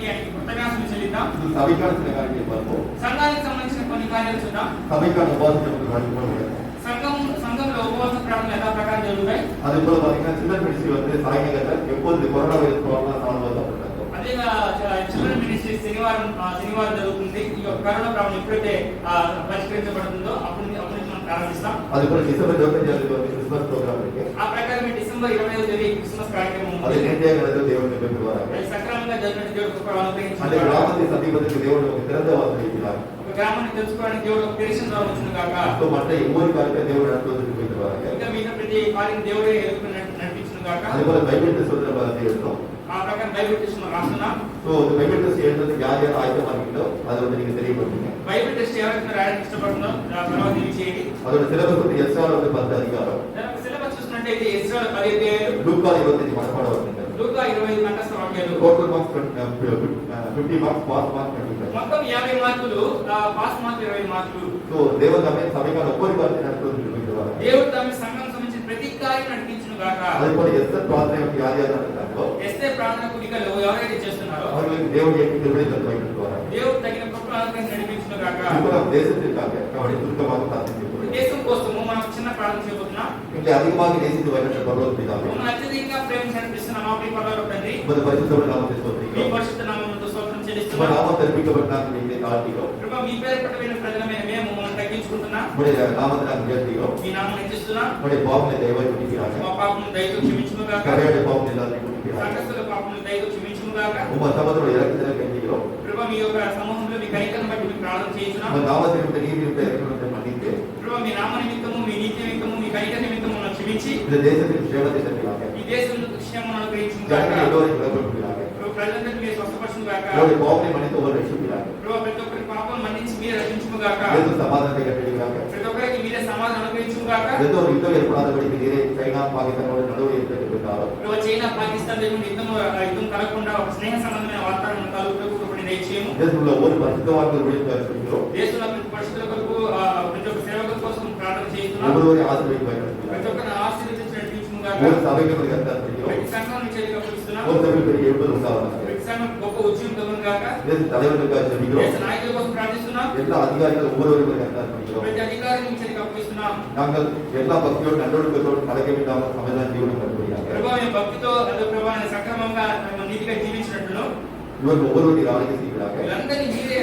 బట్టి ఆయనకి కృతజ్ఞతలు చెల్లిద్దాం. సభీకరించిన కార్యం వరకు సంఘానికి సంబంధించిన కొన్ని కార్యాలు చూద్దాం. సభీకరణ ఉపవాసం సంఘంలో ఉపవాస ప్రార్థనలు యథా ప్రకారం జరుగుతాయి. அது போல பாத்தீங்கன்னா சில்ட்ரன் மினிஸ்ட்ரி வந்து சாயங்காலத்துல எப்போது கொரோனா வைரஸ் கொரோனா சால்வ் అదేగా చిల్డ్రన్ మినిస్ట్రీ శనివారం జరుగుతుంది. ఈ యొక్క కరోనా ప్రాబ్లం ఎప్పుడైతే పరిష్కరించబడుతుందో అప్పుడు మనం ప్రారంభిస్తాం. అది కూడా డిసెంబర్ 25 క్రిస్మస్ ప్రోగ్రామ్ ఇருக்கு. ఆ ప్రకారం డిసెంబర్ 25వ తేదీ క్రిస్మస్ కార్యక్రమం ఉంది. అది నేటియాగలదు దేవుని ద్వారా సక్రమంగా జరిగినట్టు దేవుడు కృప అనుగ్రహించాడు. అంటే గ్రామాన్ని సమీపంలో దేవుడు ఒక తిరంత వాసన ఇచ్చారు. ఒక గ్రామాన్ని తెలుసుకోవడానికి దేవుడు ఒక తెరిచిన ద్వారా వచ్చును గాక. సో అంటే ఎవరి కార్యక్రమం దేవుడు నడుపుతుంది ద్వారా ఇంకా మిగతా ప్రతి కార్యం దేవుడే నడిపించును గాక. అది కూడా బైబిల్ సోదర దేవుడు ఆ ప్రకారం బైబిల్ టెస్ట్ రాస్తున్నా. సో బైబిల్ టెస్ట్ ఏంటంటే యార్ యార్ ఆయుధం మనకిలో అది வந்து நீங்க தெரியப்படுத்துங்க. బైబిల్ టెస్ట్ ఎవరైతే రాయడానికి ఇష్టపడుతుందో తర్వాత ఇది చేయండి. அதோட சிலபஸ் வந்து எஸ்ஆர் வந்து 10 அதிகாரம். దానికి సిలబస్ చూసినట్లయితే ఎస్రా 10 అధ్యాయాలు, లూకా 25 మనపాడ అవుతుంది. లూకా 25 కంఠస్థ వాక్యాలు. Total marks 50 marks pass marks 25. మొత్తం 50 మార్కులు, పాస్ మార్కులు 20 మార్కులు. సో దేవుడు తమ సభలో ఒక్కరి వారిని నడుపుతుంది ద్వారా దేవుడు తమ సంఘం సంబంధించిన ప్రతి కార్యం నడిపించును గాక. అది కూడా ఎస్ఆర్ ప్రార్థన యార్ యార్ అంటారు. ఎస్తే ప్రార్థన కూడికలు ఎవరైతే చేస్తున్నారో அவர்களுக்கு దేవుడు ఏమి నిర్వహించాలి బైబిల్ ద్వారా దేవుడు తగిన కృపను నడిపించును గాక. ఇప్పుడు దేశத்திற்காக కాబట్టి துரிதமாக ప్రార్థించు. దేశం కోసము మనం చిన్న ప్రార్థన చేయబోతున్నాం. ఇంకా అధికமாக నేసిది వైనట్టు పరలోక పితావే, మనం అత్యధికంగా ప్రేమ కనిపిస్తున్న మా ప్రియ పరలోక తండ్రి, మన పరిశుద్ధమైన నామముతో స్తోత్రం. మీ పరిశుద్ధ నామముతో స్తోత్రం మన చెల్లిస్తున్నాం. నామం తెలిపించబడడానికి నీకే తాటిలో కృప మీ పేరు పట్టబడిన ప్రజలమైన మేము మనం తగ్గించుకుంటున్నాం. మన నామమునకు జయతిలో మీ నామం హెచ్చిస్తున్నాం. మన పాపమును దయచేసి రాజా, మా పాపమును దయతో క్షమించును గాక. కరేడు పాపమును దయచేసి రాజా, సంకస్తుల పాపమును దయతో క్షమించును గాక. ఉమ్మ సముద్రం ఎరకిన కండిలో కృప మీ యొక్క సమూహంలో మీ కనికరను బట్టి మీకు ప్రార్థన చేయించున్నాం. మన నామమును నీతి ఎరకిన మన్నించే కృప మీ నామ నిమిత్తము, మీ నీతి నిమిత్తము, మీ కనికర నిమిత్తము మనం క్షమించి இந்த தேசத்தின் சேவத்தை செய்கிறாங்க. ఈ దేశంలో క్షేమం అనుగ్రహించును గాక. ஜனங்கள் எல்லோரும் விடுதலைப்படுகிறாங்க. కృప ప్రజలందరినీ మీరు స్వస్థపరచును గాక. அவருடைய பாவங்களை மன்னித்து ஒவ்வொரு ரட்சிக்கிறாங்க. కృప ప్రతి ఒక్కరి పాపం మన్నించి మీరు రక్షించును గాక. இயேசு சமாதானத்தை கட்டளையிடுகிறாங்க. ప్రతి ఒక్కరికి మీరే సమాధానం అనుగ్రహించును గాక. எந்த ஒரு யுத்தம் ஏற்படாதபடிக்கு நீரே சைனா பாகிஸ்தானோட நடுவில் ஏற்பட்டிருக்கிறாரோ. కృప చైనా పాకిస్తాన్ దగ్గర యుద్ధం కలగకుండా ఒక స్నేహ సంబంధమైన వాతావరణం కలుగుటకు కృపని దయచేయము. தேசத்துல ஒவ்வொரு பரிசுத்தவான்கள் விழித்திருக்கிறோம். దేశంలో ప్రతి పరిస్థితుల కొరకు ప్రతి ఒక్క సేవకుల కోసం ప్రార్థన చేస్తున్నాం. ஒவ்வொருவரையும் ஆசீர்வதிப்பார்கள். ప్రతి ఒక్కరిని ఆశీర్వదించి నడిపించును గాక. ஒரு சபைக்கு கர்த்தர் ప్రతి సంఘాన్ని చేతిగా పిలుస్తున్నాం. ஒரு சபை பெரிய எழுபது உண்டாவதாக. ప్రతి సంఘం గొప్ప ఉద్యమం కలుగును గాక. தேச தலைவர்களுக்காக ஜெபிக்கிறோம். దేశ నాయకుల కోసం ప్రార్థిస్తున్నాం. எல்லா அதிகாரிகள் ஒவ்வொருவரும் கர்த்தர் பிடிக்கிறோம். ప్రతి అధికారిని చేతిగా పిలుస్తున్నాం. நாங்கள் எல்லா பக்தியோடு நல்லொழுக்கத்தோடு கலக்கமில்லாமல் சமாதான ஜீவனம் கண்டுபிடிக்கிறாங்க. ప్రభా మీ భక్తితో అదే ప్రభా సక్రమంగా నీతిగా జీవించినట్లును இவர் ஒவ்வொருவரையும் ஆளுகை செய்கிறாங்க. వీళ్ళందరినీ మీరే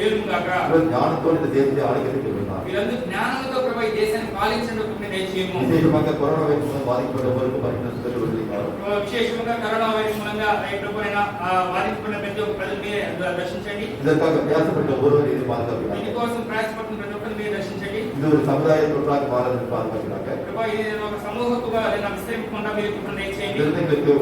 ఏలుము గాక. இவர் ஞானத்தோடு இந்த தேசத்தை ஆளுகை செய்கிறார். వీళ్ళందరూ జ్ఞానంతో ప్రభా ఈ దేశాన్ని పాలించడానికి దయచేయము. விசேஷமாக கொரோனா வைரஸ் மூலம் பாதிக்கப்பட்டவர்களுக்கு பரிசுத்தத்தை விடுவிக்கிறார். విశేషంగా కరోనా వైరస్ మూలంగా ప్రభువైనా బాధించబడిన ప్రతి ఒక్క ప్రజలు మీరే దర్శించండి. இதற்காக பிரயாசப்பட்ட ஒருவர் இது பாதுகாக்கிறார். దీనికోసం ప్రయాసపడుతున్న ప్రతి ఒక్కరిని మీరే దర్శించండి. இது ஒரு சமுதாய தொற்றாக மாறுவதற்கு பாதுகாக்கிறாங்க. ప్రభా ఇది ఒక సమూహத்துగా లేదా విస్తరించకుండా మీరు కృపను దయచేయండి. எங்களுக்கு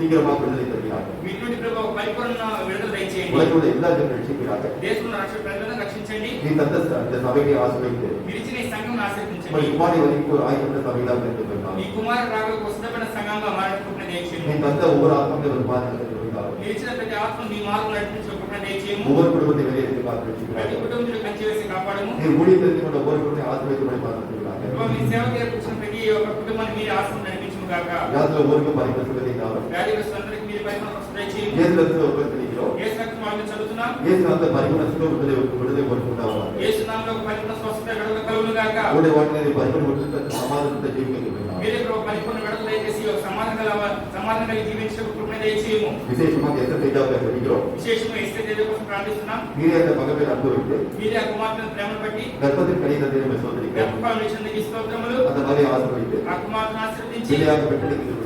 சீக்கிரமாக விடுதலை தருகிறார்கள். వీటి నుండి ప్రభా ఒక పరిపూర్ణ విడుదల దయచేయండి. உலகோட எல்லா ஜனங்களும் ரட்சிக்கிறார்கள். దేశంలో ప్రజలను రక్షించండి. நீ தந்த இந்த சபையை ஆசீர்வதித்து మీరు ఇచ్చిన ఈ సంఘం ఆశీర్వదించండి. உங்கள் குமாரி வரைக்கும் ஒரு ஆயுத சபையாக இருந்திருக்கிறார். మీ కుమారుడు రాగలకు వస్తున్న సంఘంగా మారకుండా நீ దయచేయండి. தந்த ஒவ்வொரு ஆத்மாவை ஒரு பாதுகாத்து வருகிறார். మీరు ఇచ్చిన ప్రతి ఆత్మ మీ మార్గం నడిపించకుండా దయచేయము. ஒவ்வொரு குடும்பத்தை வெளியே பார்த்து ప్రతి ரட்சிக்கிறார்கள். కుటుంబంలో కంచి వేసి కాపాడము. நீ ஊழியத்திற்கு கொண்ட ஒவ்வொரு குடும்பத்தை ஆசீர்வதித்து பார்த்துக்கிறார்கள். మీ సేవకు ఏర్పరిచిన ప్రతి ఒక్క కుటుంబాన్ని మీరు ఆశ్రమం నడిపించును గాక. யாத்துல ஒவ்வொருக்கு பரிசுத்தத்தை தாரும். వ్యాధిగ్రస్తులందరికీ మీరు పరిపూర్ణ దయచేయండి. இயேசுவிற்கு ஒவ்வொரு தெரிகிறோம். యేసు రక్తం వాళ్ళని చదువుతున్నాం. இயேசு அந்த பரிபூர்ண விடுதலை ஒருக்குண்டாவார். యేసు నామములో ఒక పరిపూర్ణ స్వస్థత విడుదల కలుగును గాక. அவருடைய வாழ்க்கையை பரிபூர்ண சமாதானத்தை ஜீவிக்கிறார். మీరే ప్రభు పరిపూర్ణ విడుదల దయచేసి ఒక సమాధానంగా జీవించడానికి కృపణ దయచేయము. விசேஷமாக எந்த செய்தியாக தெரிகிறோம். విశేషంగా ఇస్తే దేవ కోసం ప్రార్థిస్తున్నాం. நீரே அந்த மகனை அனுபவித்து మీరే ఆ కుమార్తెను ప్రేమను బట్టి கர்ப்பத்தின் கனிதத்தை சோதரிக்கிறார். గర్భఫలం ఇచ్చినందుకు స్తోత్రములు. அந்த மகளை ஆசீர்வதித்து ఆ కుమార్తెను ఆశీర్వదించి பிள்ளையாக பெற்றெடுக்கிறார்.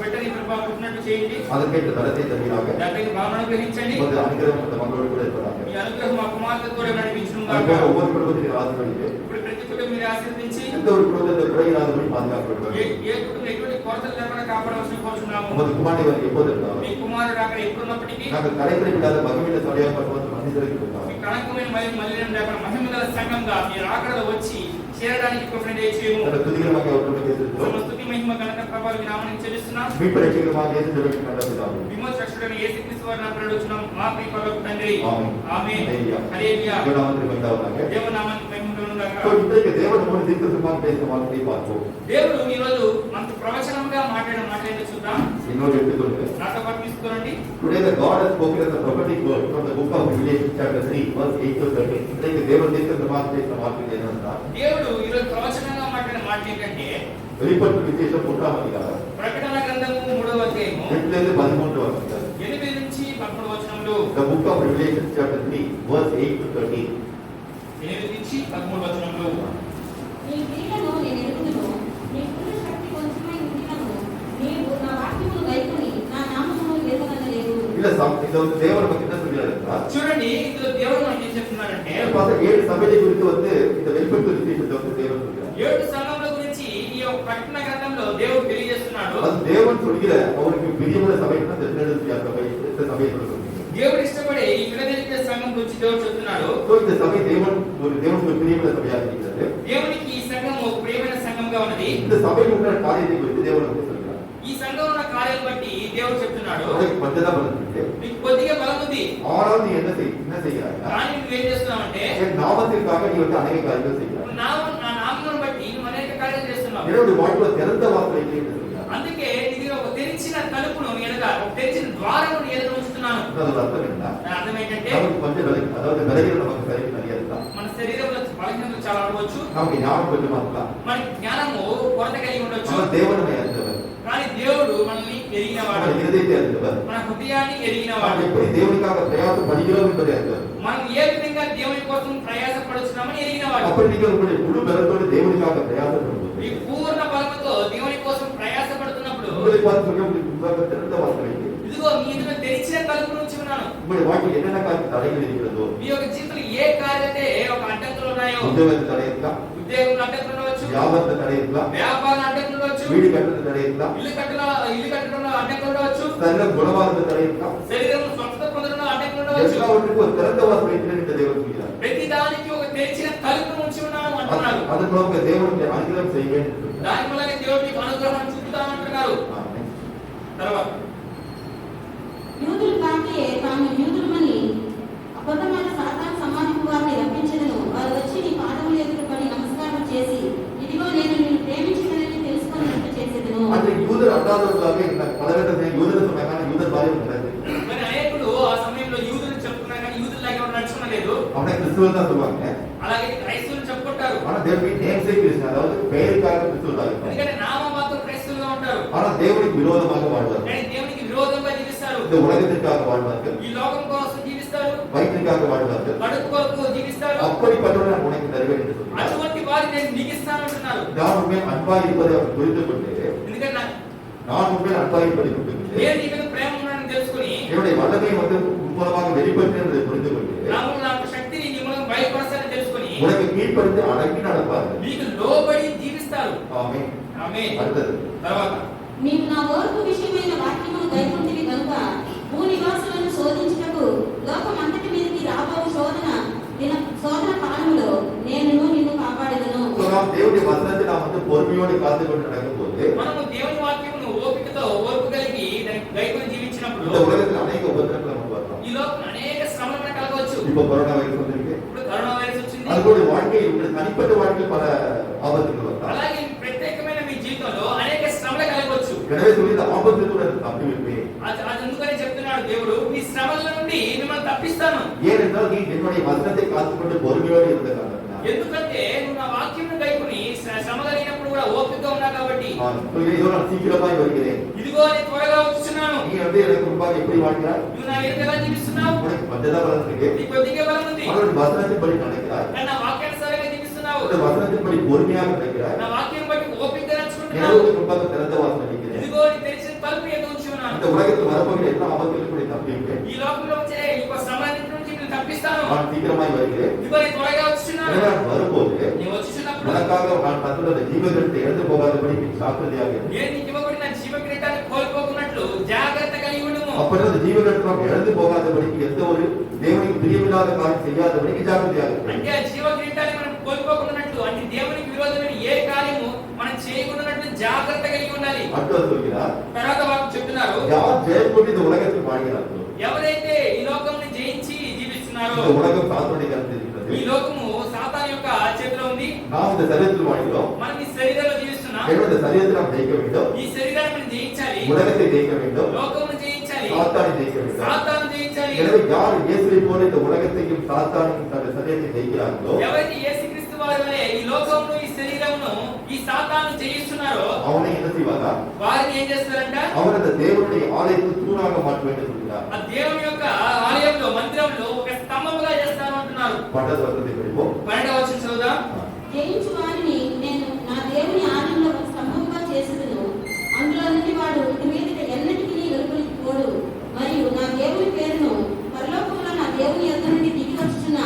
బిడ్డని ప్రభు పుట్టినట్టు చేయండి. அதற்கேற்ற தரத்தை தருகிறாங்க. దానికి భావన అనుగ్రహించండి. ஒரு அனுகிரகம் அந்த மகளோடு கூட இருப்பதாக. మీ అనుగ్రహం మా కుమార్తెతో నడిపించును గాక. அதுபோல ஒவ்வொரு குடும்பத்தையும் ஆசீர்வதித்து ఇప్పుడు ప్రతి కుటుంబం మీరు ఆశీర్వదించి எந்த ஒரு குடும்பத்தை குறையில்லாதபடி பாதுகாக்கப்படுவார். ఏ కుటుంబం ఎటువంటి కొరతలు లేకుండా కాపాడవలసిన కోరుచున్నాము. உமது குமாரனை வந்து எப்போது இருந்தாலும் మీ కుమారుడు అక్కడ ఎప్పుడున్నప్పటికీ நாங்கள் கடைபிடிக்காத மகிமையில சடையாக பட்டுவது மனிதருக்கு இருந்தார். మీ కణకమైన మలినం లేకుండా మహిమగల సంఘంగా మీరు ఆకడలో వచ్చి చేరడానికి కృపణ దయచేయము. அந்த துதிகரமாக அவர்களுக்கு பேசுகிறோம். సమస్తుతి మహిమ ఘనత ప్రభావం నామమున చెల్లిస్తున్నాం. மீட்பு ரட்சகரமாக இயேசு ஜெபம் கண்டதாகும். విమోచకుడైన యేసుక్రీస్తు వారి నామమున అడుగుచున్నాం మా ప్రియ పరలోక తండ్రి. ஆமென். ఆమేన్. ஹல்லேலூயா. హల్లెలూయా. தேவநாமத்திற்கு மகிமையுண்டாவதாக. దేవనామానికి మహిమ కలుగును గాక. సో இன்றைக்கு தேவன் நம்மோடு தீர்க்கதரிசனமாக பேசும் வார்த்தையை பார்ப்போம். దేవుడు ఈ రోజు మనకు ప్రవచనంగా మాట్లాడిన మాట ఏంటో చూద్దాం. இன்னொரு எடுத்துக்கொள்ளுங்க. నాతో పాటు తీసుకోండి. Today the God has spoken as a prophetic word from the book of Revelation chapter 3 verse 8 to 13. ఇక్కడికి దేవుడు చేసిన వాక్యం ఏంటంటే దేవుడు ఈరోజు ప్రవచనంగా మాట్లాడిన మాట ఏంటంటే வெளிப்பட்டு விசேஷம் 3వ అధ్యాయం. ప్రకటన గ్రంథము 3వ అధ్యాయము 8 13వ వచనం. 8 నుంచి 13 వచనములు. The book of Revelation chapter 3 verse 8 to 13. 8 నుంచి 13 వచనములు. నీ క్రియలను నేను ఎరుగుదును, నీ పురుష శక్తి కొంచెమై ఉండినను, నీవు నా వాక్యమును గైకొని నా నామమును ఎరుగనలేదు. இல்ல இது வந்து தேவன் நமக்கு என்ன சொல்றாருன்னா, చూడండి ఇందులో దేవుడు మనకి ఏం చెప్తున్నారంటే பார்த்தா 7 சபையை குறித்து வந்து இந்த வெளிப்பட்டு விசேஷத்தை வந்து தேவன் சொல்றாரு. 7 సంఘముల గురించి ఈ యొక్క ప్రకటన గ్రంథంలో దేవుడు తెలియజేస్తున్నాడు. அது தேவன் சொல்கிற அவருக்கு பிரியமுள்ள சபைன்னா இந்த பிலதெல்பியா சபை, இந்த சபையை சொல்றாரு. దేవుడు ఇష్టపడే ఈ ఫిలదెల్ఫియా సంఘం గురించి దేవుడు చెప్తున్నాడు. సో இந்த சபை தேவனுக்கு பிரியமுள்ள சபையாக இருக்கிறது. దేవునికి ఈ సంఘం ఒక ప్రియమైన సంఘంగా ఉన్నది. இந்த சபையில் உள்ள காரியத்தை குறித்து தேவன் நமக்கு சொல்றார். ఈ సంఘంలో ఉన్న కార్యాలను బట్టి దేవుడు చెప్తున్నాడు. உனக்கு கொஞ்சம் பலம் இருக்கு, నీకు కొద్దిగా బలం ఉంది. ஆனால் நீ என்ன செய்கிறாய்? కానీ నువ్వేం చేస్తున్నావంటే என் நாமத்திற்காக நீ வந்து அநேக காரியங்கள் செய்கிறாய். నా నామమును బట్టి నువ్వు అనేక కార్యాలు చేస్తున్నావు. என்னுடைய வாழ்க்கையில திறந்த வாசலை இல்லை என்று சொல்கிறார். అందుకే ఇది ఒక తెరిచిన తలుపును ఎదుట ఒక తెరిచిన ద్వారమును ఎదుట ఉంచుతున్నాను. அதோட அர்த்தம் என்ன? దాని అర్థం ఏంటంటే நமக்கு கொஞ்சம் அதாவது விலகிகள் நமக்கு சரிக்கு நிறைய இருக்கலாம். మన శరీరంలో బలహీనతలు చాలా ఉండవచ్చు. நமக்கு ஞானம் கொஞ்சமா இருக்கலாம். మన జ్ఞానము కొరత కలిగి ఉండొచ్చు. நம்ம தேவனை அறிந்தவர், కానీ దేవుడు మనల్ని ఎరిగినవాడు. நம்ம இருதயத்தை அறிந்தவர், మన హృదయాన్ని நாம் ఎరిగినవాడు. எப்படி தேவனுக்காக பிரயாசப்படுகிறோம் என்பதை அறிந்தவர். మనం ఏ విధంగా దేవుని కోసం ప్రయాసపడుతున్నామని ఎరిగినవాడు. அப்படி நீங்கள் உங்களுடைய முழு பலத்தோடு தேவனுக்காக பிரயாசப்படும்போது ఈ పూర్ణ బలముతో దేవుని కోసం ప్రయాసపడుతున్నప్పుడు உங்களை பார்த்து சொல்ல உங்களுக்கு முன்பாக திறந்த வாசலை இல்லை. ఇదిగో మీ ఎదుట తెరిచిన తలుపు నుంచి ఉన్నాను. உங்களுடைய வாழ்க்கையில் என்னென்ன காரியம் தடைகள் இருக்கிறதோ, మీ యొక్క జీవితంలో ఏ కార్యతే ఒక అడ్డంకులు ఉన్నాయో, உத்தியோகத்தில் தடை இருக்கலாம், ఉద్యోగంలో అడ్డంకులు ఉండవచ్చు, வியாபாரத்தில் தடை இருக்கலாம், వ్యాపారం అడ్డంకులు ఉండవచ్చు, வீடு கட்டுறது தடை இருக்கலாம், ఇల్లు కట్టడంలో అడ్డంకులు ఉండవచ్చు, சரீர குணமானது தடை இருக்கலாம். శరీరం స్వస్థత పొందడంలో అడ్డంకులు ఉండవచ్చు. எல்லாவற்றுக்கும் ஒரு திறந்த வாசலை இல்லை என்று தேவன் சொல்கிறார். ప్రతి దానికి ఒక తెరిచిన తలుపు నుంచి ఉన్నాను అంటున్నాడు. அதன் மூலமாக தேவனுக்கு அனுகிரகம் செய்ய வேண்டும் என்று சொல்கிறார். దాని వల్ల దేవుడు నీకు అనుగ్రహం చూపుతానంటున్నారు. ஆமென். తర్వాత యూదులు కాకే తాము యూదులమని అబద్ధమైన సాతాను సమాజపు వారిని రప్పించెదను. వారు వచ్చి నీ పాదముల ఎదుట పడి నమస్కారం చేసి, ఇదిగో నేను నిన్ను ప్రేమించినని తెలుసుకున్నట్టు చేసేదను. அன்றைக்கு யூதர் அல்லாதவர்களாக இருந்தார். பலவிதத்தில் யூதர் சொன்னாங்க, யூதர் மாதிரி நடந்தது. మరి అనేకులు ఆ సమయంలో యూదులు చెప్పుకున్నారు కానీ యూదుల్లాగా ఎవరు నడుచుకోలేదు. அவனை கிறிஸ்துவன் தான் சொல்லுவாங்க. అలాగే క్రైస్తవులు చెప్పుకుంటారు. ஆனா தேவனுக்கு நேம் சேக் கிறிஸ்டியன், அதாவது பெயருக்காக கிறிஸ்துவர்களாக இருப்பாங்க. ఎందుకంటే నామమాత్రం క్రైస్తవులుగా ఉంటారు. ஆனா தேவனுக்கு விரோதமாக வாழ்வார்கள். కానీ దేవునికి విరోధంగా జీవిస్తారు. இந்த உலகத்திற்காக வாழ்வார்கள், ఈ లోకం కోసం జీవిస్తారు, வயிற்றுக்காக வாழ்வார்கள். కడుపు కొరకు జీవిస్తారు. அப்படிப்பட்டவர்கள் நான் உனக்கு தருவேன் என்று சொல்கிறார். అటువంటి వారిని నేను నీకు ఇస్తానంటున్నారు. நான் உண்மையில் அன்பாக இருப்பதை அவர் புரிந்து கொண்டு, ఎందుకంటే நான் உண்மையில் அன்பாக இருப்பதை புரிந்து கொண்டு, నేను నీ మీద ప్రేమ ఉన్నానని తెలుసుకుని என்னுடைய வல்லமை வந்து மூலமாக வெளிப்பட்டு என்பதை புரிந்து கொண்டு, నాకు శక్తిని నీ మూలంగా బయలుపరచాలని తెలుసుకుని உனக்கு கீழ்ப்படிந்து அடங்கி நடப்பார்கள். నీకు లోబడి జీవిస్తారు. ஆமென். ఆమేన్. அடுத்தது తర్వాత నీవు నా ఓర్పు విషయమైన వాక్యమును గైకొంటివి కనుక భూనివాసులను శోధించుటకు లోకం అంతటి మీదకి రాబో శోధన కాలములో నేను నిన్ను కాపాడెదను. So, நாம் தேவனுடைய வசனத்தை நாம் வந்து பொறுமையோடு காத்து கொண்டு நடக்கும்போது మనము దేవుని వాక్యమును ఓపికతో ఓర్పు కలిగి దానికి గైకొని జీవించినప్పుడు இந்த உலகத்தில் அநேக உபத்திரங்கள் நமக்கு வரலாம். ఈ లోకం అనేక శ్రమలను కలగవచ్చు. இப்ப கொரோனா வைரஸ் வந்திருக்கு. ఇప్పుడు కరోనా వైరస్ వచ్చింది. அதுபோல வாழ்க்கையில் உங்கள் தனிப்பட்ட வாழ்க்கையில் பல ஆபத்துகள் வரலாம். అలాగే ప్రత్యేకమైన మీ జీవితంలో అనేక శ్రమలు కలగవచ్చు. எனவே சொல்லி இந்த ஆபத்து கூட தப்பி வைப்பேன். అది అందుకని చెప్తున్నాడు దేవుడు, మీ శ్రమల నుండి మిమ్మల్ని తప్పిస్తాను. ஏனென்றால் நீ என்னுடைய வசனத்தை காத்துக்கொண்டு பொறுமையோடு இருந்த காரணத்தினால். ఎందుకంటే నువ్వు నా వాక్యంను గైకొని శ్రమ కలిగినప్పుడు కూడా ఓపికగా ఉన్నా కాబట్టి. இதோ நான் சீக்கிரமாய் வருகிறேன். ఇదిగో నేను త్వరగా వచ్చుచున్నాను. நீ வந்து எனக்கு முன்பாக எப்படி வாழ்கிறாய்? నువ్వు నా ఎదుట ఎలా జీవిస్తున్నావు? உனக்கு மஞ்சள் பலன் இருக்கு. నీకు కొద్దిగా బలం ఉంది. அவருடைய வசனத்தின்படி நடக்கிறாய். కానీ నా వాక్యానుసారంగా జీవిస్తున్నావు. அவருடைய வசனத்தின்படி பொறுமையாக நடக்கிறாய். నా వాక్యం బట్టి ఓపికగా నడుచుకుంటున్నావు. எனக்கு முன்பாக திறந்த வாசல் இருக்கிறேன். ఇదిగో నీ తెరిచిన తలుపు ఎదురు ఉంచి ఉన్నాను. இந்த உலகத்தில் வரப்போகிற எல்லா ஆபத்துகளும் கூட தப்பி வைப்பேன். ఈ లోకంలో వచ్చే ఈ శ్రమలన్నిటి నుంచి నేను తప్పిస్తాను. நான் சீக்கிரமாய் வருகிறேன். ఇదిగో నేను త్వరగా వచ్చుచున్నాను. எனவே நான் வரும்போது నేను వచ్చుచున్నప్పుడు உனக்காக நான் தந்துள்ள ஜீவகத்தை இழந்து போகாதபடி நீ ஜாக்கிரதையாக இரு. నేను నీకు ఇవ్వబడిన జీవ కిరీటాన్ని కోల్పోకున్నట్లు జాగ్రత్త కలిగి ఉండుము. அப்படி அந்த ஜீவகத்தை நாம் இழந்து போகாதபடிக்கு எந்த ஒரு தேவனுக்கு பிரியமில்லாத காரியம் செய்யாதபடிக்கு ஜாக்கிரதையாக இரு. అంటే ఆ జీవ కిరీటాన్ని మనం కోల్పోకున్నట్లు అంటే దేవునికి విరోధమైన ఏ కార్యము మనం చేయకుండాన్నట్లు జాగ్రత్త కలిగి ఉండాలి. அடுத்து சொல்கிறார், తర్వాత వారు చెప్తున్నారు, யார் ஜெயம் கொண்டு இந்த உலகத்தில் வாழ்கிறார்களோ, ఎవరైతే ఈ లోకంని జయించి జీవిస్తున్నారో, இந்த உலகம் சாத்தானுடைய கருத்தில் இருக்கிறது. ఈ లోకము సాతాను యొక్క చేతిలో ఉంది. நாம் இந்த சரீரத்தில் வாழ்கிறோம். మనం ఈ శరీరంలో జీవిస్తున్నాం. தேவன் இந்த சரீரத்தை நாம் ஜெயிக்க வேண்டும். ఈ శరీరాన్ని మనం జయించాలి. உலகத்தை ஜெயிக்க வேண்டும். లోకమును జయించాలి. சாத்தானை ஜெயிக்க வேண்டும். సాతాను జయించాలి. எனவே யார் இயேசுவை போல இந்த உலகத்தையும் சாத்தானையும் தன் சரீரத்தை ஜெயிக்கிறார்களோ ఎవరైతే యేసుక్రీస్తు వారి వలె ఈ లోకమును ఈ శరీరమును ఈ సాతాను జయిస్తున్నారో அவனை என்ன செய்வாரா? వారిని ఏం చేస్తారంట? அவர் அந்த தேவனுடைய ஆலயத்தை தூணாக மாற்ற வேண்டும் சொல்கிறார். ఆ దేవుని యొక్క ఆలయంలో మందిరంలో ఒక స్తంభముగా చేస్తాను అంటున్నారు. பட்டது வசனத்தை படிப்போம். 12వ వచనం చదువుదాం. జయించు వారిని నేను నా దేవుని ఆలయంలో ఒక స్తంభముగా చేసేదను. అందులో నుండి వాడు ఇటు మీదట ఎన్నటికీ వెలుపలికి పోడు. మరియు నా దేవుని పేరును పరలోకంలో నా దేవుని యొద్ద నుండి దిగి వచ్చుచున్న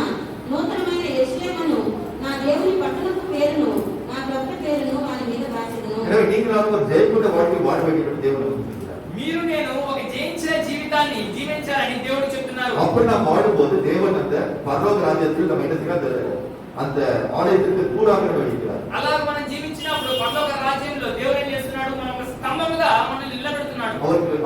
నూతనమైన యెరూషలేమును నా దేవుని పట్టణపు పేరును నా గొప్ప పేరును వారి మీద రాచెదను. எனவே நீங்கள் ஒரு ஜெயக்குண்ட வாழ்க்கை வாழ வேண்டும் என்று தேவன் சொல்கிறார். మీరు నేను ఒక జయించిన జీవితాన్ని జీవించాలని దేవుడు చెప్తున్నారు. அப்படி நாம் வாழும்போது தேவன் அந்த பரலோக ராஜ்யத்தில் நம்ம என்ன செய்யலாம்? அந்த ஆலயத்திற்கு தூணாக வைக்கிறார். అలా మనం జీవించినప్పుడు పరలోక రాజ్యంలో దేవుడు ఏం చేస్తున్నాడు? మనం ఒక స్తంభముగా మనల్ని నిలబెడుతున్నాడు.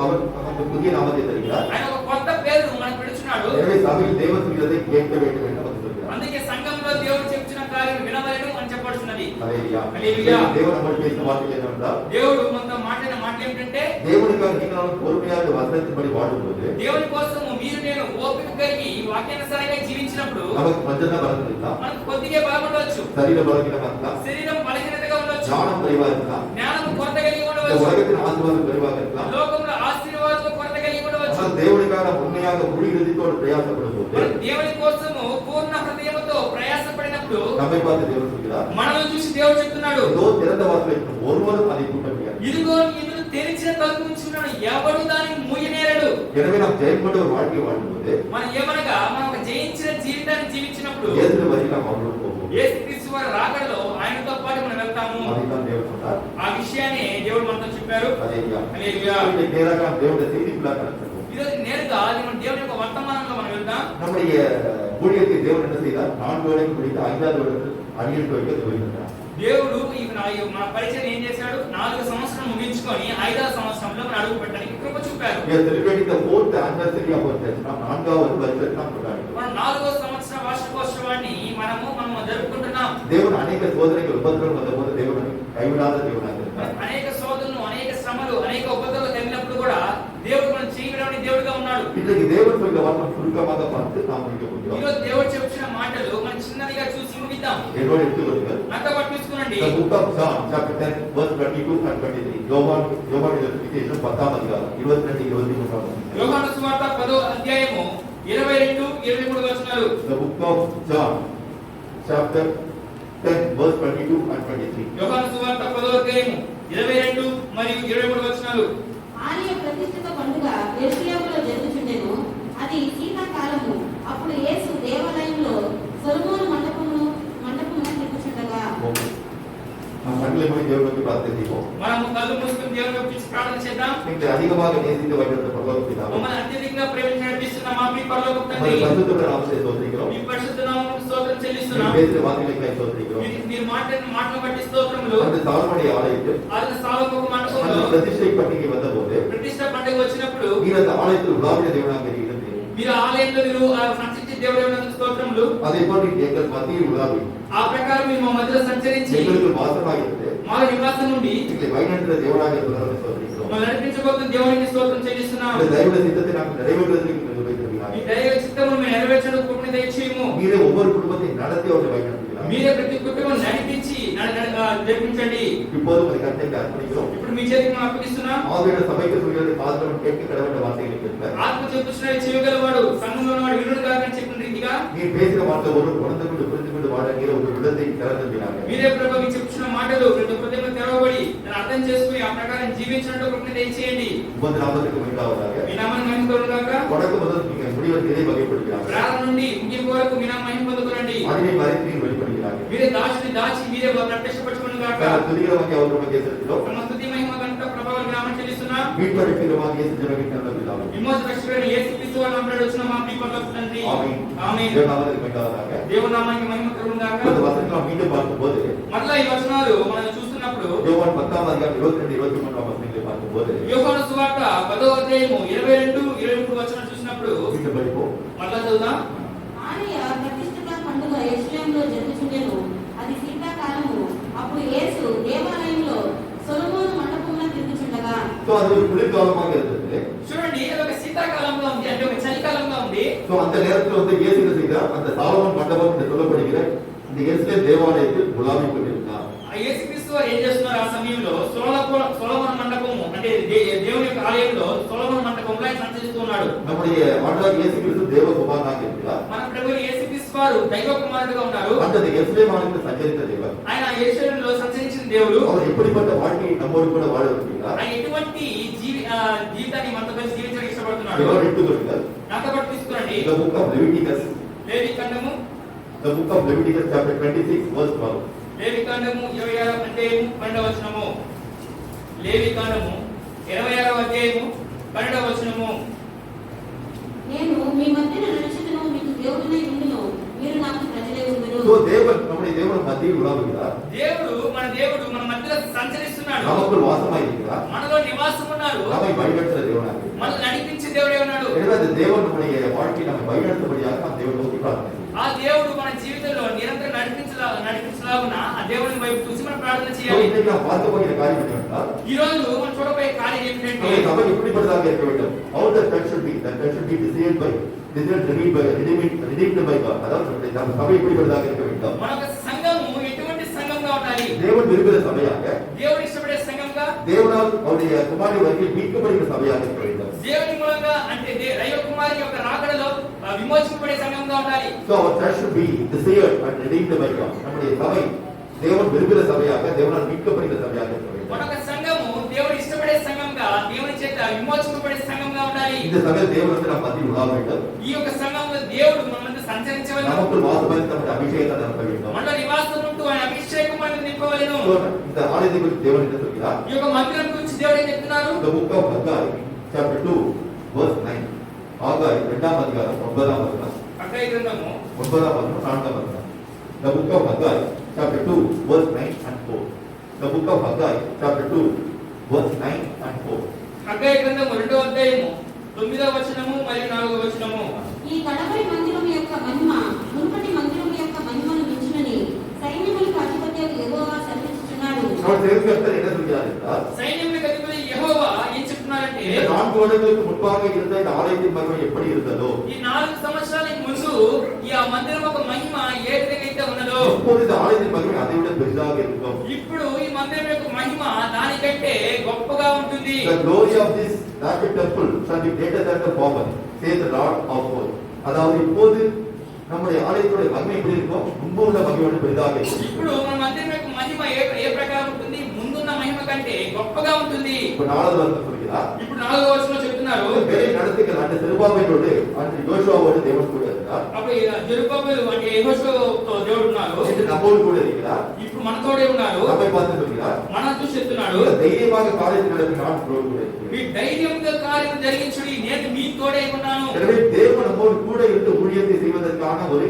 அவர் புதிய நாமத்தை தருகிறார். ఆయన ఒక కొత్త పేరు మనకు పెడుతున్నాడు. எனவே சபையில் தேவன் சொல்வதை கேட்க வேண்டும் என்று அவர் சொல்கிறார். అందుకే సంఘంలో దేవుడు చెప్తున్న కార్యం వినవలెను అని చెప్పబడుతున్నది. ஹல்லேலூயா. ஹல்லேலூயா. தேவன் நம்மோடு பேசின வார்த்தை என்னவென்றால் దేవుడు మనతో మాట్లాడిన మాట ఏమిటంటే தேவனுக்காக நீங்கள் பொறுமையாக வசனத்தின்படி வாழும்போது దేవుని కోసం మీరు నేను ఓపిక కలిగి వాక్యానుసారంగా జీవించినప్పుడు நமக்கு கொஞ்சம் தான் பலன் இருக்கலாம். మనకు కొద్దిగా బాగుండొచ్చు. சரீர பலகீனமா இருக்கலாம். శరీరం బలహీనతగా ఉండొచ్చు. ஞானம் குறைவா இருக்கலாம். జ్ఞానం కొరత కలిగి இந்த ఉండవచ్చు. உலகத்தின் ஆசீர்வாதம் குறைவாக இருக்கலாம். లోకంలో ఆశీర్వాదాలు కొరత కలిగి ఉండవచ్చు. ஆனால் தேவனுக்காக உண்மையாக முழு இறுதித்தோடு பிரயாசப்படும் போது మనం దేవుని కోసము పూర్ణ హృదయంతో ప్రయాసపడినప్పుడు நம்மை பார்த்து தேவன் சொல்கிறார், మనల్ని చూసి దేవుడు చెప్తున్నాడు, இதோ திறந்த வாசல் இருக்கும், ஒருவரும் அதை கூட்ட முடியாது. ఇదిగో ఎదురు తెరిచిన తలుపు ఉంచున్నాడు, ఎవడు దాన్ని మూయనేరడు. எனவே நாம் ஜெயம் கொண்ட ஒரு வாழ்க்கை வாழும்போது మనం ఏమనగా మనం ఒక జయించిన జీవితాన్ని జీవించినప్పుడు இயேசு வரை நாம் அவரோடு போவோம். యేసుక్రీస్తు వారి రాకడలో ఆయనతో పాటు మనం వెళ్తాము. அதைத்தான் தேவன் சொன்னார். ఆ విషయాన్ని దేవుడు మనతో చెప్పారు. ஹல்லேலூயா. హల్లెలూయా. இன்னைக்கு நேராக நாம் தேவனுடைய செய்திக்குள்ளாக கடந்து ఈరోజు నేరుగా మనం దేవుని యొక్క వర్తమానంలో మనం వెళ్దాం. நம்முடைய ஊழியத்தை தேவன் என்ன செய்தார்? 4 வருடம் முடித்து 5வது வருடத்தில் அடியெடுத்து வைக்க துவங்கினார். దేవుడు మన పరిచయం ఏం చేశాడు? 4 సంవత్సరం ముగించుకొని 5వ సంవత్సరంలో మనం అడుగు పెట్టడానికి కృప చూపారు. We are celebrating the 4th anniversary of our church. நாம் 4வது வருடத்தை நாம் கொண்டாடுகிறோம். మనం 4వ సంవత్సర వార్షికోత్సవాన్ని మనం జరుపుకుంటున్నాం. தேவன் அநேக சோதனைகள் உபத்திரவம் வந்தபோது தேவன் கைவிடாத தேவனாக இருந்தார். అనేక శోధనలు, అనేక శ్రమలు, అనేక ఉపద్రవాలు కలిగినప్పుడు కూడా దేవుడు మనం చేయగలని దేవుడిగా ఉన్నాడు. இன்றைக்கு தேவன் சொல்ல வார்த்தை சுருக்கமாக பார்த்து நாம் முடிக்க போகிறோம். ఈరోజు దేవుడు చెప్పిన మాటలు మనం చిన్నదిగా చూసి ముగిద్దాం. என்னோடு எடுத்துக்கொள்ளுங்கள். నాతో పాటు తీసుకునండి. The book of John chapter 10 verse 22 and 23. யோவான் சுவிசேஷம் 10ஆம் அதிகாரம் 22 23 యోహాను సువార్త 10వ అధ్యాయము 22 23 వచనాలు. The book of John chapter 10 verse 22 and 23. యోహాను సువార్త 10వ అధ్యాయము 22 మరియు 23 వచనాలు. ఆలయ ప్రతిష్ఠిత పండుగ యెరూషలేములో జరుగుచుండెను. అది శీతాకాలము. అప్పుడు యేసు దేవాలయంలో సొలొమోను మండపము నిర్మించుచుండగా நாம் கண்களை மூடி தேவனுக்கு பிரார்த்தனை செய்வோம். మనము కళ్ళు మూసుకొని దేవుని గురించి ప్రార్థన చేద్దాం. நீங்கள் அதிகமாக நேசித்து வைத்திருந்த பரலோக பிதாவே, మమ్మల్ని అత్యధికంగా ప్రేమించి నడిపిస్తున్న మా ప్రియ పరలోకపు తండ్రి, உம்முடைய பரிசுத்த நாமத்தை ஸ்தோத்திரிக்கிறோம். మీ పరిశుద్ధ నామమునకు స్తోత్రం நீர் చెల్లిస్తున్నాం. பேசுகிற வார்த்தைகளுக்காக ஸ்தோத்திரிக்கிறோம். మీరు మాట్లాడిన మాటలను బట్టి స్తోత్రములు. அந்த சாலமோனுடைய ஆலயத்தில் ఆయన సాలొమోను அந்த మండపంలో பிரதிஷ்டை பண்டிகை வந்தபோது ప్రతిష్ట పండుగ వచ్చినప్పుడు நீர் அந்த ஆலயத்தில் உலாவிய தேவனாக இருந்தீர். మీరు ఆలయంలో సంచరించే దేవుడు స్తోత్రములు. அதே போல் எங்கள் மத்தியில் உலாவி ఆ ప్రకారం మీరు మా మధ్యలో సంచరించి எங்களுக்கு வாசமாக இருந்து మా నివాసం నుండి எங்களை வழிநடத்துகிற தேவனாக இருப்பதாக ஸ்தோத்திரிக்கிறோம். మమ్మల్ని నడిపించబోతున్న దేవునికి స్తోత్రం చెల్లిస్తున్నాం. இந்த దైవ சித்தத்தை நாங்கள் நிறைவேற்றுவதற்கு வைத்திருக்கிறார். ఈ దైవ చిత్తమును మేము నెరవేర్చడం కృపను దయచేయము. நீரே ஒவ்வொரு குடும்பத்தை நடத்தி அவர்களை வழிநடத்துகிறார். మీరే ప్రతి కుటుంబం నడిపించి జరిపించండి. இப்போதும் அதை கட்டளைக்கு அர்ப்பணிக்கிறோம். ఇప్పుడు మీ చేతికి మనం అప్పగిస్తున్నాం. ஆவியோட சபைக்கு சொல்கிறது பாத்திரம் கேட்க கடவுள வார்த்தைகளை கேட்பார். ఆత్మ చెప్పుచున్నది చేయగలవాడు, సంఘంలో ఉన్నవాడు వినుడు కాదని చెప్పిన రీతిగా நீர் பேசுகிற வார்த்தை ஒரு உணர்ந்து கொண்டு புரிந்து கொண்டு வாழங்கிற ஒரு உள்ளத்தை திறந்துகிறாங்க. మీరే ప్రభు మీ చెప్పుచున్న మాటలు ప్రతి హృదయం తెరవబడి దాన్ని అర్థం చేసుకుని ఆ ప్రకారం జీవించినట్టు కృపను దయచేయండి. உமது நாமத்துக்கு மகிமையாக మీ నామాన్ని మహిమ కలుగుగాక. தொடக்க முதல் நீங்கள் முடிவரை இதை வகைப்படுகிறார். ప్రారంభం నుండి ముగింపు వరకు మీ నామ మహిమ పొందుకోనండి. அதினை மறைத்து நீர் வெளிப்படுகிறார்கள். మీరే దాచి మీరే ప్రత్యక్షపరచుకునుగాక. துதிகரமாக அவர் நமக்கு செலுத்தினோம். సమస్తుతి మహిమ గంట ప్రభావం గ్రామం చెల్లిస్తున్నా. மீட்பளிக்கிறமாக இயேசு ஜனகிட்ட பிதாவே. విమోచన రక్షకుడైన యేసుక్రీస్తు వారి నామములో వచ్చిన మా ప్రియ పరలోక తండ్రి. ஆமென். ఆమేన్. தேவநாமத்துக்கு மகிமையாக. దేవుని నామానికి మహిమ కలుగుగాక. இந்த வசனத்தை நாம் மீண்டும் பார்க்கும்போது మరలా ఈ వచనాలు మనం చూస్తున్నప్పుడు யோவான் 10ஆம் அதிகாரம் 22 23 வசனங்களை பார்க்கும்போது యోహాను సువార్త 10వ అధ్యాయము 22 23 వచనాలు చూసినప్పుడు மீண்டும் படிப்போம். మరలా చదువుదాం. ఆలయ ప్రతిష్ఠిత పండుగ యెరూషలేములో జరుగుచుండెను. అది శీతాకాలము. అప్పుడు అప్పుడు యేసు దేవాలయంలో సొలొమోను మండపమున తిరుగుచుండగా సో అది ஒரு குளிர்காலமாக இருந்தது. చూడండి ఇది ఒక శీతాకాలంలో ఉంది, అంటే ఒక చలికాలంలో ఉంది. సో அந்த நேரத்துல வந்து இயேசு என்ன செய்தார்? அந்த சாலமோன் மண்டபம் என்று சொல்லப்படுகிற இந்த எருசலேம் தேவாலயத்தில் உலாவிக் கொண்டிருந்தார். ఆ యేసుక్రీస్తు వారు ఏం చేస్తున్నారు ఆ సమయంలో? సొలొమోను మండపము అంటే దేవుని యొక్క ఆలయంలో సొలొమోను మండపంలో ఆయన సంచరిస్తూ ఉన్నాడు. நம்முடைய ஆண்டவர் இயேசு கிறிஸ்து தேவகுமாரனாக இருக்கிறார். మన ప్రభువు యేసుక్రీస్తు వారు దైవ కుమారుడుగా ఉన్నారు. அந்த எருசலேம் ஆலயத்தில் சஞ்சரித்த தேவன். ఆయన యెరూషలేములో సంచరించిన దేవుడు. அவர் எப்படிப்பட்ட வாழ்க்கையை நம்மோடு கூட வாழ விரும்புகிறார்? ఆయన ఎటువంటి జీవితాన్ని మనతో కలిసి జీవించడానికి ఇష్టపడుతున్నాడు. ఎవరు எடுத்துக்கொள்ளுங்கள். నాతో పాటు తీసుకురండి. The book of Leviticus. లేవికాండము The book of Leviticus chapter 26 verse 12. లేవికాండము 26వ అధ్యాయము 12వ వచనము. లేవికాండము 26వ అధ్యాయము 12వ వచనము. నేను మీ మధ్యన నడుచుటను మీకు దేవుడనై ఉండును, మీరు నాకు ప్రజలై ఉండును. సో தேவன் நம்முடைய தேவன் மத்தியில் உலாவுகிறார். దేవుడు మన మధ్యలో సంచరిస్తున్నాడు. நமக்குள் வாசமாய் இருக்கிறார். మనలో నివాసం ఉన్నారు. நம்மை வழிநடத்துகிற தேவனாக இருக்கிறார். మనల్ని నడిపించే దేవుడే ఉన్నాడు. எனவே அந்த தேவன் நம்முடைய வாழ்க்கையை நம்மை வழிநடத்தும்படியாக நாம் தேவனை நோக்கி பிரார்த்தனை செய்வோம். ఆ దేవుడు మన జీవితంలో నిరంతరం నడిపించలాగున ఆ దేవుని వైపు చూసి మనం ప్రార్థన సో చేయాలి. இன்னைக்கு நாம் பார்க்க போகிற காரியம் என்னவென்றால், ఈ రోజు మనం చూడబోయే కార్యం ఏంటంటే நம்முடைய சபை எப்படிப்பட்டதாக இருக்க வேண்டும்? How the church should be. The church should be redeemed by God. அதாவது நம்முடைய சபை எப்படிப்பட்டதாக இருக்க வேண்டும்? మన యొక్క సంఘము ఎటువంటి సంఘంగా ఉండాలి? தேவன் விரும்புகிற சபையாக, దేవుడు ఇష్టపడే సంఘంగా, தேவனால் அவருடைய குமாரனை வருகை மீட்கப்படுகிற சபையாக இருக்க வேண்டும். దేవుని మూలంగా అంటే దైవ కుమారి యొక్క రాకడలో విమోచింపబడే సంఘంగా ఉండాలి. So our church should be desired and redeemed by God. நம்முடைய சபை தேவன் விரும்புகிற சபையாக, தேவனால் மீட்கப்படுகிற சபையாக இருக்க வேண்டும். మన యొక్క సంఘము దేవుడు ఇష్టపడే సంఘంగా, దేవుని చేత విమోచింపబడే సంఘంగా ఉండాలి. இந்த சபை தேவன் வந்து நம்ம மத்தியில் உலாவ வேண்டும். ఈ యొక్క సంఘంలో దేవుడు మన మధ్య సంచరించవలెను. நமக்குள் வாசமாய் நம்முடைய அபிஷேகத்தை நிரப்ப வேண்டும். మనలో నివాసం ఉంటూ ఆయన అభిషేకం మనల్ని నింపవలెను. So இந்த ஆலயத்தை குறித்து தேவன் என்ன சொல்கிறார்? ఈ యొక్క మందిరం గురించి దేవుడు ఏం చెప్తున్నారు? The book of Haggai chapter 2 verse 9. Haggai 2వ అధ్యాయం 9వ వచనం. హగ్గై గ్రంథము 9వ వచనం 4వ వచనం. The book of Haggai chapter 2 verse 9 and 4. The book of Haggai chapter 2 verse 9 and 4. Haggai గ్రంథము 2వ అధ్యాయము 9వ వచనము మరియు 4వ వచనము. ఈ కడపరి మందిరం యొక్క మహిమ మునుపటి మందిరం యొక్క మహిమను మించునని సైన్యములకు అధిపతి యెహోవా సెలవిస్తున్నాడు. அவர் தேவகர்த்தர் என்ன சொல்கிறார் என்றால், సైన్యములకు అధిపతి యెహోవా ఏం చెప్తున్నారంటే, இந்த 4 வருடங்களுக்கு முன்பாக இருந்த இந்த ஆலயத்தின் மகிமை எப்படி இருந்ததோ, ఈ 4 సంవత్సరాలకు ముందు ఈ ఆ మందిరం ఒక మహిమ ఏ విధంగా అయితే ఉన్నదో, இப்போது இந்த ஆலயத்தின் மகிமை அதை விட பெரிதாக இருக்கும். ఇప్పుడు ఈ మందిరం యొక్క మహిమ దానికంటే గొప్పగా ఉంటుంది. The glory of this sacred temple shall be greater than the former, says the Lord of hosts. அதாவது இப்போது நம்முடைய ஆலயத்துடைய மகிமை எப்படி இருக்கும்? முன்பு உள்ள மகிமையோட பெரிதாக இருக்கும். ఇప్పుడు మన మందిరం యొక్క మహిమ ఏ ప్రకారం ఉంటుంది? ముందున్న మహిమ కంటే గొప్పగా ఉంటుంది. இப்ப 4வது வசனம் சொல்கிறார், ఇప్పుడు 4వ వచనంలో చెప్తున్నారు, வேலை நடத்துகிற அந்த செருபாபேலோடு அந்த யோசுவாவோடு தேவன் கூட இருக்கிறார். అప్పుడు జెరుబ్బాబెలు అంటే యెహోషువతో దేవుడు ఉన్నారు. என்று நம்மோடு கூட இருக்கிறார். ఇప్పుడు మనతోడే ఉన్నారు. நம்மை பார்த்து சொல்கிறார், మనం చూసి చెప్తున్నాడు, தைரியமாக காரியத்தை நடத்தி நான் உங்களோடு கூட இருக்கிறேன். మీ ధైర్యంగా కార్యం జరిగించుడి, నేను మీ తోడే ఉన్నాను. எனவே தேவன் நம்மோடு கூட இருந்து ஊழியத்தை செய்வதற்கான ஒரு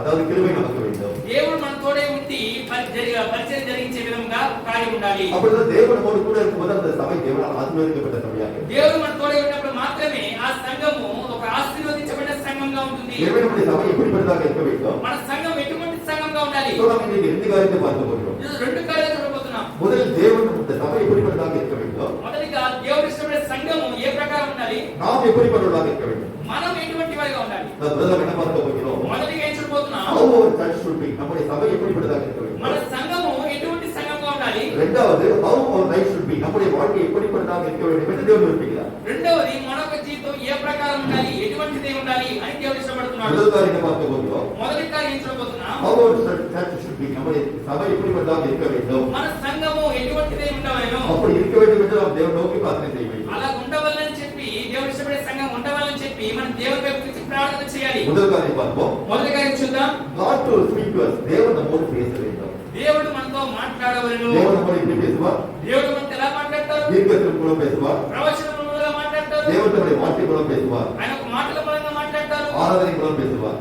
அதாவது கிருபை நமக்கு வேண்டும். దేవుడు మన తోడే ఉండి పరిచయం జరిగించే విధంగా కార్యం ఉండాలి. அப்பொழுது தேவன் நம்மோடு கூட இருக்கும்போது அந்த சபை தேவனால் ஆசீர்வதிக்கப்பட்ட சபையாக இருக்கும். దేవుడు మన తోడే ఉన్నప్పుడు మాత్రమే ఆ సంఘము ఒక ఆశీర్వదించబడిన సంఘంగా ఉంటుంది. எனவே நம்முடைய சபை எப்படிப்பட்டதாக இருக்க வேண்டும்? మన సంఘం ఎటువంటి సంఘంగా ఉండాలి? సో நாம் இன்னைக்கு 2 காரியத்தை பார்க்க போகிறோம். ఇది 2 కార్యాలు చూడబోతున్నాం. முதல் தேவன் இந்த சபை எப்படிப்பட்டதாக இருக்க வேண்டும்? మొదటిగా దేవుడు ఇష్టపడే సంఘము ఏ ప్రకారం ఉండాలి? நாம் எப்படிப்பட்டவர்களாக இருக்க வேண்டும்? మనం ఎటువంటి వారిగా ఉండాలి? பிரதர் என்ன பார்க்க போகிறோம்? మొదటిగా ఏం చూడబోతున్నాం? How our church should be. நம்முடைய சபை எப்படிப்பட்டதாக இருக்க வேண்டும்? మన సంఘము ఎటువంటి సంఘంగా ఉండాలి? இரண்டாவது how our life should be. நம்முடைய வாழ்க்கை எப்படிப்பட்டதாக இருக்க வேண்டும் என்று தேவன் விரும்புகிறார். రెండవది మన యొక్క జీవితం ఏ ప్రకారం ఉండాలి, ఎటువంటిది ఉండాలి అని దేవుడు ఇష్టపడుతున్నాడు. முதல் காரியத்தை பார்க்க போகிறோம். మొదటి కార్యం చూడబోతున్నాం. How our church should be. நம்முடைய சபை எப்படிப்பட்டதாக இருக்க வேண்டும்? మన సంఘము ఎటువంటిది ఉండవలెను, அப்படி இருக்க வேண்டும் என்று நாம் தேவன் நோக்கி பிரார்த்தனை செய்ய வேண்டும். అలా ఉండవాలని చెప్పి దేవుడు ఇష్టపడే సంఘం ఉండవాలని చెప్పి మనం దేవుని వైపు చూసి ప్రార్థన చేయాలి. முதல் காரியம் பார்ப்போம். మొదటి కార్యం చూద్దాం. God to speak to us. தேவன் நம்மோடு பேச வேண்டும். దేవుడు మనతో మాట్లాడవలెను. தேவன் நம்மோடு எப்படி பேசுவார்? దేవుడు మనతో ఎలా మాట్లాడతారు? தீர்க்கதரிசி மூலம் பேசுவார். ప్రవచనం మూలంగా మాట్లాడతారు. தேவன் நம்முடைய வார்த்தை மூலம் பேசுவார். ఆయన ఒక మాటల మూలంగా మాట్లాడతారు. ஆராதனை மூலம் பேசுவார்.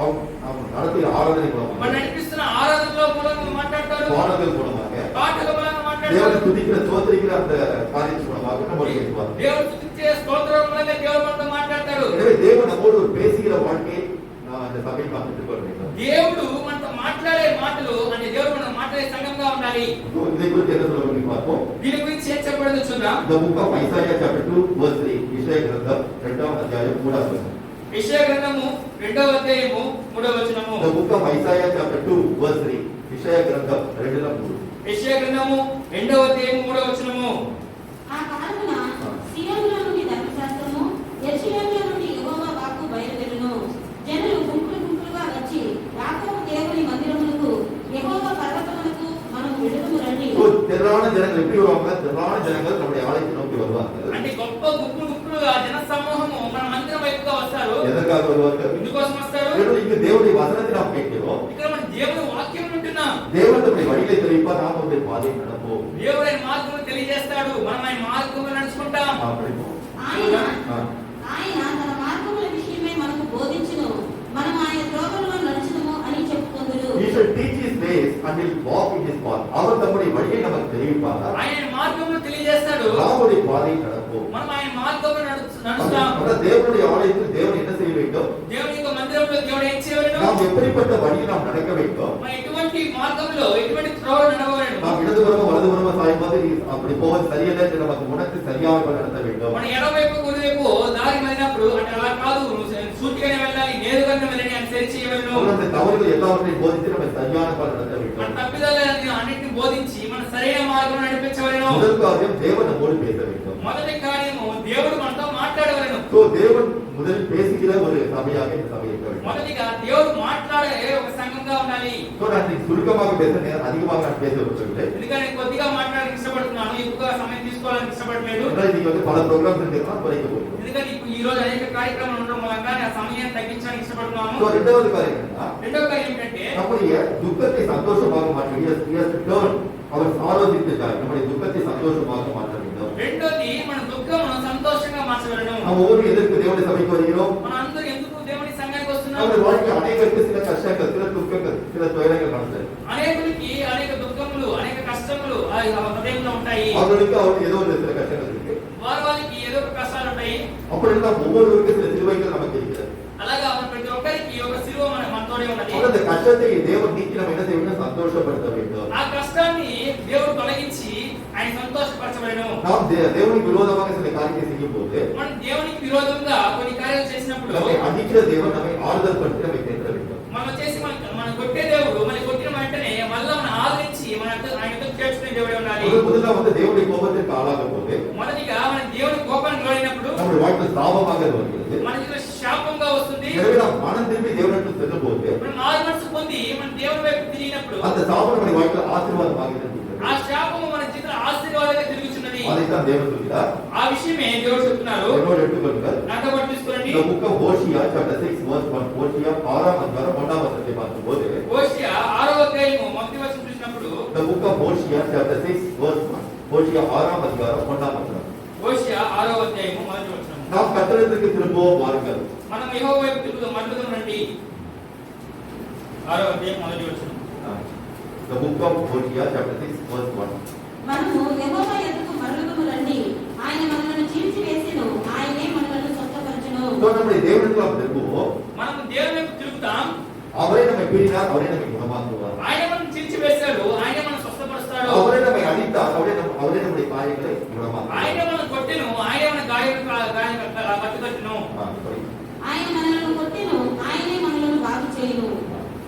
அவன் நடத்திய ஆராதனை మన மூலமாக, నడిపిస్తున్న ఆరాధనలో మూలంగా మాట్లాడతారు. பாடல்கள் மூலமாக, పాటల మూలంగా మాట్లాడతారు. தேவனை துதிக்கிற சோதரிக்கிற அந்த காரியத்தின் மூலமாக நம்மோடு பேசுவார். దేవుడు స్తుతించే స్తోత్రం మూలంగా దేవుడు మనతో మాట్లాడతాడు. எனவே தேவன் நம்மோடு ஒரு பேசுகிற வாழ்க்கையை நான் அந்த சபையில் நாம் பெற்றுக்கொள்ள வேண்டும். దేవుడు మనతో మాట్లాడే మాటలు అంటే దేవుడు మనతో మందిర సంఘంగా ఉండాలి. இதை குறித்து என்ன சொல்ல பார்ப்போம். దీని గురించి ఏం చెప్పబడిందో చూద్దాం. The book of Isaiah chapter 2 verse 3 యెషయా గ్రంథం 2వ అధ్యాయం 3వ వచనం. యెషయా గ్రంథము 2వ అధ్యాయము 3వ వచనము. The book of Isaiah chapter 2 verse 3 యెషయా గ్రంథం 2:3. యెషయా గ్రంథము 2వ అధ్యాయము 3వ వచనము. ఆ కాలమున సియోనులో నుండి ధర్మశాస్త్రము, యెరూషలేములో నుండి యెహోవా వాక్కు బయలువెళ్ళును. జనులు గుంపులు గుంపులుగా వచ్చి యాకోబు దేవుని మందిరమునకు, యెహోవా పర్వతమునకు మనము వెళుదుము రండి. திரளான ஜனங்கள் எப்படி வருவாங்க? திரளான ஜனங்கள் நம்முடைய ஆலயத்தை நோக்கி வருவார்கள். అంటే గొప్ప గుంపులు గుంపులుగా జన సమూహము మన మందిరం వైపుగా వస్తారు. எதற்காக வருவார்கள்? ఎందుకోసం వస్తారు? இங்கு தேவனுடைய வசனத்தை நாம் கேட்கிறோம். ఇక్కడ మన దేవుని వాక్యం వింటున్నాం. தேவன் நம்முடைய வழியை தெரிவிப்பார், நாம் அவருடைய பாதையில் நடப்போம். దేవుడు ఆయన మార్గమును తెలియజేస్తాడు, మనం ఆయన మార్గములో నడుచుకుంటాం. ఆయన తన మార్గముల విషయమే మనకు బోధించును, మనం ఆయన త్రోవల్లో నడుచుదుము అని చెప్పుకొందురు. He shall teach his ways and will walk in his path. அவர் நம்முடைய வழியை நமக்கு தெரிவிப்பார், ఆయన మార్గమును తెలియజేస్తాడు, நாம் அவருடைய பாதையில் நடப்போம். మనం ఆయన మార్గములో నడుస్తాం. தேவனுடைய ஆலயத்தில் தேவன் என்ன செய்ய வேண்டும்? దేవుని యొక్క మందిరంలో దేవుడు ఏం చేయవలెను? நாம் எப்படிப்பட்ட வழியை நாம் நடக்க வேண்டும்? మన ఎటువంటి మార్గంలో ఎటువంటి త్రోవలో నడవవలెను? நாம் இடதுபுறமோ வலதுபுறமோ சாயும்போது அப்படி போவது சரியல்ல என்று நமக்கு உணர்ந்து சரியாக நடத்த வேண்டும். మన ఎడమవైపు కుడివైపు దారి మారినప్పుడు అంటే అలా కాదు, సూటిగానే వెళ్ళాలి, నేరుగానే వెళ్ళాలి అని సరి చేయవలెను. அந்த தவறுகள் எல்லாவற்றையும் போதித்து நம்ம சரியான பாதை நடத்த మన வேண்டும். తప్పిదాలను అన్నిటిని బోధించి మన సరైన మార్గంలో నడిపించవలెను. முதல் காரியம் தேவன் நம்மோடு பேச வேண்டும். మొదటి కార్యము దేవుడు మనతో మాట్లాడవలెను. தேவன் முதலில் பேசுகிற ஒரு சபையாக இந்த சபை இருக்க வேண்டும். మొదటిగా దేవుడు మాట్లాడే ఒక సంఘంగా ఉండాలి. நான் சுருக்கமாக பேச அதிகமாக நான் பேச விரும்பவில்லை. ఎందుకంటే కొద్దిగా మాట్లాడడానికి ఇష్టపడుతున్నాను, ఎక్కువగా సమయం తీసుకోవాలని ఇష్టపడలేదు. நீங்க பல ப்ரோக்ராம்ஸ் இருக்கிறதா குறைக்க போறீங்க. ఎందుకంటే ఈ రోజు అనేక కార్యక్రమాలు ఉండడం మూలంగా ఆ సమయాన్ని తగ్గించడానికి ఇష్టపడుతున్నాము. రెండవది కార్యం ఏంటంటే రెండవ కార్యం ఏంటంటే நம்முடைய துக்கத்தை சந்தோஷமாக மாற்ற அவர் ஆலோசித்தார். நம்முடைய துக்கத்தை சந்தோஷமாக மாற்ற வேண்டும். రెండోది మన దుఃఖమును సంతోషంగా మార్చవలెను. நாம் ஒவ்வொரு எதற்கு தேவனுடைய சபைக்கு வருகிறோம்? మన అందరూ ఎందుకు దేవుని సంఘానికి వస్తున్నాము? நம்முடைய வாழ்க்கை அநேகருக்கு சில கஷ்டங்கள், சில துக்கங்கள், சில துயரங்கள் நடந்தது. అనేకులకి అనేక దుఃఖములు, అనేక కష్టములు ఆ హృదయంలో ఉంటాయి. அவர்களுக்கு ஏதோ ஒரு சில கஷ்டங்கள் இருக்கு. వారికి ఏదో ఒక కష్టాలు ఉంటాయి. அப்படின்னா ஒவ்வொருவருக்கும் சில சிலுவைகள் நமக்கு இருக்கிறது. అలాగా ప్రతి ఒక్కరికి ఒక సిలువ మనతోనే ఉన్నది. அந்த கஷ்டத்தை தேவன் நீக்கி நம்ம என்ன செய்யணும்? சந்தோஷப்படுத்த வேண்டும். ఆ కష్టాన్ని దేవుడు తొలగించి ఆయన సంతోషపరచవలెను. நாம் தேவனுக்கு விரோதமாக சில காரியத்தை செய்யும் போது మనం దేవునికి విరోధంగా కొన్ని కార్యాలు చేసినప్పుడు நம்மை அடிக்கிற தேவன் நம்மை ஆறுதல் படுத்தி நம்மை தேற்ற வேண்டும். మనం వచ్చేసి మన కొట్టే దేవుడు మన కొట్టిన వెంటనే మళ్ళా మన ఆదరించి ఆయనతో చేర్చుకునే దేవుడే ఉండాలి. முதல்ல தேவனுடைய கோபத்திற்கு ஆளாகும் போது మొదటిగా మన దేవుని కోపానికి లోనైనప్పుడు நம்முடைய வாழ்க்கை சாபமாக வருகிறது. మన జీవితం శాపంగా వస్తుంది. எனவே நாம் மனம் திரும்பி தேவனிடத்தில் செல்லும் போது మనం మారు మనసు పొంది మన దేవుని వైపు తిరిగినప్పుడు அந்த சாபம் நம்முடைய வாழ்க்கையில் ஆசீர்வாதமாக இருக்கிறது. ఆ శాపము మన జీవితంలో ఆశీర్వాదంగా తిరుగుతున్నది. அதைத்தான் தேவன் சொல்கிறார். ఆ విషయమే దేవుడు చెప్తున్నారు. என்னோடு எடுத்துக்கொள்ளுங்கள். నాతో పాటు తీసుకోండి. The book of Hosea chapter 6 verse 1. Hosea 6వ అధ్యాయం 1వ వచనத்தை பார்க்கும்போது హోషేయ 6వ అధ్యాయము మొదటి వచనం చూసినప్పుడు The book of Hosea chapter 6 verse 1. Hosea 6వ అధ్యాయం 1వ వచనం. హోషేయ 6వ అధ్యాయము మొదటి వచనం. நாம் கர்த்தரிடத்திற்கு திரும்புவோம் வாருங்கள். మనం యెహోవా వైపు తిరుగుదాం, మరలుదాం రండి. 6వ అధ్యాయం మొదటి వచనం. The book of Hosea chapter 6 verse 1. మనము యెహోవా యొద్దకు మరలుదుము రండి, ఆయన మనలను చీల్చివేసెను, ఆయనే మనలను స్వస్థపరచును. நம்முடைய தேவனுக்கு நாம் திரும்புவோம். మనం దేవుని వైపు తిరుగుతాం. அவரே நம்மை பீடினார், அவரே நம்மை குணமாக்குவார். ఆయన మనం చీల్చివేశాడు, ఆయన మనం స్వస్థపరుస్తాడు. அவரே நம்மை அடித்தார், அவரே நம்முடைய காயங்களை குணமாக்குவார். ఆయన మనం కొట్టెను, ఆయన మన గాయాలను కట్టుకట్టును. ఆయన మనలను కొట్టెను, ఆయనే మనలను బాగు చేయును.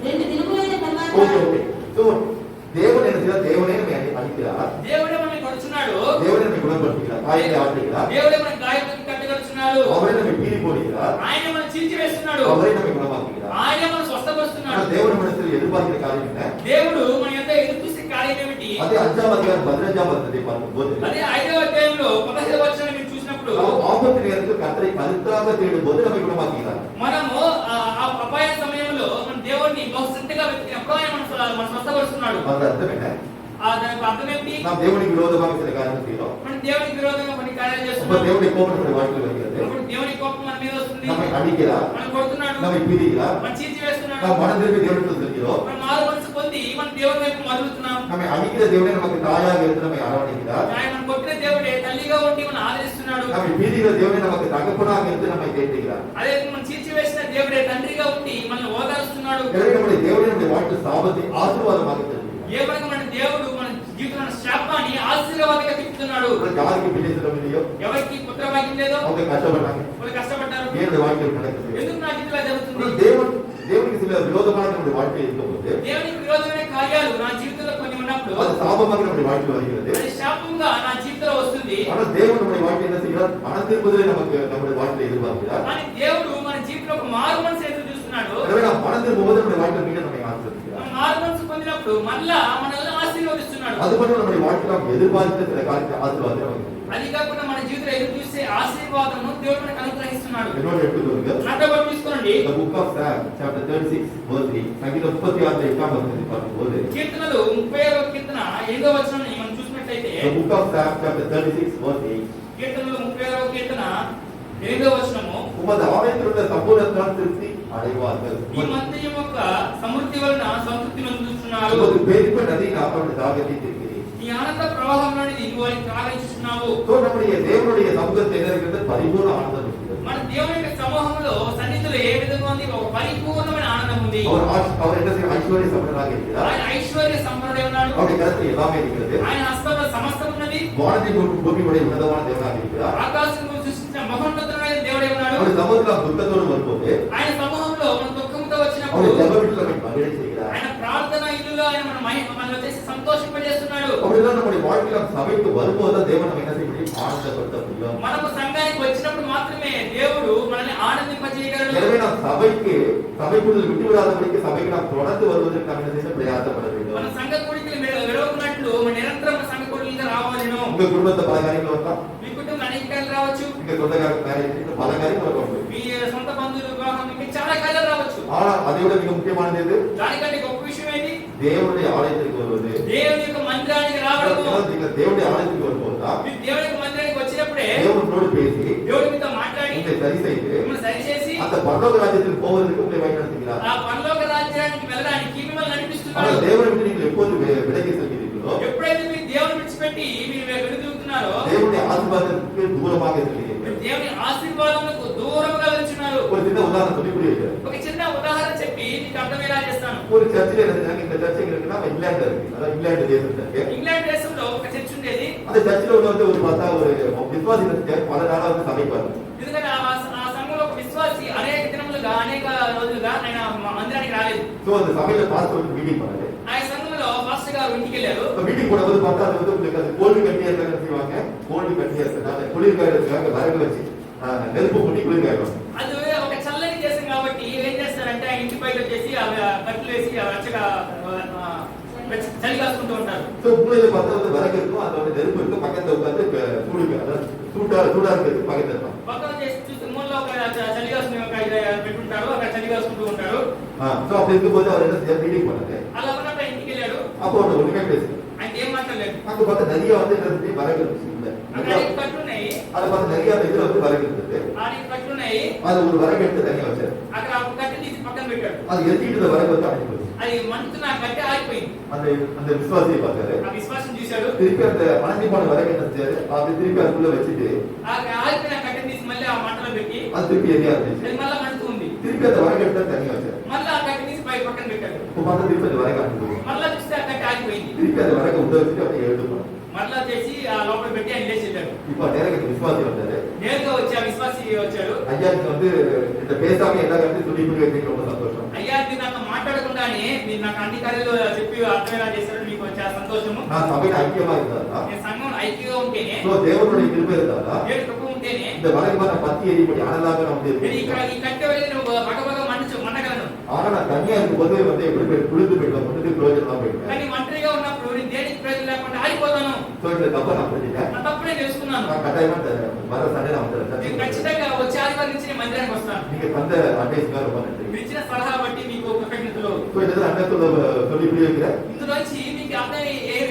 2 దినములైన తరువాత தேவன் என்ன செய்தார்? தேவனே நம்மை அடிக்கிறார். దేవుడే మనల్ని కొడుచున్నాడు. தேவனே நம்மை குணப்படுத்துகிறார். காயங்களை ஆற்றுகிறார். దేవుడే మన గాయాలను కట్టుకట్టుచున్నాడు. அவரே நம்மை பீடி போடுகிறார். ఆయన మనం చీల్చివేస్తున్నాడు. அவரே நம்மை குணமாக்குகிறார். ఆయన మనం స్వస్థపరుస్తున్నాడు. தேவன் நம்மிடத்தில் எதிர்பார்க்கிற காரியம் என்ன? దేవుడు మన యొక్క ఎదురు చూసే కార్యం ఏమిటి? அதே 5వ అధ్యాయం 15వ వచనத்தை பார்க்கும்போது అదే 5వ అధ్యాయంలో 15వ వచనం మీరు చూసినప్పుడు ஆபத்து நேரத்தில் கர்த்தரை கருத்தாக தேடும்போது நம்மை குணமாக்குகிறார். మనము అపాయ సమయంలో మన దేవుణ్ణి బహు శ్రద్ధగా వెతికినప్పుడు ఆయన మన స్వస్థపరుస్తున్నాడు. அதன் அர்த்தம் என்ன? దానికి అర్థం ఏంటి? நாம் தேவனுக்கு விரோதமாக சில காரியங்கள் செய்கிறோம். మనం దేవునికి విరోధంగా కొన్ని కార్యాలు அப்ப చేస్తున్నాం. தேவனுடைய கோபம் நம்முடைய வாழ்க்கையில் வருகிறது. అప్పుడు దేవుని కోపం మన మీద వస్తుంది. நம்மை அடிக்கிறார், మనం కొడుతున్నాడు, நம்மை பீடிக்கிறார். మన చీల్చివేస్తున్నాడు. நாம் மனம் திரும்பி தேவனிடத்தில் செல்கிறோம். మనం మారు మనసు పొంది మన దేవుని వైపు మరలుతున్నాం. நம்மை அடிக்கிற தேவனே நமக்கு தாயாக இருந்து நம்மை அரவணைக்கிறார். ఆయన మనం కొట్టిన దేవుడే తల్లిగా ఉండి మన ఆదరిస్తున్నాడు. நம்மை பீடிக்கிற தேவனே நமக்கு தகப்பனாக இருந்து நம்மை தேற்றுகிறார். అదే మనం చీల్చివేసిన దేవుడే తండ్రిగా ఉండి మనల్ని ఓదారుస్తున్నాడు. எனவே நம்முடைய தேவனே நம்முடைய வாழ்க்கை சாபத்தை ஆசீர்வாதமாக தெரிவிக்கிறார். ఏమనగా మన దేవుడు మన జీవితంలో శాపాన్ని ఆశీర్వాదంగా తిప్పుతున్నాడు. யாருக்கு பிள்ளைகள் இல்லையோ ఎవరికి పుత్ర భాగ్యం లేదో அவங்க கஷ்டப்பட்டாங்க. వాళ్ళు కష్టపడ్డారు. தேவனுடைய வாழ்க்கையில் நடக்குது. ఎందుకు నా జీవితంలో జరుగుతుంది? தேவனுக்கு சில விரோதமான நம்முடைய வாழ்க்கை இருக்கும்போது దేవునికి విరోధమైన కార్యాలు నా జీవితంలో కొన్ని ఉన్నప్పుడు அது சாபமாக நம்முடைய வாழ்க்கை வருகிறது. అది శాపంగా నా జీవితంలో వస్తుంది. ஆனால் தேவன் நம்முடைய வாழ்க்கை என்ன செய்கிறார்? மனம் திரும்புதலை நமக்கு நம்முடைய வாழ்க்கையில் எதிர்பார்க்கிறார். కానీ దేవుడు మన జీవితంలో ఒక మారు మనసు ఎదురు చూస్తున్నాడు. எனவே நாம் மனம் திரும்பும்போது நம்முடைய வாழ்க்கை மீண்டும் நம்மை ஆசீர்வதிக்கிறார். మనం మారు మనసు పొందినప్పుడు మళ్ళా మనల్ని ఆశీర్వదిస్తున్నాడు. அது மட்டும் நம்முடைய வாழ்க்கையில் நாம் எதிர்பார்க்கிற சில காரியத்தை ஆசீர்வாதம் நமக்கு అది కాకుండా మన జీవితంలో ఎదురు చూసే ఆశీర్వాదము దేవుడు మనకు అనుగ్రహిస్తున్నాడు. என்னோட எடுத்துக்கொள்ளுங்க. నాతో పాటు తీసుకోండి. The book of Psalm chapter 36 verse 3. సంగీతం 36 8వ వచనం பார்க்கும்போது కీర్తనలు 30వ కీర్తన 8వ వచనాన్ని మనం చూసినట్లయితే The book of Psalm chapter 36 verse 8. కీర్తనలు 30వ కీర్తన 8వ వచనము உமது ஆலயத்திலுள்ள சம்பூர்ணத்தால் திருப்தி அடைவார்கள். ఈ మందిరం యొక్క సమృద్ధి వలన సంతృప్తి నొందుతున్నారు. உமது பெருத்த நதி அவருடைய தாகத்தை தீர்க்கிறீர். ఈ ఆనంద ప్రవాహంలోని నువ్వు వారికి త్రాగించుతున్నావు. So நம்முடைய தேவனுடைய சமூகத்தில் என்ன இருக்கிறது? பரிபூர்ண ஆனந்தம் இருக்கிறது. మన దేవుని యొక్క సమూహంలో సన్నిధిలో ఏ విధంగా ఉంది? ఒక పరిపూర్ణమైన ఆనందం ఉంది. அவர் என்ன செய்ய ஐஸ்வர்ய சம்பந்தராக இருக்கிறார். ఆయన ఐశ్వర్య సంపన్నుడై ఉన్నాడు. அவருடைய கருத்தில் எல்லாமே இருக்கிறது. ఆయన హస్తంలో సమస్తం ఉన్నది. வானத்தை பூமியுடைய உன்னதமான தேவனாக இருக்கிறார். ఆకాశమును సృష్టించిన మహోన్నతమైన దేవుడై ఉన్నాడు. அவருடைய சமூகத்தில் துக்கத்தோடு வரும்போது ఆయన సమూహంలో మన దుఃఖంతో వచ్చినప్పుడు அவருடைய ஜெப வீட்டில் நம்மை மகிழ செய்கிறார். ఆయన ప్రార్థన ఇల్లులో ఆయన మనలో చేసి సంతోషింపజేస్తున్నాడు. அப்படிதான் நம்முடைய வாழ்க்கையில் நாம் சபைக்கு வரும்போது தேவன் நம்ம என்ன செய்ய முடியும்? ஆனந்தப்படுத்த முடியும். మనము సంఘానికి వచ్చినప్పుడు మాత్రమే దేవుడు మనల్ని ఆనందింపజేయగలడు. எனவே நாம் சபைக்குள் விட்டு விடாதபடிக்கு சபைக்கு நாம் தொடர்ந்து வருவதற்கு நாம் என்ன செய்ய பிரயாசப்பட வேண்டும். మన సంఘ కూడికలు విడవకున్నట్లు మన నిరంతరం సంఘ కూడికలుగా రావాలను. உங்க குடும்பத்தை பல காரியங்கள் வரலாம். మీ కుటుంబం అనేక కార్యాలు రావచ్చు. உங்க சொந்தக்கார காரியங்கள் பல காரியங்கள் வரலாம். మీ సొంత బంధువుల వివాహం ఇంకా చాలా కార్యాలు రావచ్చు. ஆனால் அதை விட மிக முக்கியமானது எது? దానికంటే గొప్ప విషయం ఏంటి? தேவனுடைய ஆலயத்திற்கு வருவது. దేవుని యొక్క మందిరానికి రావడము. நீங்கள் தேவனுடைய ஆலயத்திற்கு வரும்போதுதான் మీరు దేవుని యొక్క మందిరానికి వచ్చినప్పుడే தேவனோடு பேசி దేవుడి మీతో మాట్లాడి உங்களை சரி செய்து మిమ్మల్ని సరిచేసి அந்த பரலோக ராஜ்யத்தில் போவதற்கு உங்களை வழிநடத்துகிறார். ఆ పరలోక రాజ్యానికి వెళ్ళడానికి మిమ్మల్ని ஆனால் నడిపిస్తున్నాడు. தேவனை விட்டு நீங்கள் எப்போது விலகி செல்கிறீர்களோ ఎప్పుడైతే మీరు దేవుని విడిచిపెట్టి మీరు వెనుదిరుగుతున్నారో தேவனுடைய ஆசீர்வாதத்துக்கு தூரமாக செல்கிறீர்கள். మీరు దేవుని ఆశీర్వాదములకు దూరంగా వెళ్తున్నారు. ஒரு சின்ன உதாரணம் சொல்லி புரிய வைக்கிறேன். ఒక చిన్న ఉదాహరణ చెప్పి మీకు అర్థమయ్యేలా చేస్తాను. ஒரு சர்ச்சில் என்ன செஞ்சாங்க? இந்த சர்ச்சை இருக்குன்னா இங்கிலாந்து இருக்கு. அதாவது இங்கிலாந்து தேசத்துல இருக்கு. ఇంగ్లాండ్ దేశంలో ఒక చర్చ్ ఉండేది. அந்த சர்ச்சில் உள்ள ஒரு பார்த்தா ஒரு விசுவாசிகள் பல நாளா வந்து சமைப்பாரு. ఎందుకంటే ఆ సంఘంలో ఒక విశ్వాసి అనేక దినములుగా అనేక రోజులుగా ఆయన మందిరానికి రాలేదు. சோ அந்த சபையில பாஸ்டர் வந்து மீட்டிங் பண்ணாரு. ఆ సంఘంలో పాస్టర్ గారు ఇంటికి వెళ్ళారు. மீட்டிங் போடும்போது பார்த்தா அது வந்து உங்களுக்கு அது கோல்டு கட்டியா இருக்காங்க செய்வாங்க. கோல்டு கட்டியா இருக்காங்க. குளிர்காயத்துக்காக விறகு வச்சு நெருப்பு மூட்டி குளிர்காயம். అది ఒక చల్లని దేశం కాబట్టి ఏం చేస్తారంటే ఆ ఇంటి బయట వచ్చేసి కట్టెలు వేసి వెచ్చగా చలి కాసుకుంటూ ఉంటారు. சோ மூலையில பார்த்தா வந்து விறகு இருக்கும். அது வந்து நெருப்பு இருக்கும். பக்கத்துல உட்கார்ந்து சூடுங்க. அதாவது சூடா இருக்கிறது பக்கத்துல இருக்கும். పక్కన చేసి చూస్తే మూలలో ఒక చలి కాసుకుని ఒక పెట్టుకుంటారు. అక్కడ చలి కాసుకుంటూ ఉంటారు. சோ அப்படி இருக்கும்போது அவர் என்ன செய்ய மீட்டிங் பண்ணாரு. అలా ఉన్నప్పుడు ఆయన ఇంటికి వెళ్ళాడు. அப்போ அவர் ஒண்ணுமே பேசல. ఆయన ఏం మాట్లాడలేదు. அங்க பார்த்தா நிறைய வந்து என்ன செஞ்சு விறகு இருந்துச்சு. అక్కడ కట్టున్నాయి. அதை பார்த்து நிறைய இதுல வந்து விறகு இருந்தது. ఆడికి కట్టున్నాయి. அது ஒரு விறகு எடுத்து தனியா வச்சாரு. అక్కడ కట్టి తీసి పక్కన పెట్టాడు. அது எரிச்சிட்டு இந்த விறகு வந்து அணைஞ்சு போச்சு. అది మండుతున్న కట్టె ఆగిపోయింది. அந்த விசுவாசியை பார்த்தாரு. ఆ విశ్వాసం చూశాడు. திருப்பி அந்த அணைஞ்சு போன விறகு என்ன செஞ்சாரு? அது திருப்பி அதுக்குள்ள வச்சுட்டு ఆ ఆగిపోయిన కట్టె తీసి మళ్ళీ ఆ మంటలో పెట్టి அது திருப்பி எரிய ஆரம்பிச்சு. అది మళ్ళీ మండుతూ ఉంది. திருப்பி அந்த விறகு எடுத்து தனியா வச்சாரு. మళ్ళీ ఆ కట్టె తీసి పక్కన పెట్టాడు. இப்போ பார்த்தா திருப்பி அந்த விறகு அணைஞ்சு போச்சு. మళ్ళీ చూస్తే ఆ కట్టె ఆగిపోయింది. திருப்பி அந்த விறகு உள்ள வச்சுட்டு அப்படியே எழுந்து போனார். మళ్ళా చేసి ఆ లోపల పెట్టి ఆయన లేచి వెళ్ళాడు. இப்போ நேரத்துக்கு விசுவாசி வந்தாரு. నేరుగా వచ్చి ఆ విశ్వాసి వచ్చాడు. ஐயாவுக்கு வந்து இந்த பேசாம எல்லா கருத்தையும் சொல்லி புரிய வைக்க ரொம்ப சந்தோஷம். అయ్యా మీరు నాతో మాట్లాడకుండానే మీరు నాకు అన్ని కార్యాలు చెప్పి అర్థమేలా చేశారు. మీకు చాలా సంతోషము. நான் సభைకి ஐக்கியமா இருந்தாரா? నేను సంఘం ఐక్యంగా ఉంటేనే సో தேவனுடைய கிருபை இருந்தாரா? దేవుడి కృప ఉంటేనే இந்த வழக்கு பார்த்தா பத்தி எரிபடி அனலாக நமக்கு నేను ఇక్కడ ఈ కట్టె వెళ్ళి నువ్వు బగబగ మండగలను. ஆனா நான் தனியா இருக்கும்போது வந்து எப்படி போய் குளிர்ந்து போயிட்டோம். ஒன்றுக்கு பிரயோஜனமா போயிட்டேன். కానీ ఒంటరిగా ఉన్నప్పుడు నేను దేనికి ప్రయోజనం లేకుండా ఆగిపోతాను. సో இந்த தப்பை நான் புரிஞ்சுட்டேன். నా తప్పునే తెలుసుకున్నాను. நான் కட்டாయமா வர சண்டை நான் నేను வந்துடுறேன். ఖచ్చితంగా వచ్చే ఆదివారం నుంచి నేను మందిరానికి వస్తాను. நீங்க தந்த அட்வைஸ்க்காக ரொம்ப நன்றி. మీరు ఇచ్చిన సలహా బట్టి మీకు కృతజ్ఞతలు. సో இந்த அண்ணன் சொல்லி புரிய வைக்கிறேன். ఇందులోంచి మీకు అర్థం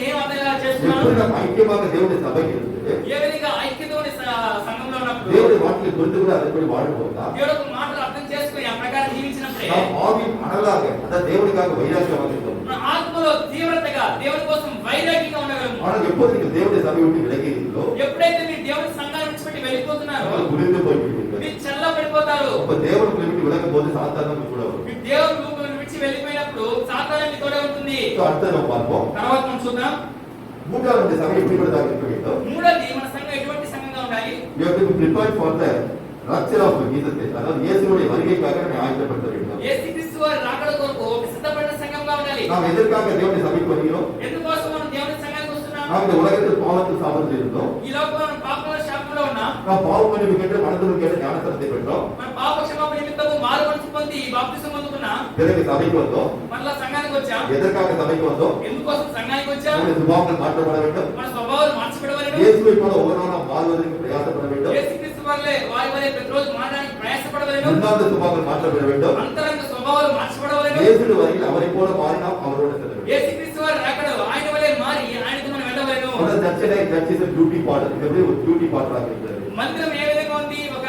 ఏం అర్థం చేస్తున్నాను? எப்படி நம்ம ஐக்கியமாக தேவனுடைய சபைக்கு இருந்தது ఏ విధంగా ఐక్యత సంఘంలో ఉన్నప్పుడు தேவனுடைய வாழ்க்கையை புரிந்து கூட அதன்படி வாழும்போது దేవుడు ఒక మాటలు అర్థం చేసుకుని ఆ ప్రకారం జీవించినప్పుడే நாம் ஆவியின் அனலாக அதாவது தேவனுக்காக வைராக்கியமாக இருக்கோம். మన ఆత్మలో తీవ్రతగా దేవుని కోసం వైరాగ్యంగా ఉండగలము. ஆனால் எப்போது நீங்கள் தேவனுடைய சபையை விட்டு விலகிறீர்களோ ఎప్పుడైతే మీరు దేవుని సంఘాన్ని విడిచిపెట్టి వెళ్ళిపోతున్నారో நீங்கள் குளிர்ந்து போய்விடுவீர்கள். మీరు చల్లబడిపోతారు. அப்ப தேவன் உங்களை விட்டு விலகும் போது சாத்தான கூட வரும். మీరు దేవుని రూపంలో విడిచి నుంచి వెళ్ళిపోయినప్పుడు సాతాను మీ తోడే ఉంటుంది. సో அடுத்து நம்ம பார்ப்போம். తర్వాత మనం చూద్దాం. மூன்றாவது சபை எப்படி இருக்க வேண்டும்? మూడోది మన సంఘం ఎటువంటి సంఘంగా ఉండాలి? You have to be prepared for the rapture of Jesus Christ. அதாவது இயேசுவுடைய வருகைக்காக நம்ம ஆயத்தப்படுத்த வேண்டும். యేసుక్రీస్తు వారి రాకడ కొరకు ఒక సిద్ధపడిన సంఘంగా ఉండాలి. நாம் எதற்காக தேவனுடைய சபைக்கு வருகிறோம்? ఎందుకోసం మనం దేవుని సంఘానికి వస్తున్నాం? நாம் இந்த உலகத்தில் பாவத்தில் சாபத்தில் இருந்தோம். ఈ లోకంలో మనం పాపముల శాపంలో ఉన్నాం. நாம் பாவம் மன்னிப்பு கேட்டு மனதில் கேட்டு ஞானஸ்நானத்தை பெற்றோம். మన పాప క్షమాపణ నిమిత్తము మారు మనసు పొంది బాప్తిసం పొందుకున్నాం. பிறகு சபைக்கு வந்தோம். మళ్ళా సంఘానికి వచ్చాం. எதற்காக சபைக்கு வந்தோம்? ఎందుకోసం సంఘానికి వచ్చాం? நம்முடைய சுபாவங்கள் மாற்றப்பட வேண்டும். మన స్వభావాలు మార్చబడవలెను. இயேசுவை போல ஒவ்வொரு நாளும் வாழ்வதற்கு பிரயாசப்பட வேண்டும். యేసుక్రీస్తు వారిలే వారి వలె ప్రతిరోజు మారడానికి ప్రయాసపడవలెను. உன்னாத சுபாவங்கள் மாற்றப்பட வேண்டும். అంతరంగ స్వభావాలు మార్చబడవలెను. இயேசுவின் வருகையில் அவரை போல மாறினால் அவரோடு செல்ல வேண்டும். యేసుక్రీస్తు వారి రాకడ ఆయన వలె మారి ఆయనతో మనం వెళ్ళవలెను. அந்த சர்ச்சிலே சர்ச் இஸ் டியூட்டி பார்ட். இது எப்படி ஒரு டியூட்டி பார்ட்டாக இருக்கிறது? మందిరం ఏ విధంగా ఉంది? ఒక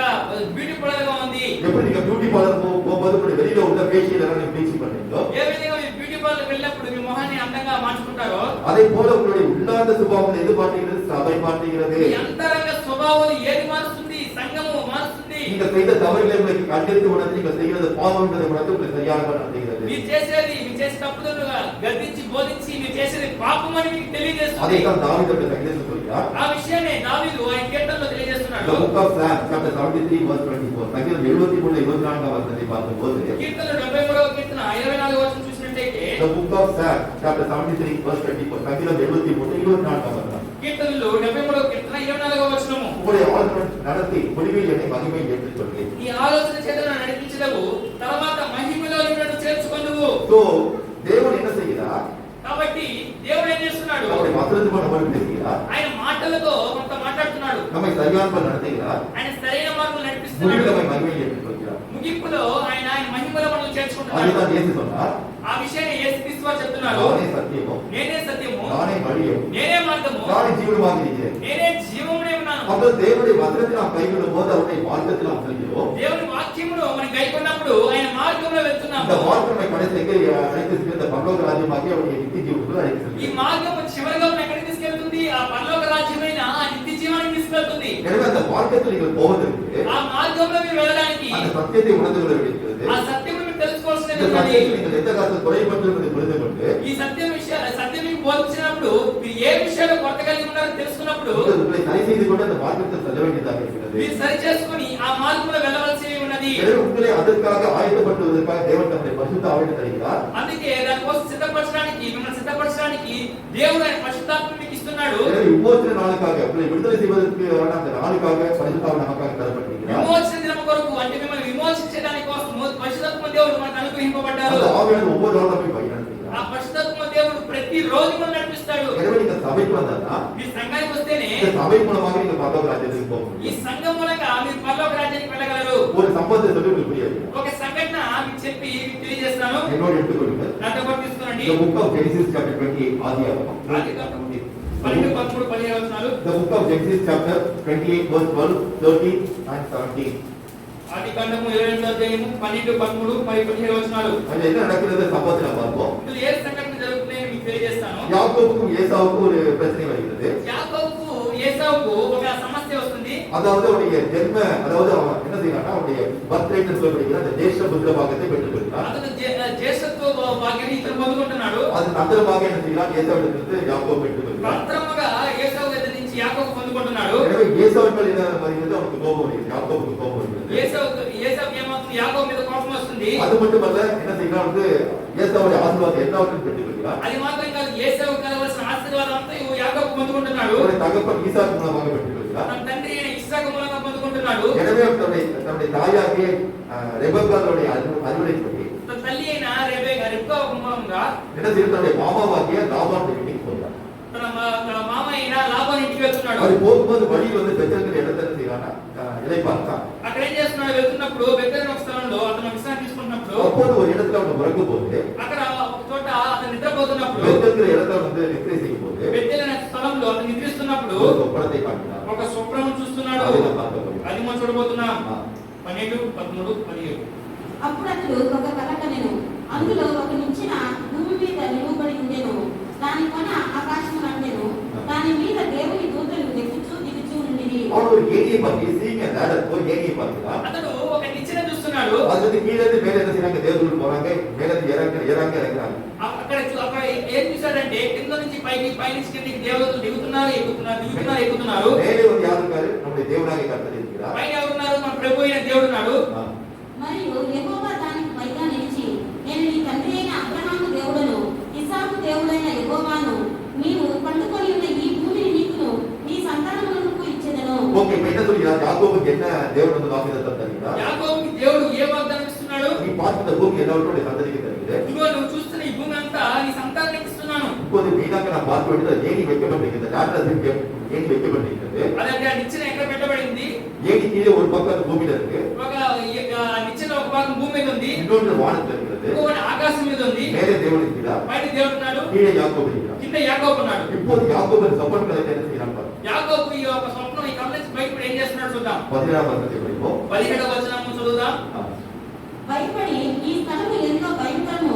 బ్యూటీ పార్లర్ గా ఉంది. எப்படி நீங்க டியூட்டி பார்லர் போகும்போது உங்களுடைய வெளியில உள்ள ஃபேஷியல் எல்லாம் நீங்க ப்ளீச்சிங் பண்ணீங்களோ, ఏ విధంగా మీరు బ్యూటీ పార్లర్ వెళ్ళినప్పుడు మీ మొహాన్ని అందంగా మార్చుకుంటారో அதே போல உங்களுடைய உள்ளார்ந்த சுபாவம் எது மாற்றுகிறது? சபை மாற்றுகிறது. ఈ అంతరంగ స్వభావాలు ఏది మారుస్తుంది? సంఘము మారుస్తుంది. நீங்க செய்த தவறுகளை உங்களுக்கு கண்டித்து உணர்ந்து நீங்க செய்கிறது பாவம் என்பதை உணர்ந்து உங்களுக்கு சரியாக நடத்துகிறது. మీరు చేసే తప్పులను గద్దించి బోధించి మీరు చేసేది పాపం అని మీకు తెలియజేస్తుంది. அதை தான் தாவீது சங்கீதத்தில் சொல்கிறார். ఆ విషయాన్ని దావీదు ఆయన కీర్తనలో తెలియజేస్తున్నాడు. The book of Psalms chapter 73 verse 24. சங்கீதம் 73 24 வசனத்தை பார்க்கும்போது కీర్తన 73వ కీర్తన 24వ వచనం చూసినట్లయితే The book of Psalms chapter 73 verse 24. சங்கீதம் 73 24 வசனம். కీర్తనలు 73వ కీర్తన 24వ వచనము. உங்களுடைய ஆலோசனை நடத்தி முடிவில் என்னை மகிமை ஏற்றுக்கொள்கிறேன். ఈ ఆలోచన చేతను నడిపించదవు తర్వాత మహిమలో నిన్ను చేర్చుకొనువు. So தேவன் என்ன செய்கிறார்? కాబట్టి దేవుడు ఏం చేస్తున్నాడు? நம்முடைய வசனத்துக்கு நம்ம பேசுகிறார். ఆయన మాటలతో కొంత మాట్లాడుతున్నాడు. நம்மை சரியான நடத்துகிறார். ఆయన సరైన మార్గంలో முடிவில் నడిపిస్తున్నాడు. நம்மை மகிமை ஏற்றுக்கொள்கிறார். ముగింపులో ఆయన మహిమలో మనల్ని చేర్చుకుంటున్నాడు. அதுதான் இயேசு சொன்னார். ఆ విషయాన్ని యేసుక్రీస్తు వారు చెప్తున్నారు. நானே சத்தியமும் నేనే సత్యము, நானே வழியும் నేనే మార్గము, நானே ஜீவனுமாக இருக்கிறேன். నేనే జీవమునే ఉన్నాను. அப்போ தேவனுடைய வசனத்தை நாம் கைவிடும் போது அவருடைய மார்க்கத்தில் நாம் செல்கிறோம். దేవుని వాక్యమును మనం గైకొన్నప్పుడు ఆయన మార్గంలో వెళ్తున్నాము. இந்த மார்க்கம் நம்மை கடைசி அழைத்து செல்கிற பரலோக ராஜ்யமாகி அவருடைய நித்திய ஜீவனுக்குள் அழைத்து ఈ செல்கிறது. మార్గము చివరిగా మనం ఎక్కడికి తీసుకెళ్తుంది? ఆ పరలోక రాజ్యమైన ఆ నిత్య జీవానికి తీసుకెళ్తుంది. எனவே அந்த மார்க்கத்தில் நீங்கள் போவதற்கு ఆ మార్గంలో మీరు వెళ్ళడానికి அந்த సత్యத்தை உணர்ந்து கொள்ள வேண்டியிருக்கிறது. ఆ సత్యమును మీరు తెలుసుకోవాల్సినది இந்த ఉన్నది. சத்தியத்தில் நீங்கள் எந்த காலத்தில் குறைபட்டு என்பதை புரிந்து கொண்டு ఈ సత్యం మీకు బోధించినప్పుడు మీరు ఏ విషయాలు కొరత కలిగి ఉన్నారో తెలుసుకున్నప్పుడు நீங்கள் உங்களை சரி செய்து கொண்டு அந்த மார்க்கத்தில் செல்ல வேண்டியதாக இருக்கிறது. మీరు సరి చేసుకుని ఆ మార్గంలో వెళ్ళవలసి ఉన్నది. எனவே உங்களை அதற்காக ஆயத்தப்படுத்துவதற்காக தேவன் தம்முடைய பரிசுத்த ஆவியை தருகிறார். అందుకే దానికోసం సిద్ధపరచడానికి మిమ్మల్ని సిద్ధపరచడానికి దేవుడు ఆయన పరిశుద్ధాత్మ మీకు ఇస్తున్నాడు. எனவே விமோசன நாளுக்காக உங்களை விடுதலை செய்வதற்கு அந்த நாளுக்காக பரிசுத்த ஆவி நமக்காக தரப்பட்டிருக்கிறார். విమోచన దినం కొరకు అంటే మిమ్మల్ని విమోచించడానికి కోసం పరిశుద్ధాత్మ దేవుడు మనకు అనుగ్రహింపబడ్డారు. அந்த ஆவியானவர் ஒவ்வொரு நாளும் நம்மை வழிநடத்துகிறார். ఆ పరిశుద్ధాత్మ దేవుడు ప్రతి రోజు మనం నడిపిస్తాడు. எனவே நீங்க சபைக்கு வந்தா మీ సంఘానికి వస్తేనే இந்த சபை மூலமாக நீங்க பரலோக ராஜ்யத்துக்கு போக ఈ முடியும். సంఘం మూలంగా మీరు పరలోక రాజ్యానికి వెళ్ళగలరు. ஒரு சம்பவத்தை சொல்லி உங்களுக்கு புரியாது. ఒక సంఘటన మీకు చెప్పి మీకు తెలియజేస్తాను. என்னோட எடுத்துக்கொள்ளுங்கள். నాతో పాటు తీసుకోండి. The book of Genesis chapter 28 ஆதியாகமம். 12, 13, 15 వచనాలు. The book of Genesis chapter 28 verse 12, 13 and 17. ఆదికాండము 22వ అధ్యాయము 12, 13 మరియు 15 వచనాలు. அதுல என்ன நடக்கிறது சம்பவத்தை நம்ம பார்ப்போம். ఇందులో ఏ సంఘటన జరుగుతుందని మీకు తెలియజేస్తాను. யாக்கோபுக்கும் ஏசாவுக்கும் ஒரு பிரச்சனை வருகிறது. యాకోబుకు ఏసావుకు ఒక సమస్య వస్తుంది. அதாவது அவருடைய ஜென்ம அதாவது அவன் என்ன செய்யறான்னா அவருடைய பர்த் ரைட் சொல்லப்படுகிற அந்த தேச புத்திர பாகத்தை பெற்றுக் கொள்கிறான். అతను జ్యేష్ఠత్వ భాగ్యాన్ని ఇతను పొందుకుంటున్నాడు. அது அந்த பாகம் என்ன செய்யறான்? ஏசாவிடத்திலிருந்து யாக்கோபு பெற்றுக் கொள்கிறான். భద్రముగా ఏసావు దగ్గర నుంచి యాకోబు పొందుకుంటున్నాడు. எனவே ஏசாவின் மேல் என்ன வருகிறது? அவனுக்கு கோபம் வருகிறது. யாக்கோபுக்கு கோபம் வருகிறது. ఏసావుకి ఏమవుతుంది? యాకోబు మీద కోపం వస్తుంది. அது மட்டுமல்ல என்ன செய்யறான் வந்து ஏசாவுடைய ஆசீர்வாதம் எல்லாவற்றையும் பெற்றுக் கொள்கிறான். అది మాత్రం కాదు, ఏసావు కలవలసిన ఆశీర్వాదం అంతా యాకోబు పొందుకుంటున్నాడు. அவருடைய தகப்பன் ஈசாக்கு மூலமாக பெற்றுக் கொள்கிறான். తన తండ్రి అయిన ఇస్సాకు మూలంగా పొందుకుంటున్నాడు. எனவே தன்னுடைய தாயாகிய ரெபெக்காவுடைய அறிவுரைப்படி తన తల్లి అయిన రిబ్కా మూలంగా என்ன செய்ய தன்னுடைய மாமாவாகிய லாபான் வீட்டுக்கு போகிறான். తన మామ అయిన లాబాను ఇంటికి వెళ్తున్నాడు. அவர் போகும்போது வழியில் வந்து பெத்தேலுங்கிற இடத்துல என்ன செய்யறானா இலை பார்த்தான். అక్కడ ఏం చేస్తున్నాడు? వెళ్తున్నప్పుడు బెత్తెలు ఒక స్థలంలో అతను విశ్రాంతి తీసుకుంటున్నప్పుడు அப்போது ஒரு இடத்துல அவன் உறங்கும் போது అక్కడ ఒక చోట అతను నిద్రపోతున్నప్పుడు பெத்தேலுங்கிற இடத்துல வந்து நித்திரை செய்யும் போது బెత్తెలు అనే స్థలంలో అతను నిద్రిస్తున్నప్పుడు ஒரு சொப்பனத்தை காட்டினார். ఒక స్వప్నం చూస్తున్నాడు. அதை நாம் பார்க்க போகிறோம். అది మనం చూడబోతున్నాం. 12, 13, 17. అప్పుడు అతడు ఒక కల కనెను. అందులో ఒక నిచ్చెన భూమి మీద నిలువబడి ఉండెను. దాని కొన ఆకాశము నండెను. దాని మీద దేవుని దూతలు ఎక్కుచూ దిగుచూ ఉండిరి. அவன் ஒரு ஏணியை பார்த்து சீங்க லேடர் போய் ஏணியை பார்த்தான். అతడు ఒక నిచ్చెన చూస్తున్నాడు. அது வந்து கீழே இருந்து மேலே என்ன செய்யறாங்க? தேவதூதர்கள் போறாங்க. மேலே இருந்து இறங்குற పైకి పైనుంచి కిందకి దేవతలు దిగుతున్నారు ఎక్కుతున్నారు. மேலே வந்து யார் இருக்காரு? நம்முடைய தேவனாகிய கர்த்தர் இருக்கிறார். పైన ఎవరున్నారు? మన ప్రభు అయిన దేవుడు ఉన్నాడు. మరియు యెహోవా దానికి పైగా నిలిచి, నేను నీ తండ్రి అయిన అబ్రహాము దేవుడను, ఇస్సాకు దేవుడైన యెహోవాను, నీవు పండుకొని ఉన్న ఈ భూమిని నీకును నీ సంతానములకు ఇచ్చెదను. ஓகே, இப்ப என்ன சொல்கிறார்? யாக்கோபுக்கு என்ன தேவன் வந்து வாக்குத்தத்தம் தருகிறார்? యాకోబుకి దేవుడు ఏ వాగ్దానం ఇస్తున్నాడు? நீ பார்க்கிற பூமி எல்லாவற்றோட சந்ததிக்கு தருகிறது. ఇదిగో నువ్వు చూస్తున్న ఈ భూమి అంతా నీ సంతానానికి ఇస్తున్నాను. இப்போது மீனாக நான் பார்க்க வேண்டியது ஏணி வைக்கப்பட்டிருக்கிறது. டாக்டர் ஏணி வைக்கப்பட்டிருக்கிறது. అదంటే ఆ నిచ్చెన ఎక్కడ పెట్టబడింది? ஏணி கீழே ஒரு பக்கம் பூமியில இருக்கு, ఒక నిచ్చెన ఒక భాగం భూమి మీద ఉంది, இன்னொன்று வானத்தில் இருக்கிறது. ఇంకొకటి ఆకాశం మీద ఉంది. மேலே தேவன் இருக்கிறார், పైన దేవుడు ఉన్నాడు, கீழே யாக்கோபு இருக்கிறார். కింద యాకోబు ఉన్నాడు. இப்போது யாக்கோபின் சொப்பனங்களை என்ன செய்யறான் பாருங்க. యాకోబు ఈ యొక్క స్వప్నం ఈ కళ్ళ నుంచి బయటపడి ఏం చేస్తున్నాడు చూద్దాం. 17వ వచనం படிப்போம். 17వ వచనం చదువుదాం. భయపడి ఈ స్థలము ఎంతో భయంకరము,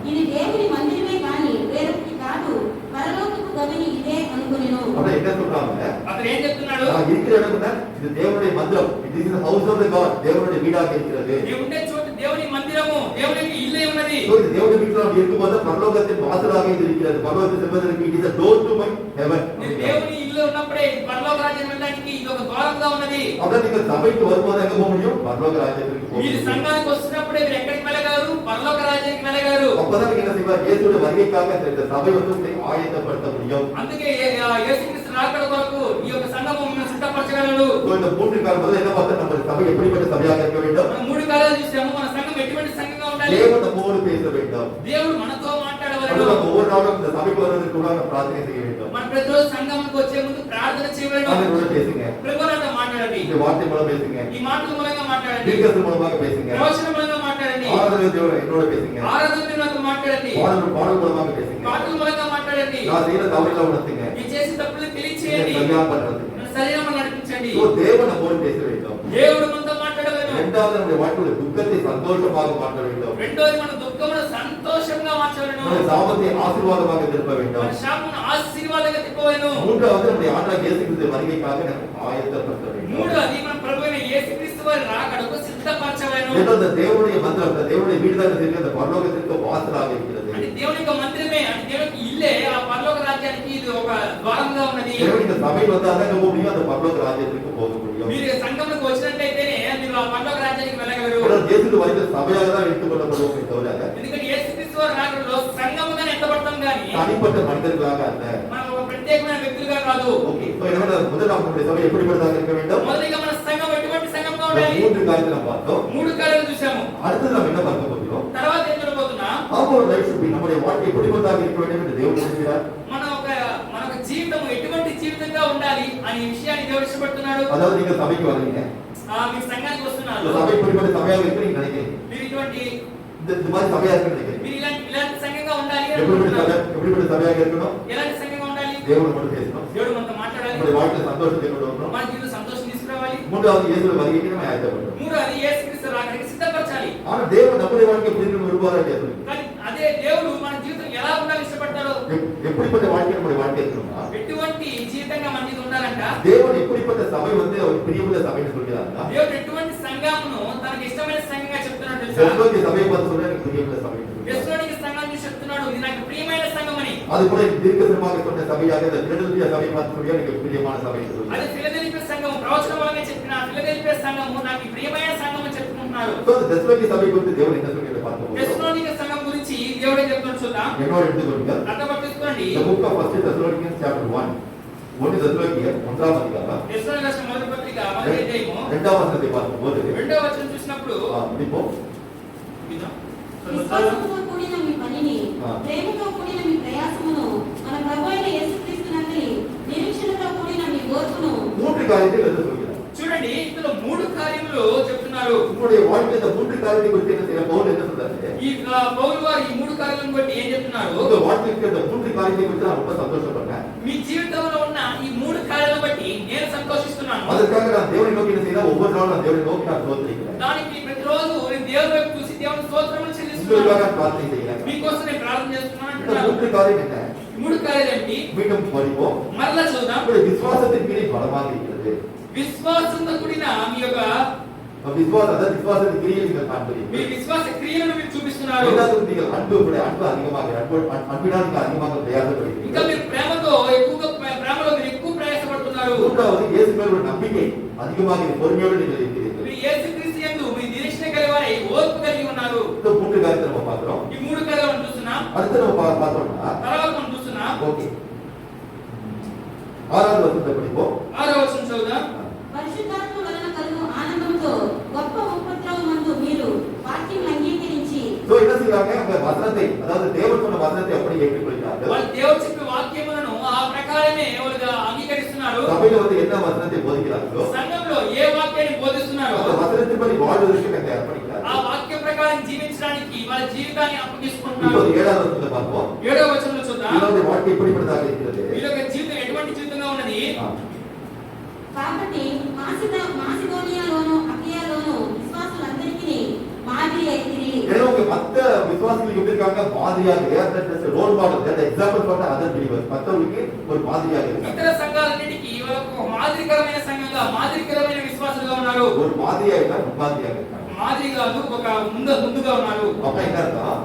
ఇది దేవుని మందిరమే కాని వేరొకటి కాదు, పరలోకపు గవిని ఇదే అనుకొనెను. அப்ப என்ன சொல்றாங்க? అతను ఏం చెప్తున్నాడు? இருக்கிற இடம் தான் இது தேவனுடைய மந்திரம். It is the house of the God. தேவனுடைய வீடாக இருக்கிறது. నీవు ఉండే చోటు దేవుని మందిరము, దేవుని ఇల్లే ఉన్నది. So இந்த தேவனுடைய வீட்டில் நாம் இருக்கும்போது பரலோகத்தின் வாசலாக இது இருக்கிறது. பரலோகத்தில் செல்வதற்கு it is a door to my heaven. దేవుని ఇల్లు ఉన్నప్పుడే పరలోక రాజ్యం వెళ్ళడానికి ఇది ఒక ద్వారంగా ఉన్నది. அப்ப நீங்க சபைக்கு வரும்போது எங்க போக முடியும்? பரலோக ராஜ்யத்திற்கு போக మీరు முடியும். సంఘానికి వస్తున్నప్పుడే మీరు ఎక్కడికి వెళ్ళగారు? పరలోక రాజ్యానికి వెళ్ళగారు. அப்பதான் நீங்க என்ன செய்வார்? இயேசுவோட வருகைக்காக இந்த சபை வந்து ஆயத்தப்படுத்த முடியும். అందుకే యేసుక్రీస్తు రాకడ కొరకు ఈ యొక్క సంఘము మిమ్మల్ని సిద్ధపరచగలడు. So இந்த மூன்று காலம் முதல்ல என்ன பார்த்தா நம்ம சபை எப்படிப்பட்ட சபையாக இருக்க வேண்டும்? మనం మూడు కాలాలు చూసాము. మన సంఘం ఎటువంటి సంఘంగా ఉండాలి? தேவன் நம்மோடு பேச வேண்டும். దేవుడు మనతో మాట్లాడవలెను. அதுவும் நம்ம ஒவ்வொரு நாளும் இந்த சபைக்கு வருவதற்கு கூட நம்ம பிரார்த்தனை செய்ய வேண்டும். మన ప్రతిరోజు సంఘంకి వచ్చే ముందు ప్రార్థన చేయవలెను. அதனோட பேசுங்க. ప్రభువుతో మాట్లాడండి. இந்த வார்த்தை மூலம் பேசுங்க. ఈ మాటల మూలంగా మాట్లాడండి. தீர்க்கதரிசனம் மூலமாக பேசுங்க. ప్రవచనం మూలంగా మాట్లాడండి. ஆராதனை தேவன் என்னோட பேசுங்க. ఆరాధనతో మాట్లాడండి. பாடல் மூலமாக பேசுங்க. పాటల మూలంగా మాట్లాడండి. நான் செய்யற தவறுகளை உணர்த்துங்க. ఈ చేసిన తప్పులు తెలియచేయండి. சரியா பண்றது. మన శరీరం నడిపించండి. So தேவன் நம்மோடு பேச வேண்டும். దేవుడు మనతో మాట్లాడవలెను. இரண்டாவது நம்முடைய வாழ்க்கையில துக்கத்தை சந்தோஷமாக மாற்ற வேண்டும். రెండోది మన దుఃఖమును సంతోషంగా మార్చవలెను. நம்முடைய சாபத்தை ஆசீர்வாதமாக திருப்ப మన வேண்டும். శాపమును ఆశీర్వాదంగా తిప్పవలెను. மூன்றாவது நம்முடைய ஆண்டவர் இயேசு கிறிஸ்து வருகைக்காக நம்ம ஆயத்தப்படுத்த வேண்டும். మూడోది మన ప్రభువైన యేసుక్రీస్తు వారి రాకడకు సిద్ధపరచవలెను. இந்த தேவனுடைய மந்திரம், இந்த தேவனுடைய வீடுதான் அந்த பரலோகத்திற்கு வாசலாக இருக்கிறது. అంటే దేవుని యొక్క మందిరమే, అంటే దేవునికి ఇల్లే ఆ పరలోక రాజ్యానికి ఇది ఒక ద్వారంగా ఉన్నది. தேவனுடைய சபை வந்தாதான் நம்ம முடியும் அந்த பரலோக ராஜ்யத்திற்கு போக முடியும். మీరు సంఘంలోకి వచ్చినట్లయితేనే మీరు ఆ పరలోక రాజ్యానికి వెళ్ళగలరు. இயேசு வருகிற சபையாக தான் எடுத்துக்கொள்ளப்படுவோமே தவிர ఎందుకంటే యేసుక్రీస్తు వారి రాకడలో సంఘముగా ఎత్తబడతాం గాని தனிப்பட்ட மனிதர்களாக அல்ல. మనం ఒక ప్రత్యేకమైన వ్యక్తులుగా కాదు. ஓகே, இப்போ என்ன முதல்ல நம்முடைய சபை எப்படிப்பட்டதாக இருக்க வேண்டும்? మొదటిగా మన సంఘం ఎటువంటి సంఘంగా ఉండాలి? மூன்று காரியத்தை நம்ம பார்த்தோம். మూడు కార్యాలు చూసాము. அடுத்து நம்ம என்ன பார்க்க போகிறோம்? తర్వాత ఏం చూడబోతున్నాం? our life should be, நம்முடைய வாழ்க்கை எப்படிப்பட்டதாக இருக்க வேண்டும் என்று தேவன் சொல்கிறார். మన ఒక జీవితం ఎటువంటి జీవితంగా ఉండాలి అనే విషయాన్ని దేవుడు ఇష్టపడుతున్నాడు. அதாவது நீங்க சபைக்கு வரீங்க, మీరు సంఘానికి వస్తున్నారు. சபை எப்படிப்பட்ட சபையாக இருக்கு நீங்க நினைக்கிறீங்க. మీరు ఇటువంటి இந்த மாதிரி சபையாக இருக்கு நினைக்கிறீங்க. మీరు ఇలాంటి సంఘంగా ఉండాలి எப்படிப்பட்ட சபையாக இருக்கணும்? ఎలాంటి సంఘంగా ఉండాలి? தேவன் மட்டும் பேசணும். దేవుడు మనతో మాట్లాడాలి. நம்முடைய வாழ்க்கையில் சந்தோஷத்தை கொண்டு வரணும். మన జీవితం సంతోషం తీసుకురావాలి. மூன்றாவது இயேசுவின் வருகைக்கு நம்ம ஆயத்தப்படணும். మూడోది యేసుక్రీస్తు రాకడకి సిద్ధపరచాలి. ஆனா தேவன் நம்முடைய வாழ்க்கை எப்படி இருக்கணும் விரும்புவாரா இல்லையா சொல்லுங்க. కానీ అదే దేవుడు మన జీవితం ఎలా ఉండాలి ఇష్టపడతాడో. எப்படிப்பட்ட வாழ்க்கை நம்முடைய வாழ்க்கை இருக்கணும்னா ఎటువంటి జీవితంగా మన జీవితం ఉండాలంట. தேவன் எப்படிப்பட்ட சபை வந்து அவர் பிரியமுள்ள சபைன்னு சொல்கிறாருன்னா దేవుడు ఎటువంటి సంఘమును తనకి ఇష్టమైన సంఘంగా చెప్తున్నాడు తెలుసా? தெசலோனிக்கே சபையை பார்த்து சொல்றாரு எனக்கு பிரியமுள்ள சபை. తెస్సలోనికీ సంఘాన్ని చెప్తున్నాడు ఇది నాకు ప్రియమైన సంఘం అని. அது கூட தீர்க்கதரிசனமாக சொன்ன சபையாக இந்த பிலதெல்பியா சபையை பார்த்து சொல்றாரு எனக்கு பிரியமான சபை என்று சொல்றாரு. అది ఫిలదెల్ఫియా సంఘం ప్రవచనం వల్లనే చెప్పిన ఫిలదెల్ఫియా సంఘము నాకు ప్రియమైన సంఘం అని చెప్పుకుంటున్నాడు. సో தெசலோனிக்கே சபை குறித்து தேவன் என்ன சொல்கிறார் பார்ப்போம். తెస్సలోనికీ సంఘం గురించి దేవుడే చెప్తున్నాడు చూద్దాం. என்னோட எடுத்துக்கொள்ளுங்க. అర్థం చేసుకోండి. The book of First Thessalonians chapter 1. 1 தெசலோனிக்கேயர் 1ஆம் அதிகாரம் తెస్సలోనికీ రాసిన మొదటి పత్రిక మొదటి అధ్యాయము 2ஆம் వచனத்தை பார்க்கும்போது రెండవ వచనం చూసినప్పుడు முடிப்போம். విశ్వాసముతో కూడిన మీ పనిని, ప్రేమతో కూడిన మీ ప్రయాసమును, మన ప్రభువైన యేసుక్రీస్తునందలి నిరీక్షణతో కూడిన మీ ఓర్పును மூன்று காரியத்தை எழுத சொல்கிறார். చూడండి ఇందులో మూడు కార్యములు చెప్తున్నారు. உங்களுடைய வாழ்க்கை இந்த மூன்று காரியத்தை குறித்து என்ன செய்யற பவுல் என்ன சொல்றாரு? ఈ పౌలు వారు ఈ మూడు కార్యాలను బట్టి ఏం చెప్తున్నారు? உங்க வாழ்க்கைக்கு இந்த மூன்று காரியத்தை குறித்து நான் ரொம்ப சந்தோஷப்படுறேன். మీ జీవితంలో ఉన్న ఈ మూడు కార్యాలను బట్టి నేను సంతోషిస్తున్నాను. அதற்காக நான் தேவனை நோக்கி என்ன செய்யறேன்? ஒவ்வொரு நாளும் நான் தேவனை நோக்கி நான் ஸ்தோத்திரிக்கிறேன். దానికి ప్రతిరోజు నేను దేవుని వైపు చూసి దేవుని స్తోత్రములు చెల్లిస్తున్నాను. உங்களுக்காக நான் பிரார்த்தனை செய்கிறேன். మీకోసం నేను ప్రార్థన చేస్తున్నాను இந்த అంటున్నాను. மூன்று காரியம் என்ன? ఈ మూడు కార్యాలు ఏంటి? மீண்டும் படிப்போம். మరలా చూద్దాం. உங்களுடைய விசுவாசத்தின் கிரியை பலமாக இருக்கிறது. విశ్వాసంతో కూడిన మీ యొక్క விசுவாசத்தின் கிரியை நீங்கள் మీ காண்கிறீர்கள். విశ్వాస క్రియలను మీరు చూపిస్తున్నారు. இரண்டாவது நீங்கள் அன்பு அதிகமாக அன்பினால் நீங்கள் அதிகமாக ఇంకా பிரயாசப்படுகிறீர்கள். మీరు ప్రేమ மூன்றாவது இயேசு மேல் ஒரு நம்பிக்கை அதிகமாக பொறுமையோடு நீங்கள் இருக்கிறீர்கள். మీరు యేసుక్రీస్తు యందు మీ నిరీక్షణ కలివారై ఓర్పు కలిగి ఉన్నారు. இந்த மூன்று காரியத்தை நம்ம பார்க்கிறோம். ఈ మూడు కార్యాలను చూస్తున్నాం. அடுத்து நம்ம பார்த்தோம்னா తర్వాత మనం చూస్తున్నాం. ஓகே 6வது வசனத்தை படிப்போம். 6వ వచనం చదువుదాం. పరిశుద్ధాత్మ వలన కలుగు ఆనందంతో గొప్ప ఉపద్రవమందు మీరు వాక్యం అంగీకరించి சோ என்ன செய்றாங்க? அந்த வசனத்தை, அதாவது தேவன் சொன்ன வசனத்தை அப்படியே ஏற்றுக்கொள்கிறார்கள். వాళ్ళు దేవుడు చెప్పే వాక్యములను ఆ ప్రకారమే వాళ్ళు అంగీకరిస్తున్నారు. சபையில வந்து என்ன வசனத்தை போதிக்கிறார்களோ సంఘంలో ఏ వాక్యాన్ని బోధిస్తున్నారో அந்த வசனத்தின்படி வாழ்வதற்கு தங்களை அர்ப்பணிக்கிறார்கள். ఆ వాక్య ప్రకారం జీవించడానికి వాళ్ళ జీవితాన్ని అప్పగిస్తున్నారు. இப்போது 7வது வசனத்தை பார்ப்போம். 7వ వచనంలో చూద్దాం. இவருடைய வாழ்க்கை எப்படிப்பட்டதாக இருக்கிறது? వీళ్ళ యొక్క జీవితం ఎటువంటి జీవితంగా ఉన్నది? కాబట్టి మాసిదోనియాలోను అకియాలోను విశ్వాసులందరికీ మాదిరి అయితిరి. ஏன்னா உங்க மத்த விசுவாசிகளுக்கு எப்படி இருக்காங்க? மாதிரியாக ரோல் மாடல், எக்ஸாம்பிள் பண்ண அதர் பிலீவர்ஸ், மத்தவங்களுக்கு ஒரு மாதிரியாக இருக்காங்க. ఇతర సంఘాలన్నిటికీ వాళ్ళకు మాదిరికరమైన సంఘంగా మాదిరికరమైన విశ్వాసులుగా ఉన్నారు. ஒரு மாதிரியாக இருக்கா, முன்மாதிரியாக இருக்காங்க. మాదిరి కాదు, ఒక ముందుగా ఉన్నారు. அப்ப என்ன அர்த்தம்?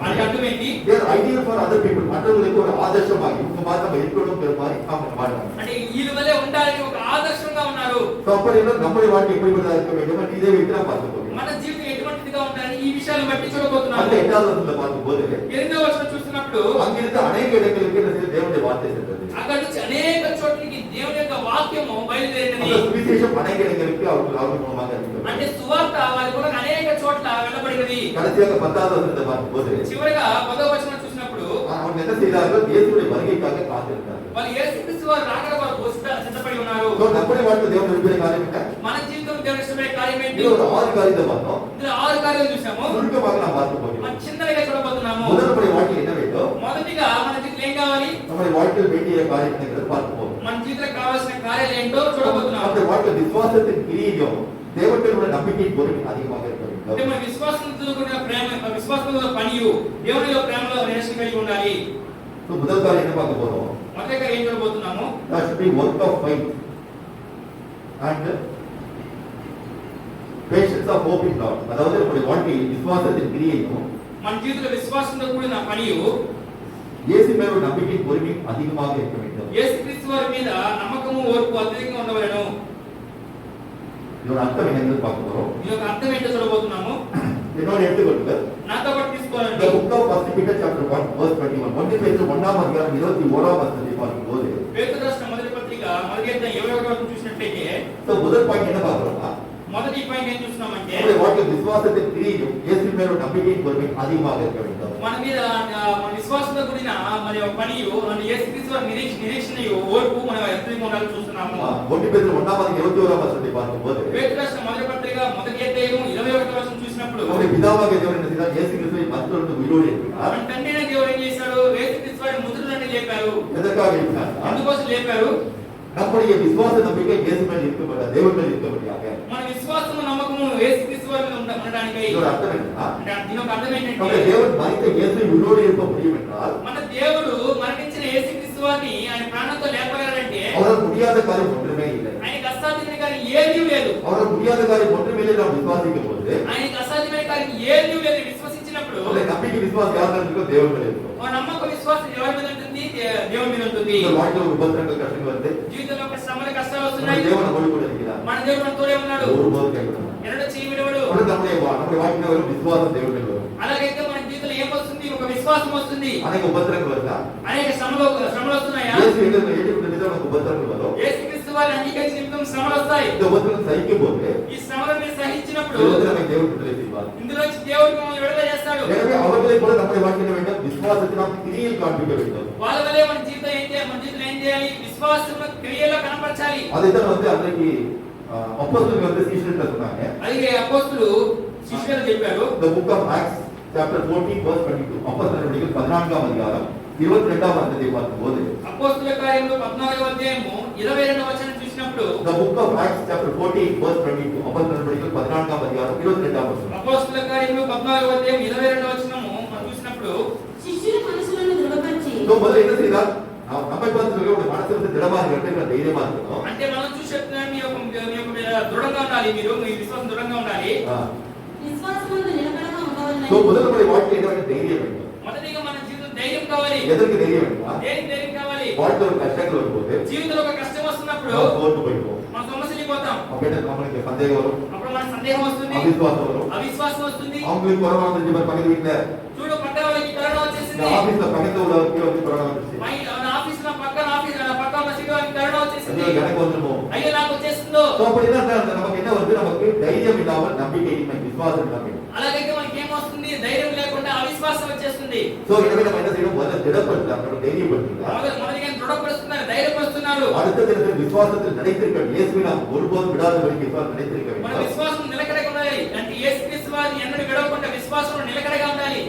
వాటి అర్థం ఏంటి? they are ideal for other people. மற்றவங்களுக்கு ஒரு ஆதர்சமாக இவங்க மாதிரி நம்ம இருக்கணும் பெற மாதிரி அவங்க மாட்டாங்க. అంటే వీళ్ళ వల్లే ఉండాలని ఒక ఆదర్శంగా ఉన్నారు. సో அப்படி என்ன நம்முடைய வாழ்க்கை எப்படிப்பட்டதாக இருக்க வேண்டும்? இதை வைத்து நாம் பார்க்க போகிறோம். మన జీవితం ఎటువంటిదిగా ఉండాలని ఈ విషయాలను బట్టి చూడబోతున్నాము. அந்த 8வது வசனத்தை பார்க்கும்போது 8వ వచనం చూస్తున్నప్పుడు அங்கிருந்து அநேக இடங்களுக்கு என்ன தேவனுடைய வார்த்தை சென்றது. అక్కడ నుంచి అనేక చోట్లకి దేవుని యొక్క వాక్యము బయలుదేరినది. அந்த சுவிசேஷம் அநேக இடங்களுக்கு அவர்கள் மூலமாக அறிவிக்கப்பட்டது. అంటే సువార్త వారి కూడా అనేక చోట్ల వెళ్ళబడినది. கடைசியாக 10வது வசனத்தை பார்க்கும்போது చివరగా 10వ వచనం చూసినప్పుడు அவங்க என்ன செய்தார்கள்? இயேசுவுடைய வருகைக்காக காத்திருந்தார்கள். వాళ్ళు యేసుక్రీస్తు వారి రాకడ కొరకు సిద్ధపడి ఉన్నారు. సో நம்முடைய வாழ்க்கை தேவன் விரும்பிய காரியம் என்ன? మన జీవితం దేవుని ఇష్టపడే కార్యం ఏంటి? இது ஒரு 6 காரியத்தை பார்த்தோம். ఇందులో 6 కార్యాలు చూసాము. சுருக்கமாக நாம் பார்க்க போகிறோம். మనం చిన్నగా చూడబోతున్నాము. முதல் நம்முடைய வாழ்க்கை என்ன வேண்டும்? మొదటిగా మన జీవితం ఏం కావాలి? நம்முடைய வாழ்க்கையில் வேண்டிய காரியம் என்னங்கிறத பார்க்க போகிறோம். మన జీవితంలో కావాల్సిన కార్యాలు ఏంటో చూడబోతున్నాము. நம்முடைய வாழ்க்கை விசுவாசத்தின் கிரியையும் தேவனுடைய நம்பிக்கை பொறுமை அதிகமாக இருக்க అంటే வேண்டும். మన విశ్వాసంతో కూడిన ప్రేమ, విశ్వాసంతో పనియు దేవునిలో ప్రేమలో నిరీక్షణ కలిగి ఉండాలి. సో முதல் காரியம் என்ன பார்க்க போறோம்? మొదటిగా ఏం చూడబోతున్నాము? That should be work of faith and patience of hope in God. அதாவது நம்முடைய வாழ்க்கையில் விசுவாசத்தின் கிரியையும் మన జీవితంలో విశ్వాసంతో కూడిన పనియు இயேசு மேல் ஒரு நம்பிக்கை பொறுமை அதிகமாக இருக்க வேண்டும். యేసుక్రీస్తు వారి మీద నమ్మకము ఓర్పు అత్యధికంగా ఉండవలెను. இதோட அர்த்தம் என்னன்னு பார்க்க போறோம். ఈ యొక్క అర్థం ఏంటో చూడబోతున్నాము. என்னோட எடுத்துக்கொள்ளுங்க. నాతో పాటు తీసుకోవాలండి. The book of 1 Peter chapter 1 verse 21. 1 பேதுரு 1ஆம் அதிகாரம் 21ஆம் வசனத்தை பார்க்கும்போது పేతురు రాసిన మొదటి పత్రిక మొదటి అధ్యాయం 21వ వచనం చూసినట్లయితే முதல் பாயிண்ட் என்ன பார்க்கறோம்னா మొదటి పాయింట్ ఏం చూస్తున్నామంటే நம்முடைய வாழ்க்கையில் விசுவாசத்தின் கிரியையும் இயேசு மேல் ஒரு நம்பிக்கையின் பொறுமை அதிகமாக இருக்க வேண்டும். మన మీద మన విశ్వాసంతో కూడిన మరి పనియు మన యేసుక్రీస్తు వారి నిరీక్షణయు ఓర్పు మనం ఎంతగా ఉండాలని చూస్తున్నాము. 1 பேதுரு 1ஆம் அதிகாரம் 21ஆம் வசனத்தை பார்க்கும்போது పేతురు రాసిన మొదటి పత్రిక మొదటి అధ్యాయం 21వ వచనం చూసినప్పుడు நம்முடைய பிதாவாகிய தேவன் என்ன செய்தார்? இயேசு கிறிஸ்துவை மரித்தோரிலிருந்து உயிரோடு எழுப்பினார். మన తండ్రి అయిన దేవుడు ఏం చేశాడు? యేసుక్రీస్తు వారిని ముద్రలన్నీ లేపారు. எதற்காக எழுப்பினார்? అందుకోసం లేపారు. நம்முடைய விசுவாச நம்பிக்கை இயேசு மேல் இருக்கப்பட்ட தேவன் மேல் இருக்கபடியாக. మన విశ్వాసము నమ్మకము యేసుక్రీస్తు వారి మీద ఉండడానికి இதோட அர்த்தம் என்னன்னா అంటే దీని ఒక అర్థం நம்முடைய ఏంటంటే தேவன் மரித்த இயேசுவை உயிரோடு எழுப்ப முடியும் என்றால் మన దేవుడు మరణించిన యేసుక్రీస్తు వారిని ఆయన ప్రాణంతో లేపగలరంటే அவரால் முடியாத காரியம் ஒன்றுமே இல்லை. ఆయనకి అసాధ్యమైన కార్యం ఏదీ లేదు. அவரால் முடியாத காரியம் ஒன்றுமே இல்லை நாம் விசுவாசிக்கும் போது ఆయనకి అసాధ్యమైన కార్యం ఏదీ లేదు విశ్వసించినప్పుడు நம்முடைய நம்பிக்கை விசுவாசம் யார் மேல் இருக்கோ தேவன் மேல் இருக்கும். ఆ నమ్మకం విశ్వాసం ఎవరి మీద ఉంటుంది? దేవుని మీద ఉంటుంది. இந்த வாழ்க்கையில் ஒரு உபத்திரங்கள் கஷ்டங்கள் வந்து జీవితంలో ఒక శ్రమలు కష్టాలు நம்முடைய వస్తున్నాయి. தேவன் நம்மோடு கூட இருக்கிறார். మన దేవుడు మనతోనే ఉన్నాడు. ஒருபோதும் கைவிட மாட்டார். ఎన్నడూ చేయి విడవడు. அப்பொழுது நம்முடைய வாழ்க்கையில் வரும் விசுவாசம் தேவன் மேல் வரும். అలాగైతే మన జీవితంలో ఏం వస్తుంది? ఒక విశ్వాసం వస్తుంది. அநேக உபத்திரங்கள் வருதா? అనేక శ్రమలు వస్తున్నాయా? இயேசு ஏற்றுக்கொண்ட நமக்கு உபத்திரங்கள் வரும். యేసుక్రీస్తు వారిని అంగీకరించిన నిమిత్తం శ్రమలు వస్తాయి. இந்த உபத்திரங்கள் சகிக்கும் போது ఈ శ్రమలను సహించినప్పుడు நம்மை தேவன் விடுதலை செய்வார். ఇందులోంచి దేవుడు మనల్ని విడుదల చేస్తాడు. எனவே அவர்களை போல நம்முடைய வாழ்க்கையில் வேண்டும் விசுவாசத்தை நாம் கிரியில் காண்பிக்க வேண்டும். వాళ్ళ వల్లే మన జీవితం ఏం చేయాలి? మన జీవితంలో ఏం చేయాలి? విశ్వాసం క్రియలో కనపరచాలి. அதைத்தான் வந்து அன்றைக்கு அப்போஸ்தலர்கள் வந்து சீஷர்கள் சொன்னாங்க. అలాగే అపోస్తలులు శిష్యులకు చెప్పారు. The book of Acts chapter 14 verse 22. அப்போஸ்தலர் நடவடிக்கைகள் 14ஆம் அதிகாரம் 22ஆம் வசனத்தை பார்க்கும்போது అపోస్తలుల కార్యములు 14వ అధ్యాయము 22వ వచనం చూసినప్పుడు The book of Acts chapter 14 verse 22. அப்போஸ்தலர் நடவடிக்கைகள் 14ஆம் அதிகாரம் 22ஆம் வசனம். అపోస్తలుల కార్యములు 14వ అధ్యాయం 22వ వచనము మనం చూసినప్పుడు శిష్యుల మనసులను దృఢపరిచి முதல்ல என்ன செய்தார்? நம்மை பார்த்து சொல்லுங்க மனசு வந்து திடமா இருக்கணும், தைரியமா இருக்கணும். అంటే మనం చూసి చెప్తున్నాం మీ యొక్క దృఢంగా ఉండాలి. మీరు మీ విశ్వాసం దృఢంగా ఉండాలి. విశ్వాసమందు నిలకడగా ఉండవలెనని. సో முதல்ல நம்முடைய வாழ்க்கை என்ன வேண்டும்? தைரியம் வேண்டும். మొదటిగా మన జీవితం ధైర్యం కావాలి. எதற்கு தைரியம் வேண்டுமா? దేనికి ధైర్యం కావాలి? வாழ்க்கையில ஒரு கஷ்டங்கள் வரும்போது జీవితంలో ఒక కష్టం వస్తున్నప్పుడు நம்ம சோர்ந்து போயிடுவோம். మనం సొమ్మసిల్లిపోతాం. அப்ப நம்மளுக்கு சந்தேகம் வரும், అప్పుడు మనకు సందేహం వస్తుంది, அவிசுவாசம் வரும். అవిశ్వాసం వస్తుంది. அவங்களுக்கு கொரோனா வந்துச்சு பாரு பக்கத்து வீட்டுல, చూడు పక్క వాళ్ళకి కరోనా వచ్చేసింది, இந்த ஆபீஸ்ல பக்கத்துல உள்ளவருக்கு வந்து கொரோனா வந்துச்சு. ఆఫీస్ లో పక్క ఉన్న సీట్ వాళ్ళకి కరోనా వచ్చేసింది. ஐயோ எனக்கு வந்துருமோ, అయ్యో నాకు వచ్చేస్తుందో. సో அப்படிதான் நமக்கு என்ன வருது, நமக்கு தைரியம் இல்லாமல் நம்பிக்கை இன்மை, விசுவாசம் இல்லாமல். అలాగైతే మనకి ఏమొస్తుంది, ధైర్యం లేకుండా అవిశ్వాసం వచ్చేస్తుంది. సో எனவே நம்ம என்ன செய்யணும், முதல்ல திடப்படுத்தலாம், நம்ம தைரியப்படுத்தலாம். మొదటిగా దృఢపరుస్తున్నారు, ధైర్యపరుస్తున్నారు. அடுத்த தினத்தில் விசுவாசத்தில் நிலைத்திருக்க இயேசுவை நாம் ஒருபோதும் விடாதபடிக்கு விசுவாசம் நிலைத்திருக்க మన வேண்டும். విశ్వాసం నిలకడగా ఉండాలి. అంటే యేసుక్రీస్తు వారిని ఎన్నడూ విడవకుండా విశ్వాసంలో నిలకడగా ఉండాలి.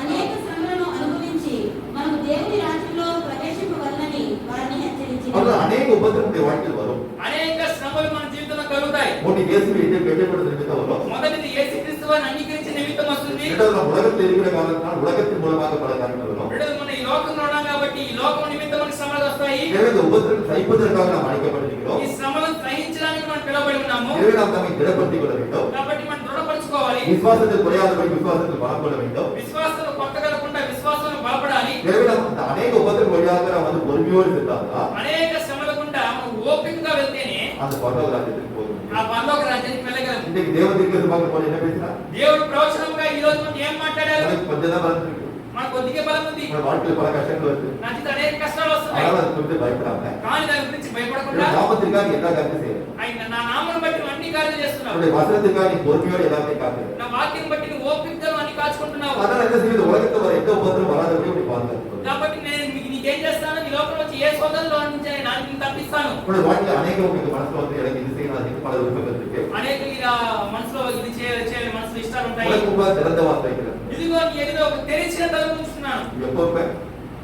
అనేక శ్రమలను అనుభవించి మనము దేవుని రాజ్యంలో ప్రవేశింపవలనని వారిని హెచ్చరించింది. அது அநேக உபத்திரவங்களுடைய வாழ்க்கையில் வரும். అనేక శ్రమలు మన జీవితంలో కలుగుతాయి. ஒன்று இயேசுவை கெட்டப்படுத்த நிமித்தம் வரும். మొదటిది యేసుక్రీస్తు వారిని అంగీకరించే నిమిత్తం వస్తుంది. இரண்டாவது நாம் உலகத்தில் இருக்கிற காரணத்தினால் உலகத்தின் மூலமாக பல காரியங்கள் வரும். రెండోది మనం ఈ లోకంలో ఉన్నాం కాబట్టి ఈ లోకం నిమిత్తం మనకి శ్రమలు వస్తాయి. எனவே இந்த உபத்திரவம் சகிப்பதற்காக நாம் அழைக்கப்பட்டிருக்கிறோம். ఈ శ్రమలను సహించడానికి మనం పిలువబడి ఉన్నాము. எனவே நாம் நம்மை திடப்படுத்திக் கொள்ள வேண்டும். కాబట్టి మనం దృఢపరచుకోవాలి. விசுவாசத்தில் குறையாதபடி விசுவாசத்தில் பலம் கொள்ள வேண்டும். విశ్వాసంలో కొట్టగలకుండా విశ్వాసంలో బలపడాలి. எனவே நாம் அந்த அநேக உபத்திரவ வழியாக நாம் வந்து பொறுமையோடு சென்றால்தான் అనేక శ్రమల గుండా మనం ఓపికగా వెళ్తేనే அந்த பரலோக ராஜ்யத்துக்கு போக முடியும். ఆ పరలోక రాజ్యానికి వెళ్ళగలం. இன்னைக்கு தேவ தீர்க்கதரிசியாக போல என்ன பேசினா, దేవుడు ప్రవచనంగా ఈ రోజు మనం ఏం మాట్లాడారు? எனக்கு கொஞ்சம் தான் பலம் இருக்கு, మనకు కొద్దిగా బలం ఉంది, உங்க வாழ்க்கையில பல கஷ்டங்கள் வருது, నా జీవితంలో అనేక కష్టాలు వస్తున్నాయి. அதனால அதை குறித்து பயப்படாம కానీ దాని గురించి భయపడకుండా நாமத்திற்காக எல்லா காரியத்தையும் செய்யணும். ఆయన నా నామమును బట్టి నువ్వు అన్ని కార్యాలు చేస్తున్నావు. உன்னுடைய வசனத்திற்காக நீ பொறுமையோடு எல்லாத்தையும் காத்து. నా వాక్యం బట్టి నువ్వు ఓపికగా నువ్వు అన్ని కాచుకుంటున్నావు. அதனால என்ன செய்யுது, உலகத்துல வர எந்த உபத்திரம் வராதபடி அப்படி பாதுகாத்து. కాబట్టి నేను నీకేం చేస్తాను, నీ లోకంలో వచ్చి ఏ సోదరులో నుంచి నేను తప్పిస్తాను. உன்னுடைய வாழ்க்கையில அநேக உங்களுக்கு மனசுல வந்து எனக்கு இது செய்யணும், அதுக்கு பல விருப்பங்கள் இருக்கு. అనేక ఇలా మనసులో ఇది చేయాలి మనసులో ఇష్టాలు ఉంటాయి. உனக்கு முன்பாக திறந்த வார்த்தை வைக்கிறது. ఇదిగో నీ ఎదురు ఒక తెరిచిన తలుపు ఉంచుతున్నాను.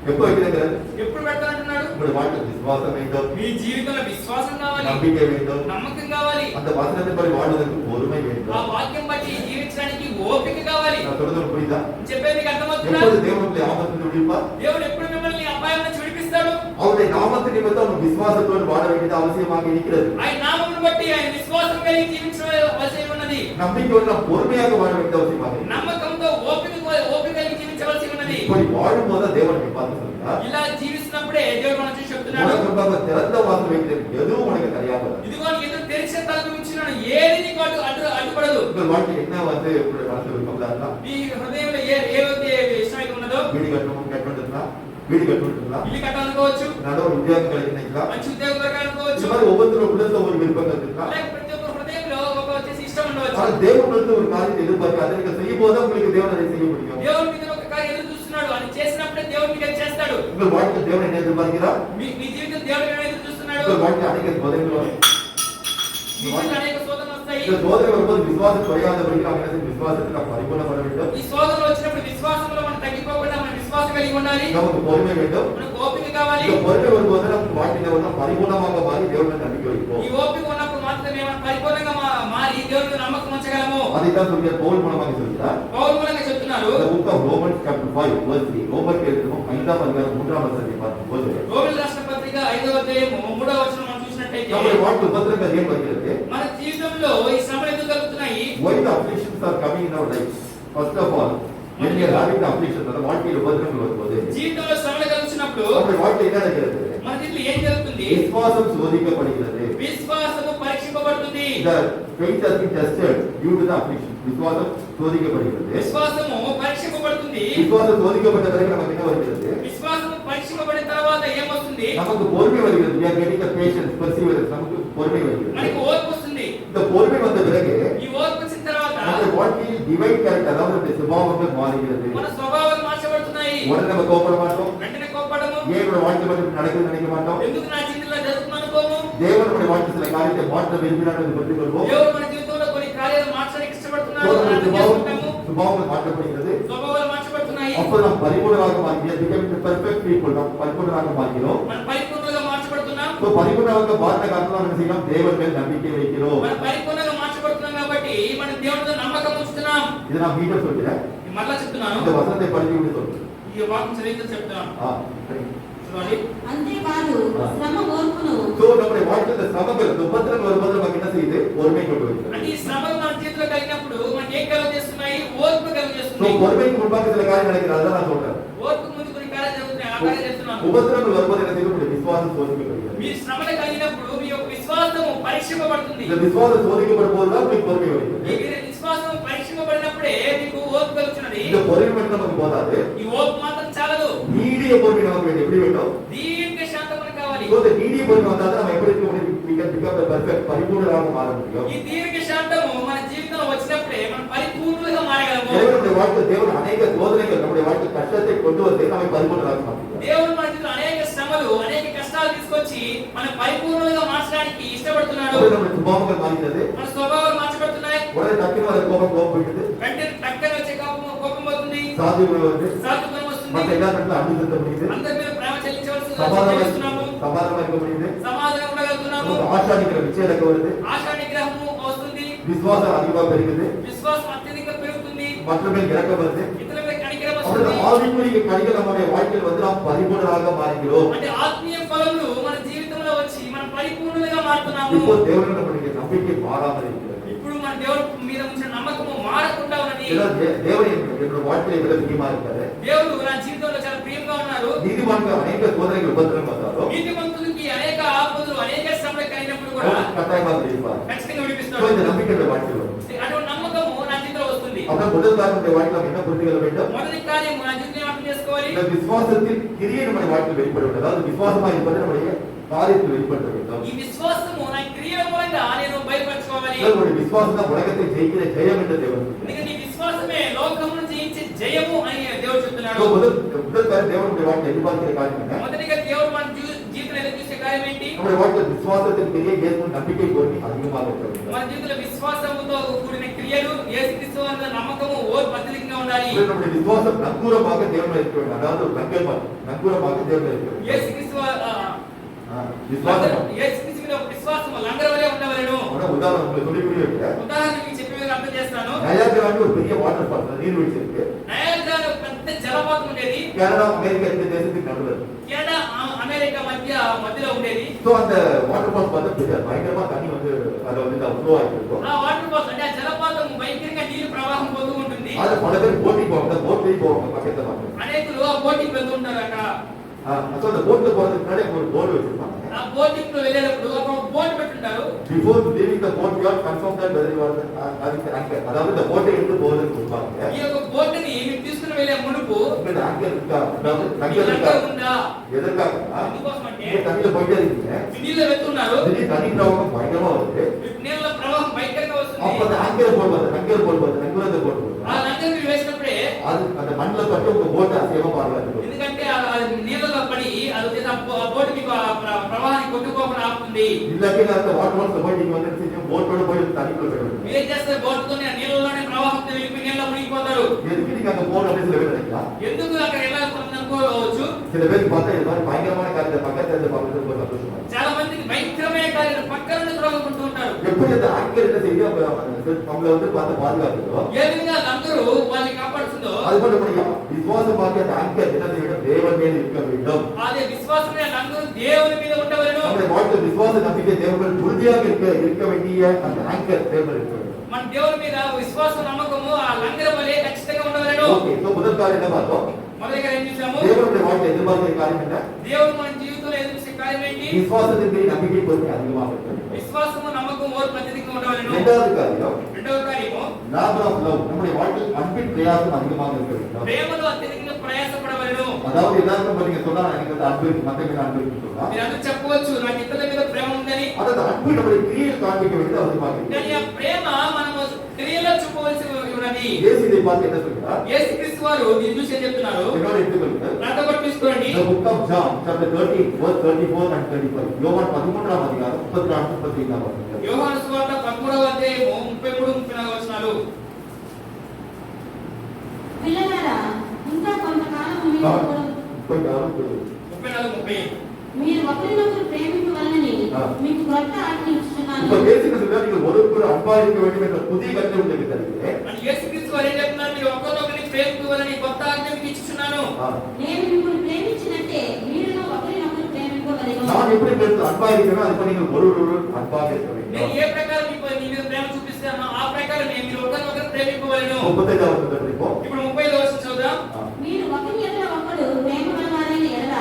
எப்போ வைக்கிறது, ఎప్పుడు పెడతానంటున్నాడు? உங்களுடைய வாழ்க்கையில் விசுவாசம் வேண்டும், మీ జీవితంలో విశ్వాసం కావాలి, நம்பிக்கை வேண்டும், నమ్మకం కావాలి, அந்த వచనத்தின்படி வாழ்வதற்கு பொறுமை ఆ வேண்டும். వాక్యం బట్టి జీవించడానికి ఓపిక కావాలి. நான் சொல்றது புரியுதா? చెప్పేది మీకు అర్థమవుతుందా? எப்போது தேவன் உங்களை ஆபத்தில் விடுவிப்பார்? దేవుడు ఎప్పుడు మిమ్మల్ని అపాయం నుంచి విడిపిస్తాడు? அவருடைய நாமத்தை நிமித்தம் அவர் விசுவாசத்தோடு வாழ வேண்டியது அவசியமாக இருக்கிறது. ఆయన నామమును బట్టి ఆయన విశ్వాసం కలిగి జీవించవలసి ఉన్నది. நம்பிக்கையோடு நாம் பொறுமையாக வாழ வேண்டியது அவசியமாக இருக்கிறது. నమ్మకంతో ఓపిక కలిగి జీవించవలసి ఉన్నది. இப்படி வாழும்போது தேவன் நம்மை பார்த்து சொல்கிறார், ఇలా జీవిస్తున్నప్పుడే దేవుడు మనకు చెప్తున్నాడు, உனக்கு முன்பாக திறந்த வாசல் வைக்கிறது எதுவும் உனக்கு தெரியாது. ఇదిగో నీ ఎదురు తెరిచిన తలుపు ఉంచినాను, ఏది నీకు అడ్డుపడదు. உங்கள் வாழ்க்கையில் என்ன வந்து உங்களுடைய மனசு விருப்பம், నీ హృదయంలో ఏదైతే ఇష్టమైతే ఉన్నదో, வீடு கட்டணும் கட்டணும்னா வீடு கட்டணும்னா ఇల్లు కట్టాలనుకోవచ్చు, நடுவு உத்தியோகம் கிடைக்கணுங்களா, మంచి ఉద్యోగం இந்த దొరకాలనుకోవచ్చు, மாதிரி ஒவ்வொருத்தரும் உள்ளத்துல ஒரு விருப்பங்கள் இருக்கா. లేక ప్రతి ఒక్క హృదయంలో ఒక వచ్చేసి ఇష్టం ఉండవచ్చు. ஆனால் தேவன் வந்து ஒரு காரியத்தை எதிர்பார்க்க அதை நீங்க செய்யும் போது உங்களுக்கு தேவன் அதை செய்ய முடியும். దేవుని మీద ఒక కార్యం ఎదురు చూస్తున్నాడు, అని చేసినప్పుడే దేవుడు మీకు అది చేస్తాడు. உங்கள் வாழ்க்கையில் தேவன் என்ன எதிர்பார்க்கிறார்? మీ జీవితం దేవుడు మీద ఎదురు చూస్తున్నాడు. உங்கள் வாழ்க்கையில் அநேக சோதனைகள் வரும். మీ జీవితంలో అనేక శోధనలు వస్తాయి. இந்த சோதனை வரும்போது விசுவாசம் குறையாதபடி நாம் என்ன செய்யணும்? விசுவாசத்தில் நாம் பரிபூர்ணப்பட வேண்டும். ఈ శోధనలు వచ్చినప్పుడు విశ్వాసంలో మనం తగ్గిపోకుండా మనం విశ్వాసం కలిగి ఉండాలి. நமக்கு பொறுமை வேண்டும். మనకు ఓపిక కావాలి. இந்த பொறுமை வரும்போது நம்ம வாழ்க்கையில வந்து பரிபூர்ணமாக மாறி தேவனை நம்பிக்கை வைப்போம். ఈ ఓపిక ఉన్నప్పుడు మాత్రమే మనం పరిపూర్ణంగా మారి దేవుని మీద నమ్మకం ఉంచగలము. அதைத்தான் சொல்லிய பவுல் மூலமாக சொல்கிறார். పౌలు మూలంగా చెప్తున్నారు. The book of Romans chapter 5 verse 3. ரோமர் எழுதின 5ஆம் அதிகாரம் 3ஆம் வசனத்தை பார்க்கும்போது రోమీయుల రాసిన పత్రిక 5వ అధ్యాయం 3వ వచనం మనం చూసినట్లయితే நம்முடைய வாழ்க்கை உபத்திரங்கள் ஏன் வருகிறது? మన జీవితంలో ఈ శ్రమలు ఎందుకు కలుగుతున్నాయి? Why the afflictions are coming in our lives? First of all, when we are having the afflictions, அந்த வாழ்க்கையில் உபத்திரங்கள் வரும்போது జీవితంలో శ్రమలు కలుగుతున్నప్పుడు நம்முடைய வாழ்க்கை என்ன நடக்கிறது? మన జీవితంలో ఏం జరుగుతుంది? விசுவாசம் சோதிக்கப்படுகிறது. విశ్వాసము పరీక్షింపబడుతుంది. The faith has been tested due to the affliction. விசுவாசம் சோதிக்கப்படுகிறது. విశ్వాసము పరీక్షింపబడుతుంది. விசுவாசம் சோதிக்கப்பட்ட பிறகு நமக்கு என்ன வருகிறது? విశ్వాసము పరీక్షింపబడిన తర్వాత ఏమొస్తుంది? நமக்கு பொறுமை வருகிறது. We are getting the patience, perseverance. நமக்கு பொறுமை வருகிறது. మనకి ఓర్పు వస్తుంది. இந்த பொறுமை வந்த பிறகு ఈ ఓర్పు వచ్చిన తర్వాత நம்முடைய வாழ்க்கையில் டிவைன் கேரக்டர், அதாவது நம்முடைய சுபாவங்கள் மாறுகிறது. మన స్వభావాలు మార్చబడుతున్నాయి. உடனே நம்ம கோபப்பட மாட்டோம். వెంటనే కోపడము, ஏன் நம்முடைய வாழ்க்கை மட்டும் நடக்குதுன்னு நினைக்க மாட்டோம். ఎందుకు నా జీవితంలో జరుగుతుంది అనుకోము. தேவன் நம்முடைய வாழ்க்கை சில காரியத்தை மாற்ற விரும்பினார் என்று புரிந்து கொள்வோம். దేవుడు మన జీవితంలో కొన్ని కార్యాలు మార్చడానికి ఇష్టపడుతున్నాడు. நம்முடைய అర్థం చేసుకుంటాము. சுபாவங்கள் மாற்றப்படுகிறது. స్వభావాలు మార్చబడుతున్నాయి. அப்போ நாம் பரிபூர்ணமாக மாறுகிறோம். becoming perfect people. நாம் பரிபூர்ணமாக மாறுகிறோம். మనం పరిపూర్ణంగా మార్చబడుతున్నాం. సో పరిపూర్ణంగా మారిన కారణం என்ன செய்யலாம்? தேவன் மேல் நம்பிக்கை வைக்கிறோம். మనం పరిపూర్ణంగా మార్చబడుతున్నాం కాబట్టి మనం దేవుని మీద నమ్మకం ఉంచుతున్నాం. இதை நான் மீண்டும் சொல்கிறேன். మళ్ళా చెప్తున్నాను. இந்த வசனத்தை படித்து விட்டு சொல்றேன். ఈ వాక్యం చదివితే చెప్తాను. சரி. చూడండి. అంతేకాదు శ్రమ ఓర్పును సో நம்முடைய வாழ்க்கையில சமங்கள் உபத்திரங்கள் வரும்போது நமக்கு என்ன செய்யுது? பொறுமை கொண்டு வருகிறது. అంటే ఈ శ్రమలు మన జీవితంలో కలిగినప్పుడు మనకి ఏం కలుగజేస్తున్నాయి? ఓర్పు సో కలుగజేస్తున్నాయి. பொறுமைக்கு முன்பாக சில காரியம் நடக்கிறது. அதான் நான் சொல்றேன். ఓర్పుకు ముందు కొన్ని కార్యాలు జరుగుతున్నాయి. ఆ ఆ కార్యం చేస్తున్నాను. ఉపద్రవం வருவதற்கு நம்முடைய விசுவாசம் சோதிக்கப்படுகிறது. మీ శ్రమలు కలిగినప్పుడు మీ యొక్క విశ్వాసము పరీక్షింపబడుతుంది. இந்த விசுவாசம் சோதிக்கப்படும் போதுதான் உங்களுக்கு பொறுமை வருகிறது. ఈ విశ్వాసం పరీక్షింపబడినప్పుడే మీకు ఓర్పు కలుగుతున్నది. இந்த பொறுமை மட்டும் நமக்கு போதாது. ఈ ఓర్పు మాత్రం చాలదు. நீடிய பொறுமை நமக்கு வேண்டும். எப்படி வேண்டும்? దీర్ఘ శాంతం మనకు కావాలి. இந்த நீடிய பொறுமை வந்தாதான் நம்ம எப்படி இருக்க முடியும்? we can become the perfect பரிபூர்ணராக மாற முடியும். ఈ దీర్ఘ శాంతము మన జీవితంలో వచ్చినప్పుడే మనం పరిపూర్ణంగా మారగలము. நம்முடைய வாழ்க்கை தேவன் அநேக சோதனைகள் நம்முடைய வாழ்க்கை கஷ்டத்தை கொண்டு வந்து நம்மை பரிபூர்ணராக மாற்றுகிறார். దేవుడు మన జీవితంలో అనేక శ్రమలు అనేక కష్టాలు తీసుకొచ్చి మన పరిపూర్ణంగా మార్చడానికి ఇష్టపడుతున్నాడు. நம்முடைய சுபாவங்கள் மாறினது. మన స్వభావాలు మార్చబడుతున్నాయి. உடனே டக்குனு வர கோபம் போயிடுது. వెంటనే టక్కన వచ్చే కోపం పోతుంది. சாதியம் வருது. సాత్వికం వస్తుంది. மற்ற எல்லா இடத்துல அன்பு செலுத்த முடியுது. అందరి మీద ప్రేమ చెల్లించవలసి சமாதானம் చేస్తున్నాము. சமாதானம் இருக்க முடியுது. సమాధానం ఉండగలుగుతున్నాము. ஆசானிக்கிற நிச்சயம் வருது. ఆశా నిగ్రహము వస్తుంది. விசுவாசம் அதிகமா பெருகுது. విశ్వాసం అత్యధికంగా పెరుగుతుంది. மற்றவர்கள் இறக்கம் வருது. ఇతరుల మీద కనికరం அவருடைய వస్తుంది. ஆவிக்குரிய கனிகள் நம்முடைய வாழ்க்கையில் வந்து நாம் பரிபூர்ணராக மாறுகிறோம். అంటే ఆత్మీయ ఫలములు మన జీవితంలో వచ్చి మనం పరిపూర్ణంగా మారుతున్నాము. இப்போ தேவன் நம்முடைய நம்பிக்கை மாறாமல் இருக்கிறது. ఇప్పుడు మన దేవుడి మీద ఉంచిన నమ్మకము మారకుండా ఉన్నది. தேவன் என்னுடைய வாழ்க்கையை விட பிரியமா இருக்காரு. దేవుడు నా జీవితంలో చాలా ప్రియంగా ఉన్నారు. நீதிமான்கள் அநேக சோதனைகள் உபத்திரம் வந்தாலும் నీతిమంతులకి అనేక ఆపదలు అనేక శ్రమలు కలిగినప్పుడు కూడా கட்டாயமாக இருப்பார். ఖచ్చితంగా இந்த విడిపిస్తాడు. நம்பிக்கை வாழ்க்கையில் வரும். అటువంటి నమ్మకము నా జీవితంలో వస్తుంది. அப்புறம் முதல் காரணத்தை வாழ்க்கையில் என்ன புரிந்து கொள்ள வேண்டும்? మొదటి కార్యం నా జీవితంలో అర్థం చేసుకోవాలి. இந்த விசுவாசத்தில் கிரியை நம்முடைய வாழ்க்கையில் வெளிப்பட வேண்டும். அதாவது விசுவாசமா இருப்பது நம்முடைய காரியத்தில் வெளிப்படுத்த வேண்டும். ఈ విశ్వాసము నా క్రియల మూలంగా నేను బయలుపరచుకోవాలి. நம்முடைய விசுவாசம் தான் உலகத்தை ஜெயிக்கிற ஜெயம் என்று தேவன் నీ విశ్వాసమే లోకమును జయించే జయము అని దేవుడు చెప్తున్నాడు. முதல் காரியம் தேவனுடைய வாழ்க்கை எதிர்பார்க்கிற காரியம் என்ன? మొదటిగా దేవుడు మన జీవితంలో ఎదురు చూసే కార్యం ఏంటి? நம்முடைய வாழ்க்கை விசுவாசத்தின் கிரியை இயேசுவின் நம்பிக்கை பொறுமை அதிகமாக இருக்க வேண்டும். మన జీవితంలో విశ్వాసముతో కూడిన క్రియలు యేసుక్రీస్తు అన్న నమ్మకము అత్యధికంగా ఉండాలి. நம்முடைய விசுவாசம் நங்கூரமாக தேவனில் இருக்க வேண்டும். அதாவது நங்கூரமாக தேவனில் இருக்க வேண்டும். యేసుక్రీస్తు விசுவாசம் యేసుక్రీస్తు మీద విశ్వాసము లంగరవలే ఉండవలెను. உதாரணம் உங்களுக்கு சொல்லி புரிய வைக்கிறேன். ఉదాహరణకి చెప్పే విధంగా అర్థం చేస్తాను. நயாகரான்னு ஒரு பெரிய வாட்டர் ஃபால்ஸ் நீர்வீழ்ச்சி இருக்கு. నయాగరా పెద్ద జలపాతం ఉండేది. கனடா அமெரிக்கா இந்த தேசத்துக்கு நடுவில். కెనడా అమెరికా మధ్యలో ఉండేది. சோ அந்த வாட்டர் ஃபால்ஸ் பார்த்தா பயங்கரமா தண்ணி வந்து அத வந்து ஃப்ளோ ஆயிட்டு இருக்கும். ఆ వాటర్ ఫాల్స్ అంటే ఆ జలపాతం భయంకరంగా నీరు ప్రవాహం పోతూ ఉంటుంది. அது பல பேர் போட்டிங் போவாங்க. போட்லயே போவாங்க பக்கத்துல பார்த்து. అనేకులు ఆ బోటింగ్ వెళ్తూ ఉంటారు అక్కడ. சோ அந்த போட்ல போறதுக்கு முன்னாடி ஒரு போர்டு வச்சிருப்பாங்க. ఆ బోటింగ్ లో వెళ్ళేటప్పుడు ఒక boat పెట్టుంటారు. Before leaving the boat, you have confirmed that whether you are anchor. அதாவது இந்த போட்டை எடுத்து போவதற்கு முன்பாக ఈ యొక్క బోట్ ని మీరు తీసుకుని వెళ్ళే మునుపు இந்த anchor இருக்கா? அதாவது మీ anchor దగ్గర இருக்கா? ఉందా? எதற்காக? ఎందుకోసం అంటే நீங்க தண்ணியில போயிட்டே இருக்கீங்க. నీళ్ళ వెళ్తున్నారు. திடீர்னு தண்ணி பிரவாகம் பயங்கரமா வருது. నీళ్ళ ప్రవాహం భయంకరంగా அப்ப వస్తుంది. அந்த anchor போடுறது நங்கூரத்தை போடுறது. ఆ లంగర్ మీరు వేసినప్పుడే அது அந்த மண்ணுல பட்டு உங்க போட்டை அசையமா பாருங்க. ఎందుకంటే ఆ నీళ్ళలో పడి అది వచ్చేసి ఆ బోట్ కి ప్రవాహాన్ని కొట్టుకోకుండా ఆపుతుంది. இல்லாட்டி அந்த வாட்டர் ஃபால்ஸ்ல போய் நீங்க வந்து போட்டோட போய் தண்ணிக்குள்ள போயிடுவீங்க. మీరు ఏం చేస్తారు? బోట్ తో నీళ్ళలోనే ప్రవాహంతో వెళ్ళిపోయి నీళ్ళలో మునిగిపోతారు. எதுக்கு நீங்க அங்க போன அப்படின்னு சில பேர் நினைக்கலாம். ఎందుకు అక్కడ వెళ్ళాలనుకుంటున్నారు అనుకోవచ్చు. சில பேருக்கு பார்த்தா இது மாதிரி பயங்கரமான காரியத்தை பக்கத்துல பார்க்கறது ரொம்ப சந்தோஷமா இருக்கு. చాలా మందికి భయంకరమైన కార్యాలు పక్కన నుండి చూడాలనుకుంటూ ఉంటారు. எப்படி அந்த ஆங்கர் என்ன செய்யுது நம்மள வந்து பார்த்து பாதுகாக்கிறதோ ఏ విధంగా అందరూ వాళ్ళని కాపాడుతుందో அது மட்டும் முடியும். விசுவாசமாக அந்த ஆங்கர் என்ன செய்யணும்? தேவன் மேல் இருக்க வேண்டும். అదే విశ్వాసమే అందరూ దేవుని మీద ఉండవలెను. நம்முடைய வாழ்க்கை விசுவாச நம்பிக்கை தேவன் உறுதியாக இருக்க வேண்டிய அந்த ஆங்கர் தேவன் இருக்க வேண்டும். మన దేవుని మీద విశ్వాసం నమ్మకము ఆ లంగర వలె ఖచ్చితంగా ఉండవలెను. ஓகே, சோ முதல் காரியம் என்ன பார்த்தோம்? మొదటిగా ఏం చూసాము? தேவனுடைய வாழ்க்கை எதிர்பார்க்கிற காரியம் என்ன? దేవుడు మన జీవితంలో ఎదురు చూసే కార్యం ఏంటి? விசுவாசத்தின் மேல் நம்பிக்கை பொறுமை அதிகமாக இருக்க வேண்டும். విశ్వాసము నమ్మకం ఓర్పు అత్యధికంగా ఉండవలెను. இரண்டாவது காரியம் రెండవ కార్యము லாபர் ஆஃப் லவ். நம்முடைய வாழ்க்கையில் அன்பின் பிரயாசம் அதிகமாக இருக்க வேண்டும். ప్రేమలో అత్యధికంగా ప్రయాసపడవలెను. அதாவது எல்லாருக்கும் நீங்க சொன்னா எனக்கு வந்து அன்பு இருக்கு, மத்த பேர் அன்பு இருக்குன்னு சொன்னா మీరు అందరూ చెప్పవచ్చు నాకు ఇతరుల మీద ప్రేమ ఉందని. அதாவது அன்பு நம்முடைய கிரியில் காண்பிக்க வேண்டியது அவசியமாக இருக்கு. కానీ ఆ ప్రేమ మనము క్రియలో చూపవలసి ఉన్నది. இயேசு இதை பார்த்து என்ன சொல்கிறார்? యేసుక్రీస్తు వారు దీన్ని చూసి ఏం చెప్తున్నారు? என்னோட எடுத்துக்கொள்ளுங்கள். నాతో పాటు తీసుకోండి. The book of John, chapter 13, verse 34 and 35. யோவான் 13ஆம் அதிகாரம் 34 35ஆம் வசனம். యోహాను సువార్త 13వ అధ్యాయము 33 34 వచనాలు. పిల్లలారా, ఇంకా కొంతకాలం మీరు కూడా 34 34 30 మీరు ఒకరినొకరు ప్రేమించవలనని మీకు క్రొత్త ఆజ్ఞ இப்ப ఇస్తున్నాను. பேசிட்டு சொல்றாரு, நீங்க ஒருவருக்கொரு அன்பா இருக்க வேண்டும் என்ற புதிய கட்டளை உங்களுக்கு தருகிறேன். అని యేసుక్రీస్తు వారు ఏం చెప్తున్నారు? మీరు ఒకరినొకరిని ప్రేమించుకోవాలని కొత్త ఆజ్ఞ మీకు ఇస్తున్నాను. నేను మిమ్మల్ని ప్రేమించినట్టే మీరును ఒకరినొకరు ప్రేమించవలెను. நான் எப்படி பேசுறது அன்பா இருக்கணும், அதுக்கு நீங்கள் ஒருவரோடு அன்பாக இருக்க నేను வேண்டும். ఏ ప్రకారం మీ మీద ప్రేమ చూపిస్తానో ఆ ప్రకారం మీరు ఒకరినొకరు ప్రేమించుకోవాలను. 35వ వచనం படிப்போம். ఇప్పుడు 35వ వచనం చదువుదాం. మీరు ఒకరి ఎదుట ఒకడు ప్రేమ గలవారైన ఎడల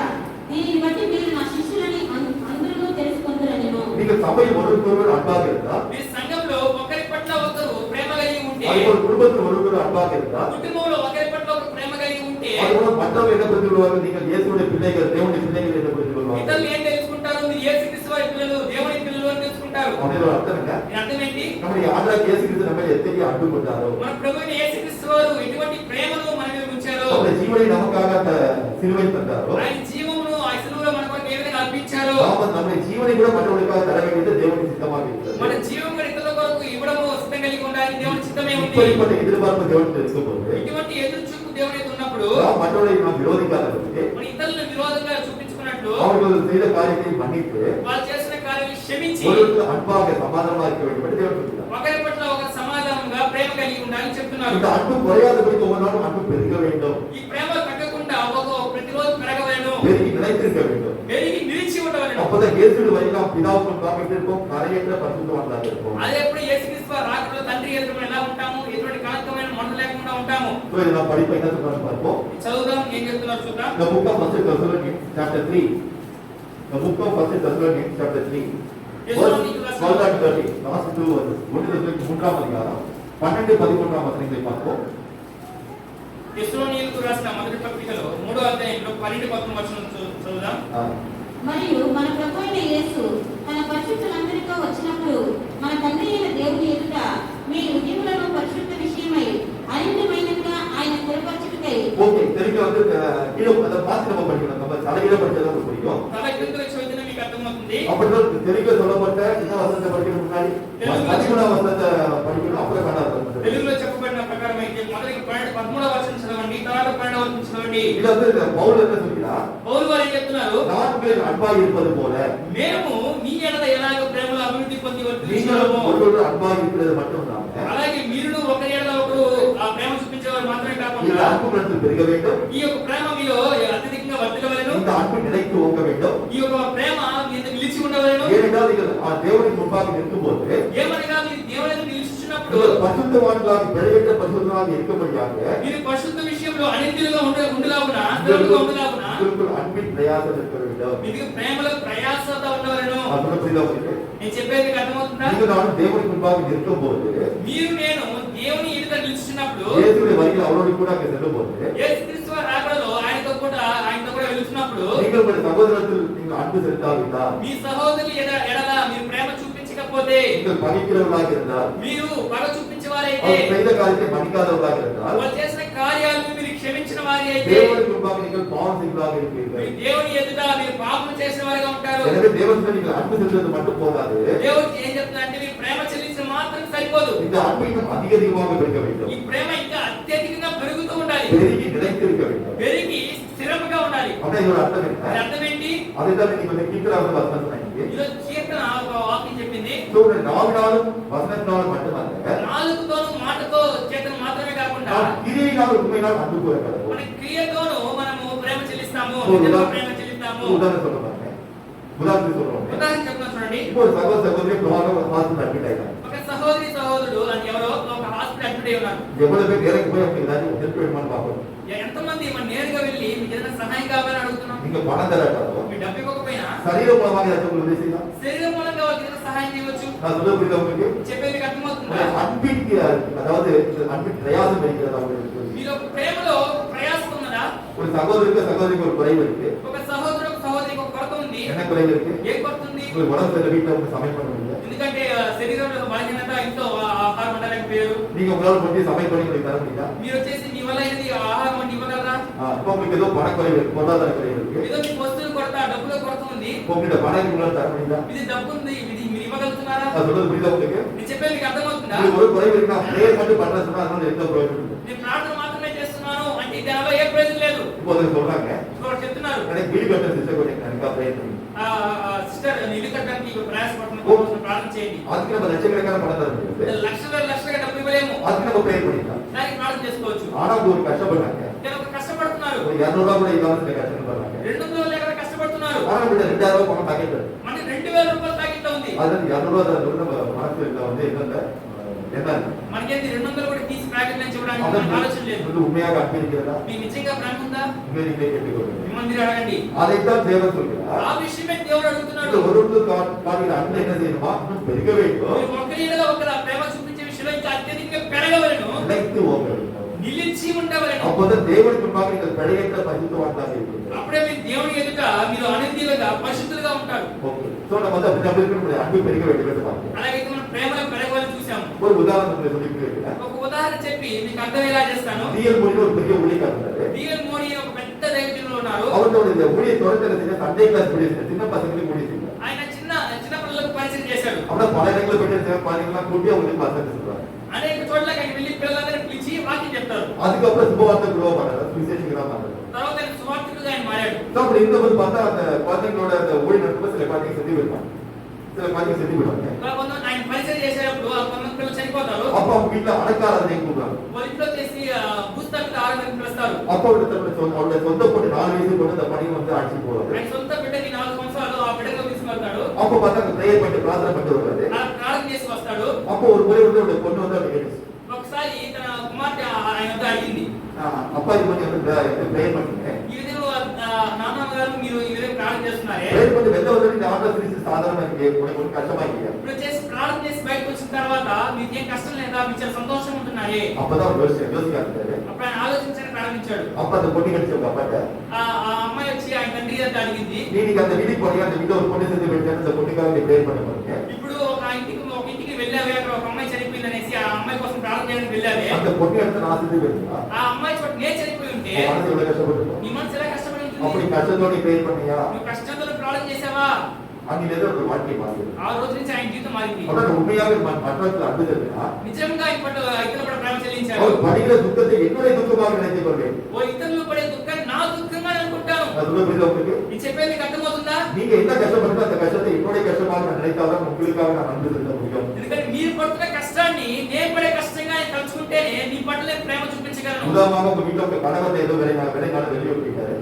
சபையில் ஒருவருக்கொருவர் அன்பாக இருந்தால், మీ సంఘంలో ఒకరి పట్ల ఒకరు ప్రేమ కలిగి ఉంటే, அதுபோல குடும்பத்தில் ஒருவருக்கொருவர் அன்பாக இருந்தால், కుటుంబంలో ఒకరి పట్ల ఒకరు ప్రేమ కలిగి ఉంటే, அதுபோல மற்றவர்கள் என்ன புரிந்து கொள்வார்கள்? நீங்கள் இயேசுவுடைய பிள்ளைகள், தேவனுடைய பிள்ளைகள் என்று புரிந்து கொள்வார்கள். ఇతరులు ఏం తెలుసుకుంటారు? మీరు యేసుక్రీస్తు వారి పిల్లలు, దేవుని పిల్లలు అని తెలుసుకుంటారు. அப்படின்னு ஒரு அர்த்தம் என்ன? దీని అర్థం ఏంటి? நம்முடைய ஆண்டவர் இயேசு கிறிஸ்து நம்ம எத்தனை அன்பு கொண்டாரோ, మన ప్రభువైన యేసుక్రీస్తు వారు ఎటువంటి ప్రేమను మన మీద ఉంచారో, அவருடைய ஜீவனை நமக்காக அந்த சிலுவை தந்தாரோ, ఆయన జీవమును ఆ సిలువలో మన కొరకు ఏ విధంగా అర్పించారో, நாம நம்முடைய ஜீவனை கூட மற்றவர்களுக்காக தர வேண்டியது தேவனுடைய சித்தமாக இருக்கிறது. మన జీవం కూడా ఇతరుల కొరకు ఇవ్వడము సిద్ధం కలిగి ఉండాలి దేవుని చిత్తమే ఉంది. இப்படிப்பட்ட எதிர்பார்ப்பு தேவன் తెలుసుకోబోது, ఇటువంటి ఎదురు చూపు దేవుని మీద ఉన్నప్పుడు நாம் மற்றவர்களை நாம் விரோதிக்காதவர்களுக்கு, మన ఇతరులను విరోధంగా చూపించుకున్నట్లు அவர்கள் செய்த காரியத்தை மன்னித்து వాళ్ళు చేసిన కార్యాలను క్షమించి ஒருவருக்கு அன்பாக சமாதானமாக இருக்க வேண்டும் என்று தேவன் சொல்கிறார். ఒకరి పట్ల ఒక సమాధానంగా ప్రేమ కలిగి ఉండాలని చెప్తున్నారు. இந்த அன்பு குறையாதபடிக்கு ஒவ்வொரு நாளும் அன்பு பெருக வேண்டும், ఈ ప్రేమ తగ్గకుండా ప్రతిరోజు పెరగవలను, பெருகி நிலைத்திருக்க வேண்டும். పెరిగి నిలిచి ఉండవలను. அப்பதான் இயேசுவின் வழி நாம் பிதாவுக்கும் காமிட்டிருப்போம், கரையற்ற பரிசுத்தவான்களாக இருப்போம். అదే ఎప్పుడు యేసుక్రీస్తు వారి రాకడలో తండ్రి ఎదుట ఎలా ఉంటాము, ఎటువంటి కళంకమైన మంట లేకుండా ఉంటాము. So, இதை நாம் படிப்பை என்ன சொல்றான்னு பார்ப்போம். చదువుదాం, ఏం చెప్తున్నారు చూద్దాం. The book of 1 Thessalonians chapter 3. The book of 1 Thessalonians chapter 3. Verse 12 and 13. Last two verses. 1 Thessalonians 3ஆம் அதிகாரம் 12 13ஆம் வசனங்களை பார்ப்போம். తెస్సలోనికీయులకు రాసిన మొదటి పత్రికలో 3వ అధ్యాయంలో 12 13 వచనం చదువుదాం. మరియు మన ప్రభు అయిన యేసు తన పరిశుద్ధులందరితో వచ్చినప్పుడు మన తండ్రి అయిన దేవుని ఎదుట మీ హృదయములను పరిశుద్ధ విషయమై అనింద్యమైనదిగా ఆయన స్థిరపరచుటకై. ஓகே, தெரிஞ்ச வந்து கீழே அதை பார்த்து நம்ம படிக்கணும். நம்ம தலையில படிச்சதா நமக்கு பிடிக்கும். తల కింద వచ్చి వదిన మీకు అర్థమవుతుంది. அப்படிதான் தெரிஞ்ச சொல்லப்பட்ட இந்த வசனத்தை படிக்கிறது முன்னாடி 13ஆம் வசனத்தை படிக்கணும், அப்புறம் 12ஆம் வசனத்தை. తెలుగులో చెప్పబడిన ప్రకారం అయితే మొదటి 13వ వచనం చదవండి, తర్వాత 12వ వచనం చదవండి. இதுல வந்து பவுல் என்ன சொல்கிறார்? పౌలు వారు ఏం చెప్తున్నారు? நான்கு அன்பாக இருப்பது போல మేము మీ ఎడల ఎలాగ ప్రేమలో అభివృద్ధి పొంది நீங்களும் వర్తిస్తున్నామో, ஒருவரோடு அன்பாக இருக்கிறது மட்டும் இல்லாம అలాగే మీరు ఒకరి ఎడల ఒకరు ఆ ప్రేమ చూపించేవారు మాత్రమే இந்த కాకుండా அன்பு மனத்தில் பெருக வேண்டும், ఈ యొక్క ప్రేమ మీలో అత్యధికంగా వర్తిల్లవలెను. இந்த அன்பு நிலைத்து ஓங்க வேண்டும். ఈ యొక్క ప్రేమ మీద నిలిచి ఉండవలెను. ஏனென்றால் நீங்கள் தேவனுக்கு முன்பாக நிற்கும்போது ఏమనగా మీరు దేవుని ఎదుట నిలిచినప్పుడు நீங்கள் பரிசுத்தவான்களாக பெருகிட்ட பரிசுத்தவான்களாக இருக்கும்படியாக మీరు పరిశుద్ధ విషయంలో అనింద్యులుగా ఉండలాగున, స్థిరులుగా ఉండలాగున உங்களுக்குள் அன்பின் பிரயாசம் இருக்க வேண்டும். మీకు ప్రేమలో ప్రయాసత ఉండవలెను. அது புரியுதா உங்களுக்கு? నేను చెప్పేది మీకు అర్థమవుతుందా? நீங்கள் நானும் தேவனுக்கு முன்பாக நிற்கும்போது మీరు నేను దేవుని ఎదుట నిలిచినప్పుడు, இயேசுவின் வழியில் அவரோடு கூட அங்கே செல்லும்போது యేసుక్రీస్తు వారి రాకడలో ఆయనతో కూడా వెళ్తున్నప్పుడు நீங்கள் உங்களுடைய சகோதரத்தில் நீங்கள் அன்பு செலுத்தாவிட்டால், మీ సహోదరులు ఎడల మీరు ప్రేమ చూపించకపోతే, நீங்கள் பகைக்கிறவர்களாக இருந்தால், మీరు పగ చూపించేవారైతే, அவர் செய்த காரியத்தை மன்னிக்காதவர்களாக இருந்தால், వాళ్ళు చేసిన కార్యాలను మీరు క్షమించిన వారి అయితే, தேவனுக்கு முன்பாக நீங்கள் பாவம் செய்வதாக இருப்பீர்கள். మీరు దేవుని ఎదుట మీరు పాపం చేసిన వారిగా ఉంటారు. எனவே தேவனுக்கு நீங்கள் அன்பு செலுத்துவது மட்டும் போதாது, దేవుడికి ఏం చెప్తున్నారంటే మీరు ప్రేమ చెల్లించడం మాత్రం సరిపోదు. இந்த அன்பு இன்னும் அதிக அதிகமாக பெருக வேண்டும், ఈ ప్రేమ ఇంకా అత్యధికంగా పెరుగుతూ ఉండాలి, பெருகி நிலைத்திருக்க வேண்டும். పెరిగి స్థిరముగా ఉండాలి. அப்படின்னா இதோட அர்த்தம் దాని என்ன? అర్థం ఏంటి? அதைத்தான் நீங்க வந்து கீழ்த்தராக வசனம் சொன்னீங்க. ఈరోజు కీర్తన ఒక వాక్యం చెప్పింది, So, உங்களுடைய நாவினாலும் வசனத்தினாலும் மட்டுமல்ல, నాలుగుతోను మాటతో చేతన మాత్రమే కాకుండా நாம் கிரியையினால் உண்மையினால் அன்பு கூற கடவுள். మన క్రియతోను మనము ప్రేమ చెల్లిస్తాము, ஒரு నిజంగా ప్రేమ చెల్లిస్తాము. உதாரணம் சொல்ல பாருங்க. உதாரணத்துக்கு சொல்றோம். ఉదాహరణ చెప్తున్నా చూడండి. இப்போ ஒரு சகோதரி ஹாஸ்பிட்டல் அட்மிட் ஆயிட்டாங்க. ఒక సహోదరుడు అని ఎవరో ఒక హాస్పిటల్ అడ్మిట్ అయి ఉన్నారు. எவ்வளவு பேர் நேருக்கு போய் அவங்க ஏதாவது ஹெல்ப் வேணுமான்னு பார்ப்போம். ఎంతమంది మన నేరుగా వెళ్ళి మీకు ఏదైనా సహాయం కావాలని అడుగుతున్నాం. நீங்க பணம் தராட்டாலும் మీ డబ్బు ఇవ్వకపోయినా சரீர மூலமாக ஏதாச்சும் உங்களுக்கு உதவி செய்யலாம். శరీరం మూలంగా వాళ్ళకి ఏదైనా సహాయం చేయవచ్చు. நான் சொல்ல புரியுதா உங்களுக்கு? చెప్పేది మీకు అర్థమవుతుందా? ஒரு அன்பின் அதாவது அன்பின் பிரயாசம் இருக்கிறது அவங்களுக்கு. మీరు ఒక ప్రేమలో ప్రయాసం ఉన్నదా? ஒரு சகோதரிக்கு ஒரு குறைவு இருக்கு. ఒక సహోదరికి ఒక కొరత ఉంది. என்ன குறைவு இருக்கு? ఏం కొరత ఉంది? ஒரு உடம்பு சரியில்லை, வீட்டுல வந்து சமையல் பண்ண முடியல. ఎందుకంటే శరీరంలో బలహీనత, ఇంట్లో ఆహారం వండలేకపోయారు. நீங்க உங்களால மட்டும் சமையல் பண்ணி உங்களுக்கு தர முடியுதா? మీరు వచ్చేసి మీ వల్ల ఇది ఆహారం వండి இவ்வளவுதான். இப்போ உங்களுக்கு ஏதோ பணக்குறைவு இருக்கு, பொருளாதார குறைவு இருக்கு. ఏదో మీకు వస్తువుల కొరత, డబ్బుల కొరత ఉంది. உங்ககிட்ட பணம் உங்களால தர முடியுதா? ఇది డబ్బు ఉంది, ఇది మీరు ఇవ్వగలుగుతున్నారా? நான் சொல்றது புரியுதா உங்களுக்கு? నేను చెప్పేది మీకు అర్థమవుతుందా? உங்களுக்கு ஒரு குறைவு இருக்கு, நான் பிரேயர் மட்டும் பண்றேன்னு சொன்னா அதனால எந்த பிரயோஜனம் இல்லை. నేను ప్రార్థన మాత్రమే చేస్తున్నాను అంటే దానిలో ఏ ప్రయోజనం లేదు. இப்போ அதை சொல்றாங்க, ఇంకొకటి చెప్తున్నారు, எனக்கு வீடு கட்ட சிஸ்டர் கொஞ்சம் எனக்கு பிரேயர் பண்ணி సిస్టర్ ఇల్లు కట్టడానికి ప్రయాసపడుతున్న ప్రార్థన చేయండి. அதுக்கு நம்ம லட்சக்கணக்கான பணம் தர முடியாது, లక్షలుగా డబ్బు ఇవ్వలేము, அதுக்கு நம்ம பிரேயர் பண்ணிக்கலாம். దానికి ప్రార్థన చేసుకోవచ్చు. ஆனா அவங்க ஒரு கஷ்டப்படுறாங்க, నేను ఒక கஷ்டపడుతున్నారు, ஒரு 200 ரூபாய் கூட இல்லாம சில கஷ்டப்படுறாங்க. 200 లేక కష్టపడుతున్నారు. ஆனா இப்ப 2000 ரூபாய் பணம் பாக்கெட் మనకి 2000 రూపాయలు తాకిట్లా ఉంది. அது 200 ரூபாய் நம்ம மனசுல வந்து என்ன என்ன మనకేంటి 200 కూడా తీసి ప్యాకెట్ నుంచి ఇవ్వడానికి మనకు ఆలోచన లేదు. இது உண்மையாக அர்ப்பணிக்கிறதா? మీకు నిజంగా ప్రేమ ఉందా? நீங்களே கேட்டுக்கொள்ளுங்க. మిమ్మల్ని మీరు అడగండి. அதைத்தான் தேவன் சொல்கிறார். ఆ విషయమే దేవుడు అడుగుతున్నాడు. ஒருவருக்கு காட்டுகிற அன்பு என்ன செய்யணுமா? இன்னும் பெருக வேண்டும். మీరు ఒకరిలో ఒకరు ప్రేమ చూపించే విషయంలో ఇంకా అత్యధికంగా పెరగవలెను. நிலைத்து போகணும். నిలిచి ఉండవలెను. அப்போதான் தேவனுக்கு முன்பாக நீங்கள் பெருகின்ற பரிசுத்தவான்களாக இருப்பீர்கள். అప్పుడే మీరు దేవుని ఎదుట మీరు అనిందిలుగా పరిశుద్ధులుగా ఉంటారు. ஓகே. சோ நம்ம வந்து அப்படி இருக்கணும். அன்பு பெருக வேண்டும் என்று பார்த்தோம். అలాగే మనం ప్రేమలో పెరగవాలని చూసాము. ஒரு உதாரணம் சொல்லிக்கிறேன். ఒక ఉదాహరణ చెప్పి మీకు అర్థమయ్యేలా చేస్తాను. டிஎல் மோடி ஒரு பெரிய ஊழியக்காரர் இருந்தாரு. డిఎల్ మోడీ ఒక పెద్ద దైవజనులు ఉన్నారు. அவரோட இந்த ஊழிய தொடர்ச்சில சின்ன சண்டே கிளாஸ் முடிச்சு சின்ன பசங்களுக்கு முடிச்சு. ఆయన చిన్న పిల్లలకు పరిచయం చేశారు. அப்புறம் பல இடங்களில் போயிட்டு பாத்தீங்கன்னா கூட்டி அவங்களுக்கு பசங்க சொல்றாங்க. అనేక చోట్లకి ఆయన వెళ్ళి పిల్లలందరినీ పిలిచి వాక్యం చెప్తారు. அதுக்கப்புறம் சுபவார்த்தை குழுவா மாறாரு. சுவிசேஷகரா மாறாரு. తర్వాత ఆయన సువార్తికుడుగా ఆయన మారాడు. அப்படி இருந்தபோது பார்த்தா அந்த குழந்தைங்களோட அந்த ஊழிய நடக்கும்போது சில குழந்தைங்க செத்து போயிருப்பாங்க. சில குழந்தைங்க செத்து போயிடுவாங்க. కొంతమంది ఆయన పరిచయం చేసేటప్పుడు ఆ కొంతమంది పిల్లలు చనిపోతారు. அப்ப அவங்க வீட்டுல அடக்காரதை கூப்பிடுறாங்க. వాళ్ళ ఇంట్లో చేసి భూస్థాపిత ఆరాధనకు పిలుస్తారు. அப்ப அவருடைய சொந்த பொண்ணு 4 வயசு கொண்டு அந்த பணியை வந்து ஆட்சி போவாரு. ఆయన సొంత బిడ్డకి 4 సంవత్సరాలు ఆ బిడ్డగా తీసుకెళ్తాడు. அப்ப பார்த்தா அந்த பிரேயர் பண்ணி பிரார்த்தனை பண்ணிட்டு வருவாரு. అలా ప్రార్థన చేసి వస్తాడు. அப்ப ஒரு முறை வந்து அவருடைய பொண்ணு வந்து அவருக்கு கேட்டுச்சு. ఒకసారి తన కుమార్తె ఆయన వద్ద అడిగింది, அப்பா இது பண்ணி வந்து பிரேயர் பண்ணீங்க. ఈ విధంగా నాన్నగారు మీరు ఈ విధంగా ప్రార్థన చేస్తున్నారే, பிரேயர் பண்ணி வெளில வந்து இந்த ஆர்டர் சீரிஸ் சாதாரணமா இருக்கு. உனக்கு கஷ்டமா இல்லையா? ఇప్పుడు చేసి ప్రార్థన చేసి బయటకు వచ్చిన తర్వాత మీకు ఏం కష్టం లేదా, మీకు చాలా సంతోషం ఉంటున్నారే. அப்பதான் அவர் யோசிக்காரு. అప్పుడు ఆయన ఆలోచించడానికి ప్రారంభించాడు. அப்ப அந்த பொண்ணு கிடைச்ச அப்பாட்ட ఆ అమ్మాయి వచ్చి ఆయన తండ్రి దగ్గర అడిగింది, நீங்க அந்த வீட்டுக்கு போனீங்க, அந்த வீட்டுல ஒரு பொண்ணு செத்து போயிட்டு அந்த பொண்ணுக்காக நீ பிரேயர் பண்ண போறீங்க. ఇప్పుడు ఒక ఇంటికి వెళ్ళావే, అక్కడ ఒక అమ్మాయి చనిపోయింది అనేసి ఆ అమ్మాయి కోసం ప్రార్థన చేయడానికి వెళ్ళావే, அந்த பொண்ணு எடுத்து நான் செத்து போயிருந்தா ఆ అమ్మాయి చోట నేను చనిపోయి ఉంటే மனசு எவ்வளவு கஷ்டப்பட்டிருக்கும். నీ మనసు ఎలా కష్టపడి அப்படி ఉంటుంది? கஷ்டத்தோட பிரேயர் பண்ணியா? నువ్వు కష్టంతో ప్రార్థన చేసావా? அங்கிலிருந்து ஒரு வாழ்க்கை மாறியது. ఆ రోజు నుంచి ఆయన జీవితం మారింది. அதான் உண்மையாவே மற்றவர்கள் அன்பு தெரியுமா? నిజంగా ఇప్పటి ఇతరుల పట్ల ప్రేమ చెల్లించారు. அவர் படுகிற துக்கத்தை என்னுடைய துக்கமாக நினைத்துக் கொள்வேன். ఓ ఇతరులు పడే దుఃఖాన్ని నా దుఃఖంగా అనుకుంటాను. நான் சொல்ல புரியுதா உங்களுக்கு? ఇది చెప్పేది మీకు అర్థమవుతుందా? நீங்க என்ன கஷ்டப்படுறோ அந்த கஷ்டத்தை என்னுடைய கஷ்டமாக நான் நினைத்தாதான் உங்களுக்காக நான் அன்பு செலுத்த முடியும். ఎందుకంటే మీరు పడుతున్న కష్టాన్ని నేను పడే కష్టంగా నేను తలుచుకుంటేనే మీ పట్ల నేను ప్రేమ చూపించగలను. உதாரணமாக உங்க வீட்டுல உங்க கணவர் ஏதோ வேலைக்கான வெளியே விட்டுட்டாரு.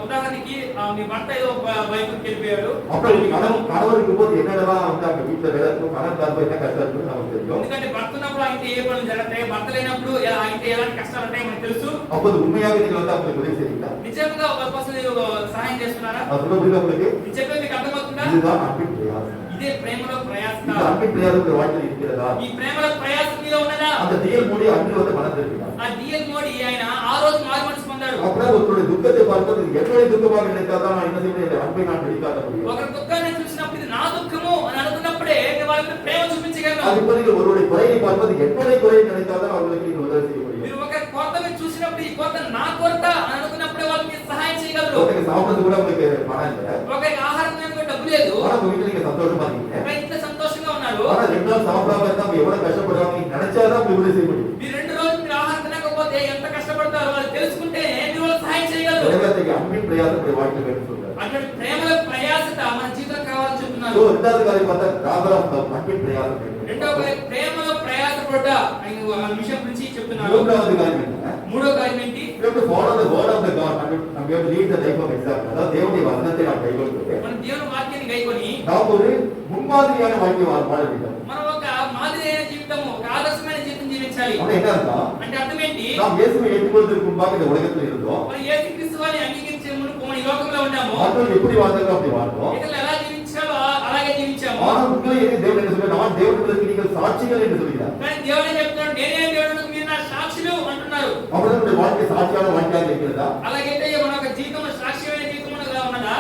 ఉదాహరణకి మీ భర్త ఏదో బయటకు వెళ్ళిపోయాడు. அப்புறம் கணவருக்கு போது என்னென்னலாம் வந்து அங்க வீட்டுல வேலை இருக்கும், கணவன் தரப்பு என்ன கஷ்டம் இருக்குன்னு நமக்கு தெரியும். ఎందుకంటే భర్త ఉన్నప్పుడు ఆయనకి ఏ పనులు జరుగుతాయి, భర్త లేనప్పుడు ఆయనకి ఎలాంటి కష్టాలు ఉంటాయి మనకు తెలుసు. அப்போது உண்மையாக நீங்க வந்து அவங்களுக்கு உதவி செய்றீங்களா? నిజంగా ఒక కోసం మీరు సహాయం చేస్తున్నారా? அது சொல்ல புரியுதா உங்களுக்கு? ఇది చెప్పేది మీకు అర్థమవుతుందా? இதுதான் அன்பின் பிரயாசம். ఇదే ప్రేమలో ప్రయాసం. இந்த அன்பின் பிரயாசம் உங்க வாழ்க்கையில் இருக்கிறதா? ఈ ప్రేమలో ప్రయాసం మీద ఉన్నదా? அந்த டிஎல் மோடி அன்பில் வந்து மனம் திருப்பினார். ఆ డిఎల్ మోడీ ఆయన ఆ రోజు మారు మనసు పొందాడు. அப்புறம் ஒருத்தருடைய துக்கத்தை பார்க்கும்போது என்னுடைய துக்கமாக நினைத்தாதான் நான் என்ன செய்வேன், என் அன்பை நான் வெளிக்காட்ட முடியும். ఒకరి దుఃఖాన్ని చూసినప్పుడు ఇది నా దుఃఖము అని అనుకున్నప్పుడే నేను వాళ్ళకి ప్రేమ చూపించగలను. அது இப்போ நீங்கள் ஒருவருடைய குறையை பார்ப்பது என்னுடைய குறையை நினைத்தாதான் அவர்களுக்கு நீங்கள் உதவி செய்ய முடியும். మీరు ఒక కొరతని చూసినప్పుడు ఈ కొరత నా కొరత అని అనుకున్నప్పుడే వాళ్ళకి సహాయం చేయగలరు. ஒருத்தருக்கு சாப்பிடுறது கூட உங்களுக்கு பணம் இல்லை, ఒకరికి ఆహారం తినడానికి డబ్బు లేదు, ஆனா உங்க வீட்டுல நீங்க சந்தோஷமா இருக்கீங்க. కానీ ఇంత సంతోషంగా ఉన్నారు. ஆனா 2 நாள் சாப்பிடாம இருந்தா அவங்க எவ்வளவு கஷ்டப்படுறாங்க நீங்க நினைச்சாதான் உங்களுக்கு உதவி செய்ய முடியும். మీరు 2 రోజులు మీరు ఆహారం తినకపోతే ఎంత కష్టపడతారో వాళ్ళు తెలుసుకుంటే మీరు వాళ్ళకి సహాయం చేయగలరు. உலகத்துக்கு அன்பின் பிரயாசம் உங்களுடைய வாழ்க்கை வேண்டும் சொல்றாரு. అటువంటి ప్రేమలో ప్రయాసత మన జీవితంలో కావాలని చెప్తున్నారు. సో రెండోది காரியம் பார்த்தா ராபராம் அன்பின் பிரயாசம் வேண்டும். రెండో ప్రేమలో ప్రయాసపడ్డ ఆయన విషయం గురించి చెప్తున్నారు. மூன்றாவது காரியம் என்ன? మూడో కార్యం ఏంటి? We have to follow the word of the God. நம்ம we have to lead the life of example. அதாவது தேவனுடைய வசனத்தை நாம் கைக்கொள்வது. మన దేవుని వాక్యాన్ని గైకొని நாம் ஒரு முன்மாதிரியான வாழ்க்கை வாழ வேண்டும். మనం ఒక మాదిరైన జీవితము, ఒక ఆదర్శమైన జీవితం జీవించాలి. அப்ப என்ன அர்த்தம்? అంటే అర్థం ఏంటి? நாம் இயேசுவை ஏற்றுக்கொள்வதற்கு முன்பாக இந்த உலகத்தில் இருந்தோம். మనం యేసుక్రీస్తు వారిని అంగీకరించే మునుపు మన ఈ లోకంలో ఉన్నాము. மற்றவர்கள் எப்படி வாழ்ந்தாங்களோ அப்படி வாழ்ந்தோம். ఇతరులు ఎలా జీవించాలో అలాగే జీవించాము. ஆனால் உங்களை தேவன் என்ன சொல்றார்? நான் தேவனுக்கு நீங்கள் சாட்சிகள் என்று சொல்கிறார். కానీ దేవుడు ఏం చెప్తున్నాడు? నేనే దేవుడు, మీరు నా సాక్షులు అంటున్నారు. அப்பதான் நம்முடைய வாழ்க்கை சாட்சியான வாழ்க்கையாக இருக்கிறதா? అలాగైతే మన ఒక జీవితం సాక్ష్యమైన జీవితంగా ఉన్నదా?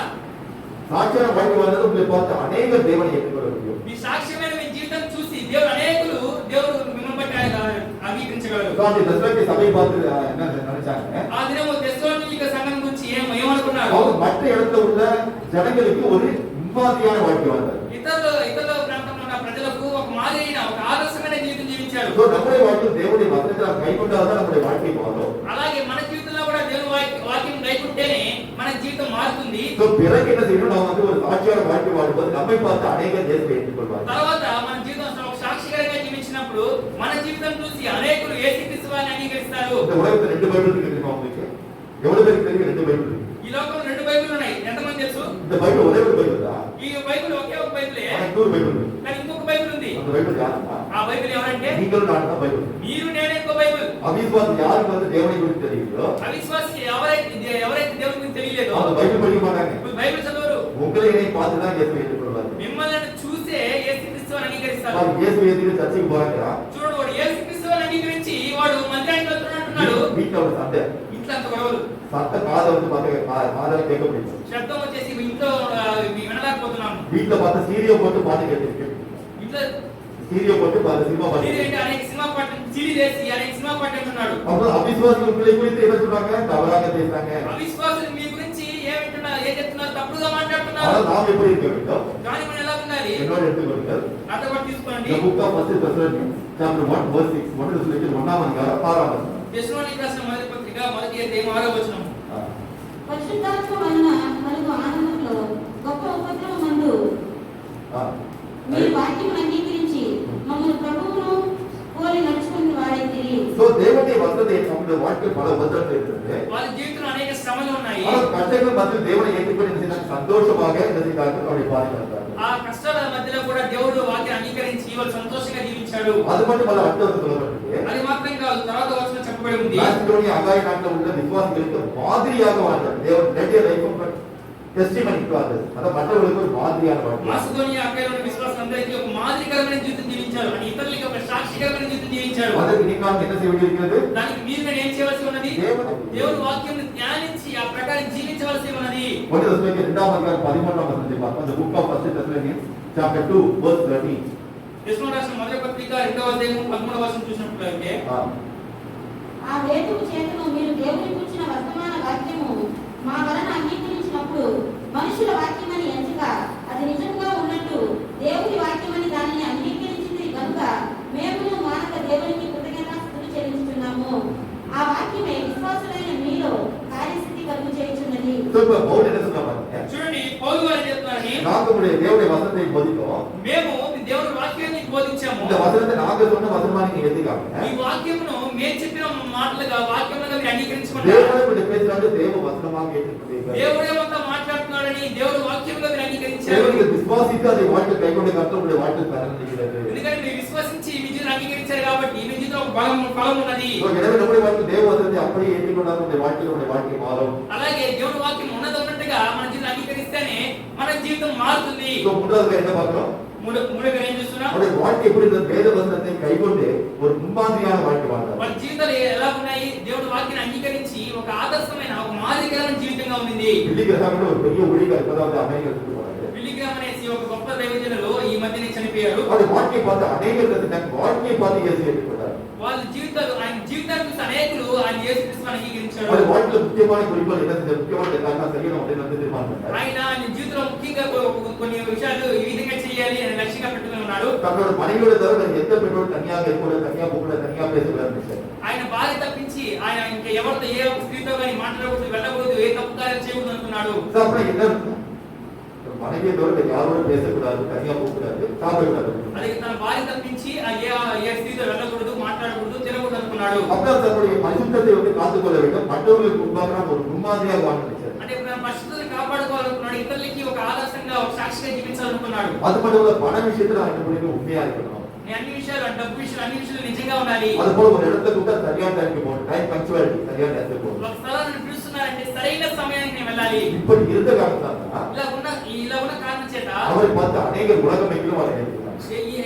சாட்சியான வாழ்க்கை வாழ்ந்தது உங்களை பார்த்து அநேகர் தேவனை ஏற்றுக்கொள்ள முடியும். మీ సాక్ష్యమైన మీ జీవితం చూసి దేవుడు అనేకులు దేవుడు మిమ్మల్ని బట్టి అంగీకరించగలరు. அந்த தெசலோனிக்கே சபையை பார்த்து என்ன நினைச்சாங்க? ఆ దినము తెస్సలోనిక సంఘం గురించి ఏమనుకున్నారు? அவங்க மற்ற இடத்துல உள்ள ஜனங்களுக்கு ஒரு முன்மாதிரியான வாழ்க்கை வாழ்ந்தார். ఇతరుల ప్రాంతంలో ఉన్న ప్రజలకు ఒక మాదిరైన, ఒక ఆదర్శమైన జీవితం జీవించారు. సో நம்முடைய வாழ்க்கையில் தேவனுடைய வசனத்தை நாம் கைக்கொண்டால்தான் நம்முடைய வாழ்க்கை மாறும். అలాగే మన జీవితంలో కూడా దేవుని వాక్యం గైకుంటేనే మన జీవితం మారుతుంది. సో பிறகு என்ன செய்யணும்? நாம் வந்து ஒரு சாட்சியான வாழ்க்கை வாழும்போது நம்மை பார்த்து அநேகர் இயேசுவை ஏற்றுக்கொள்வார்கள். తర్వాత మన జీవితం ఒక సాక్షిగా జీవించినప్పుడు మన జీవితం చూసి అనేకులు యేసుక్రీస్తు వారిని అంగీకరిస్తారు. இந்த உலகத்துல 2 பைபிள் இருக்கு தெரியுமா உங்களுக்கு? எவ்வளவு பேருக்கு தெரியும் 2 பைபிள் இருக்கு? ఈ లోకంలో 2 బైబిల్ ఉన్నాయి. ఎంతమంది తెలుసు? இந்த பைபிள் ஒரே ஒரு பைபிள் தான். ఈ బైబిల్ ఒకే ఒక బైబిలే, ஆனா இன்னொரு பைபிள் இருக்கு. కానీ ఇంకొక బైబిల్ ఉంది. அந்த பைபிள் யாருன்னா ఆ బైబిల్ ఎవరంటే நீங்கள் நான் தான் பைபிள். మీరు నేనే ఇంకో బైబిల్. அவிசுவாசி யாருக்கு வந்து தேவனை குறித்து தெரியுதோ అవిశ్వాసి ఎవరైతే దేవుని గురించి తెలియలేదో அவங்க பைபிள் படிக்க மாட்டாங்க. బైబిల్ చదవరు. உங்களை என்னை பார்த்து தான் இயேசு ஏற்றுக்கொள்வார். మిమ్మల్ని చూసే యేసుక్రీస్తు అని అంగీకరిస్తారు. వారు యేసు ఎదురు చర్చికి పోறாங்க. చూడండి వాడు యేసుక్రీస్తు అని అంగీకరించి వాడు మందిరానికి వెళ్తున్నాడు. வீட்ல ஒரு சண்டை. ఇంట్లో అంత గొడవలు. சத்த காதை வந்து காதால கேட்க முடியும். శబ్దం వచ్చేసి ఇంట్లో వినలేకపోతున్నాను. வீட்ல பார்த்து சீரியோ போட்டு பாட்டு கேட்டுருக்கு. ఇంట్లో சீரியோ போட்டு பாட்டு சினிமா பாட்டு. సీరియల్ అనేక సినిమా పాటలు సీరియల్ వేసి అనేక సినిమా పాటలు అంటున్నాడు. అప్పుడు అవిశ్వాసులు పిల్లల గురించి ఏం చెప్తున్నాங்க? తవరాగా చేస్తాங்க. అవిశ్వాసులు మీ గురించి ఏం చెప్తున్నారు? తప్పుగా మాట్లాడుతున్నారు. అలా நாம் எப்படி இருக்க வேண்டும்? కానీ మనం ఎలా ఉండాలి? என்னோட எடுத்துக்கொள்ளுங்கள். నాతో పాటు తీసుకోండి. The book of 1 Thessalonians chapter 1 verse 6. 1 Thessalonians 1వ అధ్యాయం 6వ వచనం. తెస్సలోనికీయులకు రాసిన మొదటి పత్రిక మొదటి అధ్యాయం 6వ వచనం. పరిశుద్ధాత్మ వలన కలుగు ఆనందంలో గొప్ప ఉపద్రవమందు మీరు వాక్యమును అంగీకరించి మమ్మల్ని ప్రభువును పోలి నడుచుకుని వాడైతిరి. సో దేవుని వసతి நம்முடைய வாழ்க்கையில் பல உபத்திரவங்கள் இருக்கிறது. వాళ్ళ జీవితంలో అనేక శ్రమలు ఉన్నాయి. ఆ కష్టங்கள் మధ్య దేవుని ఏற்றுకొని సంతోషமாக జీవితాన్ని அவருடைய பாதுகாத்தார். ఆ కష్టాల మధ్యలో కూడా దేవుడు వాక్యాన్ని అంగీకరించి వాళ్ళు సంతోషంగా జీవించాడు. అది மட்டும் మళ్ళీ అర్థం சொல்லப்பட்டிருக்கு. అది మాత్రం కాదు, తర్వాత వచనం చెప్పబడి ఉంది. మాసిడోనియా అగాయ నాటిలో ఉన్న విశ్వాసిகளுக்கு மாதிரியாக வாழ்ந்தார். தேவன் நிறைய லைஃப் టెస్టిమనీ టు అదర్స్. అద మற்றவர்களுக்கு ஒரு மாதிரியான வாழ்க்கை. మాసిడోనియా అగాయలో ఉన్న విశ్వాసులందరికీ ఒక మాదిరికరమైన జీవితం జీవించారు. అని ఇతరులకు ఒక సాక్షికరమైన జీవితం జీవించారు. அதற்கு நீங்கள் என்ன செய்ய வேண்டியிருக்கிறது? దానికి మీరు ఏం చేయవలసి ఉన్నది? దేవుని వాక్యాన్ని ధ్యానించి ఆ ప్రకారం జీవించవలసి ఉన్నది. 1 Thessalonians 2వ అధ్యాయం 13వ వచనం பார்ப்போம். The book of 1 Thessalonians chapter 2 verse 13. తెస్సలోనికీయులకు రాసిన మొదటి పత్రిక 2వ అధ్యాయం 13వ వచనం చూసినట్లయితే ఆ హేతువు చేతను మీరు దేవుని గురించిన వర్తమాన వాక్యము మా వలన అంగీకరించినప్పుడు మనుషుల వాక్యమని ఎంచక అది నిజంగా ఉన్నట్టు దేవుని వాక్యమని దానిని అంగీకరించింది కనుక మేము మానక దేవునికి కృతజ్ఞతాస్తుతులు చెల్లిస్తున్నాము. ఆ వాక్యమే విశ్వాసులైన మీలో కార్యసిద్ధి కలుగు చేయుచున్నది. పౌలు என்ன சொல்றாங்க? చూడండి పౌలు గారు చెప్తున్నారని நாங்களுடைய தேவனுடைய வசனத்தை போதித்தோம். మేము దేవుని వాక్యాన్ని బోధించాము. இந்த வசனத்தை நாங்க சொன்ன வசனமா நீங்க ஏத்துக்காம ఈ వాక్యమును మేము చెప్పిన మాటలుగా వాక్యములుగా మీరు అంగీకరించుకుంటారు. దేవుడు பேசுறாரு, தேவ வசனமாக ஏற்றுக்கொண்டீர்கள். దేవుడు ఏమంతా మాట్లాడుతున్నాడని దేవుడు వాక్యముగా మీరు అంగీకరించారు. దేవునికి విశ్వాసిస్తే అది வாழ்க்கை கைకొண்ட கர்த்தருடைய வாழ்க்கை பலன் இருக்கிறது. ఎందుకంటే మీరు విశ్వసించి మీ జీవితాన్ని అంగీకరించారు కాబట్టి మీ జీవితంలో ఒక ఫలం ఉన్నది. எனவே நம்முடைய வாழ்க்கை தேவ வசனத்தை அப்படியே ஏற்றுக்கொண்டால் நம்முடைய வாழ்க்கை மாறும். అలాగే దేవుని వాక్యం ఉన్నట్టుగా మన జీవితం అంగీకరిస్తేనే మన జీవితం మారుతుంది. மூன்றாவது என்ன பார்க்கிறோம்? మూడోగా ఏం చూస్తున్నాం? அவருடைய வாழ்க்கை எப்படி இருந்தது? வேத வசனத்தை கைக்கொண்டு ஒரு முன்மாதிரியான வாழ்க்கை வாழ்ந்தார். మన జీవితాలు ఎలా ఉన్నాయి? దేవుని వాక్యాన్ని అంగీకరించి ఒక ఆదర్శమైన ఒక మాదిరికరమైన జీవితంగా ఉంది. బిల్లీ గ్రహాంలో ఒక పెద్ద ஊழியர் 10வது అమెరికాకు போனாரு. బిల్లీ గ్రహాం అనేసి ఒక గొప్ప దైవజనులు ఈ మధ్యనే చనిపోయారు. அவருடைய வாழ்க்கையை பார்த்து அநேகர் தன் வாழ்க்கையை பார்த்து இயேசு ஏற்றுக்கொண்டார். వాళ్ళ జీవితాలు ఆయన జీవితాన్ని చూసి అనేకులు ఆయన యేసుక్రీస్తుని అంగీకరించారు. அவருடைய வாழ்க்கையில முக்கியமான குறிக்கோள் என்ன? முக்கியமான காரணம் செய்யணும் அப்படின்னு வந்து தீர்மானித்தார். ఆయన జీవితంలో ముఖ్యంగా కొన్ని విషయాలు ఈ విధంగా చేయాలి అని లక్ష్యంగా పెట్టుకుని ఉన్నాడు. தன்னோட மனைவியோட தவிர எந்த பெண்ணோடு தனியாக இருக்கக்கூடாது, தனியாக போகக்கூடாது, தனியாக பேசக்கூடாது. ఆయన భార్య తప్పించి ఆయన ఇంకా ఎవరితో ఏ స్త్రీతో కానీ మాట్లాడకూడదు, వెళ్ళకూడదు, ఏ తప్పు కార్యాలు చేయకూడదు అనుకున్నాడు. அப்புறம் என்ன இருக்கும்? மனைவியை தவிர யாரோட பேசக்கூடாது, தனியாக போகக்கூடாது, சாப்பிடக்கூடாது. అది తన భార్య తప్పించి ఏ స్త్రీతో వెళ్ళకూడదు, మాట్లాడకూడదు, తినకూడదు అనుకున్నాడు. அப்புறம் தன்னுடைய பரிசுத்தத்தை வந்து காத்துக்கொள்ள வேண்டும், மற்றவர்களுக்கு முன்பாக ஒரு முன்மாதிரியாக வாழ நினைச்சார். అంటే పరిశుద్ధతను కాపాడుకోవాలనుకున్నాడు, ఇతరులకి ఒక ఆదర్శంగా ఒక సాక్షిగా జీవించాలనుకున్నాడు. அது மட்டும் இல்ல, பண விஷயத்துல ఆయన உண்மையா இருக்கணும். అన్ని విషయాలు డబ్బు విషయాలు అన్ని విషయాలు నిజంగా ఉండాలి. அது போல ஒரு இடத்துல கூட சரியான டைம்க்கு போகணும், டைம் பங்க்சுவாலிட்டி, சரியான நேரத்துக்கு போகணும். ఒక స్థలాన్ని పిలుస్తున్నారంటే సరైన సమయానికి నేను వెళ్ళాలి. இப்படி இருந்த காரணத்தால ఇలా ఉన్న కారణం చేత அவரை பார்த்து அநேகர் உலகமெங்கிலும் அவரை நேசிக்கிறார்.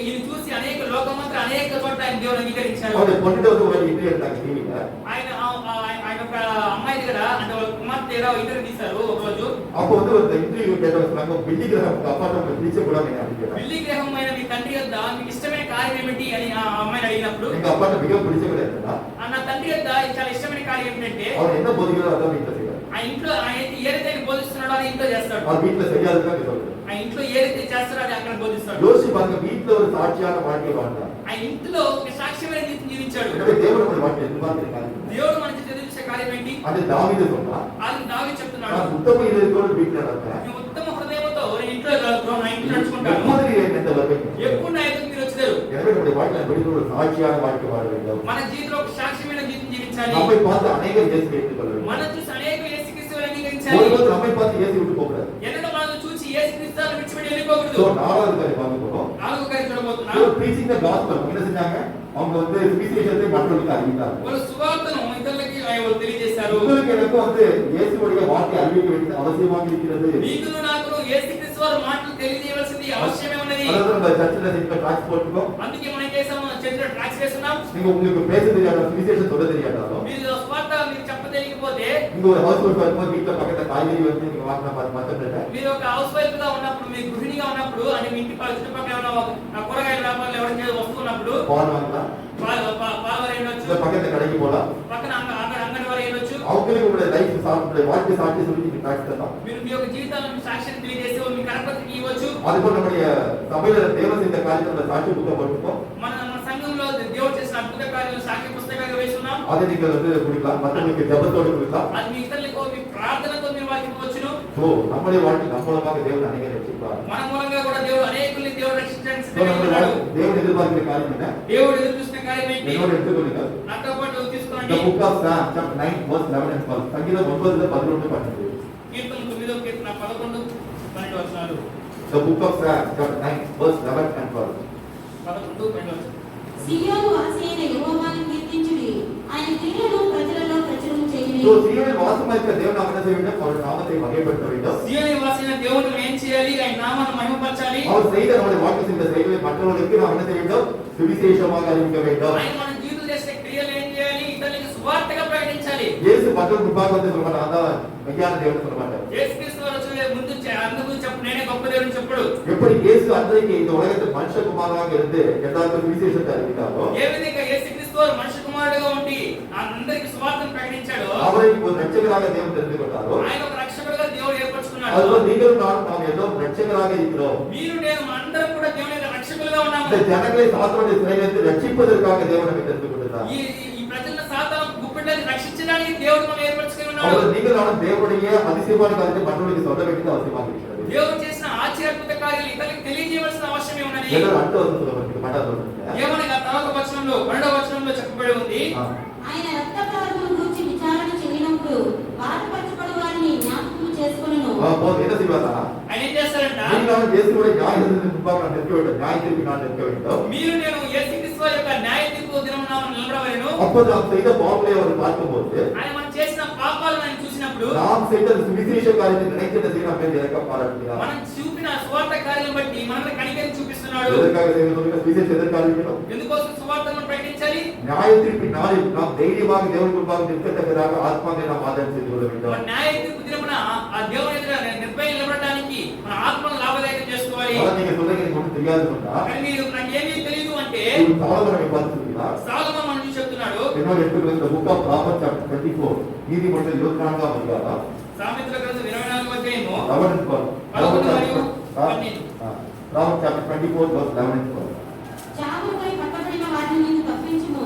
ఇది చూసి అనేక లోకమంతా అనేక చోట్ల ఆయన దేవుని అంగీకరించారు. அவருடைய பொண்ணுட்ட வந்து ஒரு ఇంటర్వ్యూ எடுத்தாங்க టీవీல. ఆయన ఒక అమ్మాయి దగ్గర అంటే వాళ్ళ కుమార్తె దగ్గర ఇంటర్వ్యూ తీశారు ఒక రోజు. அப்போ வந்து ஒரு ఇంటర్వ్యూ கேட்டவர் சொன்னாங்க, బిల్లీ గ్రహాం అపార్ట్మెంట్ పిలిచే కూడా నేను అడిగాను. బిల్లీ గ్రహాం అయిన మీ తండ్రి యొద్ద మీకు ఇష్టమైన కార్యం ఏమిటి అని ఆ అమ్మాయిని అడిగినప్పుడు எங்க அப்பாட்ட மிக பிடிச்ச கூட என்னன்னா, నా తండ్రి యొద్ద చాలా ఇష్టమైన కార్యం ఏంటంటే அவர் என்ன போதிக்கிறாரோ அதான் வீட்டுல செய்வார். ఆ ఇంట్లో ఆయన ఏదైతే బోధిస్తున్నాడో అది ఇంట్లో చేస్తాడు. அவர் வீட்டுல செய்யாதுதான் சொல்றாரு. ఆ ఇంట్లో ఏదైతే చేస్తాడో అది అక్కడ బోధిస్తాడు. யோசிச்சு பாருங்க, வீட்டுல ஒரு சாட்சியான வாழ்க்கை வாழ்ந்தார். ఆ ఇంట్లో ఒక సాక్ష్యమైన జీవితం జీవించాడు. எனவே தேவன் நம்முடைய வாழ்க்கை எதிர்பார்த்திருக்காரு. దేవుడు మన చేత చూసే కార్యం ఏంటి? அது தாவீது சொன்னா, అది దావీదు చెప్తున్నాడు. நான் உத்தம இதயத்தோடு வீட்டுல நடக்கிறேன். నేను ఉత్తమ హృదయంతో నేను ఇంట్లో నా ఇంట్లో నడుచుకుంటాను. மாதிரி எந்த வருவீங்க? ఎప్పుడు నా ఎదురు మీరు వచ్చారు. எனவே நம்முடைய வாழ்க்கை எப்படி ஒரு சாட்சியான வாழ்க்கை வாழ வேண்டும். మన జీవితంలో ఒక సాక్ష్యమైన జీవితం జీవించాలి. நம்மை பார்த்து அநேகர் இயேசு ஏற்றுக்கொள்ள வேண்டும். మనం చూసి అనేక యేసుక్రీస్తుని అంగీకరించాలి. ஒருவர் நம்மை பார்த்து இயேசு விட்டு போகக்கூடாது. ఎన్నడూ మనం చూసి యేసుక్రీస్తు విశ్వాసాన్ని విడిచిపెట్టి So, వెళ్ళిపోకూడదు. 4வது காரியம் பார்க்க போறோம். నాలుగో కార్యం చూడబోతున్నాం. So, preaching the gospel. என்ன செஞ்சாங்க? அவங்க வந்து சுவிசேஷத்தை மற்றவர்களுக்கு அறிவித்தாங்க. వాళ్ళు సువార్తను ఇతరులకి వాళ్ళు తెలియజేశారు. உங்களுக்கு எனக்கு வந்து இயேசுவுடைய வார்த்தை அறிவிக்க வேண்டியது அவசியமாக இருக்கிறது. మీకును నాకును యేసుక్రీస్తు వారి మాటలు తెలియజేయవలసింది అవశ్యమే ఉన్నది. அதாவது நம்ம சர்ச்சில் இந்த ட்ராக்ஸ் போட்டுக்கோம். అందుకే మనం ఏం చేసాము, చర్చిలో ట్రాక్స్ వేస్తున్నాం. நீங்க உங்களுக்கு பேச தெரியாத சுவிசேஷம் சொல்ல தெரியாதாலும் మీరు సువార్త మీరు చెప్పదలిగిపోతే, நீங்க ஒரு ஹவுஸ் ஒய்ஃப் வரும்போது வீட்டுல பக்கத்துல காய்கறி வந்து நீங்க வாங்கினா மத்தவங்க మీరు ఒక హౌస్ వైఫ్ గా ఉన్నప్పుడు, మీరు గృహిణిగా ఉన్నప్పుడు, అని మీ ఇంటి చుట్టుపక్కల ఏమైనా కూరగాయల వ్యాపారాలు ఎవరైనా వస్తూ ఉన్నప్పుడు பால் வாங்கலாம், పాలవారు అయినొచ్చు, இல்ல பக்கத்துல கடைக்கு போலாம். పక్కన అంగడి వారు అయినొచ్చు. அவங்களுக்கு உங்களுடைய லைஃப் சாப்பிட்டு வாழ்க்கை சாப்பிட்டு சொல்லி நீங்க டாக்ஸ் தரலாம். మీరు మీ యొక్క జీవితాలను సాక్ష్యం తెలియజేసి మీ కరపత్రిక ఇవ్వచ్చు. அதுபோல நம்முடைய சபையில தேவன் செய்த காரியத்தை சாட்சி புத்தகம் போட்டுப்போம். మన సంఘంలో దేవుడు చేసిన అద్భుత కార్యాలు సాక్ష్య పుస్తకాలుగా వేస్తున్నాం. அதை நீங்கள் வந்து குடிக்கலாம், மற்றவங்களுக்கு ஜெபத்தோடு குடிக்கலாம். అది మీ ఇతరులకు మీ ప్రార్థనతో మీరు వారికి ఇవ్వచ్చును. ஸோ நம்முடைய வாழ்க்கை நம்ம மூலமாக தேவன் அநேகரை ரட்சிப்பார். మన మూలంగా కూడా దేవుడు అనేకుల్ని దేవుడు రక్షించడానికి ஸோ సిద్ధంగా நம்முடைய ఉన్నాడు. தேவன் எதிர்பார்க்கிற காரியம் என்ன? దేవుడు ఎదురు చూసిన కార్యం ఏంటి? என்னோட எடுத்துக்கொள்ளுங்க. నాతో పాటు The తీసుకోండి. book of Psalm chapter 9 verse 11 and 12. సంగీతం 9 11 12. కీర్తన 9వ కీర్తన 11 12 వచనాలు. The book of Psalm chapter 9 verse 11 and 12. 11 12 వచనాలు. సియోను వాసి అయిన యెహోవాను కీర్తించుడి, ఆయన క్రియలను ప్రజలలో ప్రచురము చేయుడి. So சீயோனில் வாசமாயிருக்கிற தேவன் நாம் என்ன செய்ய வேண்டும்? அவருடைய நாமத்தை மகிமைப்படுத்த வேண்டும். సీయోను వాసిన దేవుడు ఏం చేయాలి? ఆయన నామాన్ని మహిమపరచాలి. அவர் செய்த நம்முடைய வாழ்க்கை செய்த செயல்களை மற்றவர்களுக்கு நாம் என்ன செய்ய வேண்டும்? சுவிசேஷமாக அறிவிக்க வேண்டும். ఆయన మన జీవితంలో చేసే క్రియలు ఏం చేయాలి? ఇతరులకు సువార్తగా ప్రకటించాలి. இயேசு மற்றவர்களுக்கு முன்பாக வந்து சொல்ல மாட்டார், அதான் மெய்யான தேவன் சொல்ல மாட்டார். యేసుక్రీస్తు వారు వచ్చే ముందు అందుకు చెప్పు, నేనే గొప్ప దేవుడిని చెప్పడు. எப்படி இயேசு அன்றைக்கு இந்த உலகத்தில் மனுஷகுமாரனாக இருந்து எல்லாருக்கும் சுவிசேஷத்தை அறிவித்தாரோ, ఏ విధంగా యేసుక్రీస్తు వారు మనిషి కుమారుడుగా ఉండి అందరికీ సువార్తను ప్రకటించాడో, அவரை ஒரு ரட்சகராக தேவன் தெரிந்து கொண்டாரோ, ఆయన ఒక రక్షకుడుగా దేవుడు ఏర్పరచుకున్నాడు. அதுபோல நீங்களும் நானும் நாம் எல்லோரும் ரட்சகராக இருக்கிறோம். మీరు నేను అందరం కూడా దేవుని యొక్క రక్షకులుగా ఉన్నాము. இந்த ஜனங்களை சாத்தானுடைய சிறையிலிருந்து ரட்சிப்பதற்காக தேவன் நம்மை தெரிந்து கொண்டார். ఈ ప్రజల సాతాను గుప్పెట్లని రక్షించడానికి దేవుడు మనం ఏర్పరచుకుని ఉన్నాడు. அவர் நீங்கள் நானும் தேவனுடைய அதிசயமான காரியத்தை மற்றவர்களுக்கு சொல்ல வேண்டியது அவசியமாக இருக்கிறது. దేవుడు చేసిన ఆశ్చర్యపూత కార్యాలు ఇతరులకు తెలియజేయవలసిన అవసరమే ఉన్నది. எல்லாரும் அடுத்த வருஷம் சொல்ல வேண்டியது மாட்டார் சொல்லுங்க. ఏమనగా తర్వాత వచనంలో 12వ వచనంలో చెప్పబడి ఉంది, ఆయన రక్త ప్రవాహమును గూర్చి విచారణ చేయనప్పుడు బాధపరచబడు వారిని జ్ఞాపకము చేసుకొనును. போது என்ன செய்வாரா? ఆయన ఏం చేస్తారంట? நீங்களும் இயேசுவுடைய நியாயத்திற்கு முன்பாக நான் நிற்க வேண்டும், நியாயத்திற்கு நான் நிற்க வேண்டும். మీరు నేను యేసుక్రీస్తు వారి యొక్క న్యాయ తీర్పు దినమున నిలబడవలెను. அப்போது நாம் செய்த பாவங்களை அவர் பார்க்கும்போது, ఆయన మనం చేసిన పాపాలను ఆయన చూసినప్పుడు, நாம் செய்த சுவிசேஷ காரியத்தை நினைக்கின்ற செய்ய நம்ம மேல் இரக்கம் பாராட்டுகிறார். మనం చూపిన సువార్త కార్యాలను బట్టి మనల్ని కనికరించి చూపిస్తున్నాడు. எதற்காக செய்யணும்? சுவிசேஷம் எதற்காக இருக்கணும்? ఎందుకోసం సువార్తను ప్రకటించాలి? நியாயத்திற்கு நாளில் நாம் தைரியமாக தேவனுக்கு முன்பாக நிற்கத்தக்கதாக ஆத்மாவை நாம் ஆதாயம் செய்து கொள்ள வேண்டும். మన న్యాయ తీర్పు దినమున ఆ దేవుని ఎదుట నిర్భయంగా నిలబడడానికి మన ఆత్మను లాభదాయకం చేసుకోవాలి. அதான் நீங்க சொல்றீங்க எனக்கு ஒன்றும் தெரியாது சொன்னா, కానీ మీరు నాకు ఏమీ తెలియదు అంటే, சாலமோனை பார்த்து சொல்கிறார். సాలొమోను మనం చూసి చెప్తున్నాడు. என்னோட எடுத்துக்கிற புக் ஆஃப் ப்ராவர்ப்ஸ் சாப்டர் 24 நீதிமொழிகள் 24ஆம் அதிகாரம் సామెతల గ్రంథం 24వ అధ్యాయము 11 and 12. 11 మరియు 12. Proverbs chapter 24 verse 11 and 12. చావుపై పట్టబడిన వారిని నీవు తప్పించుము,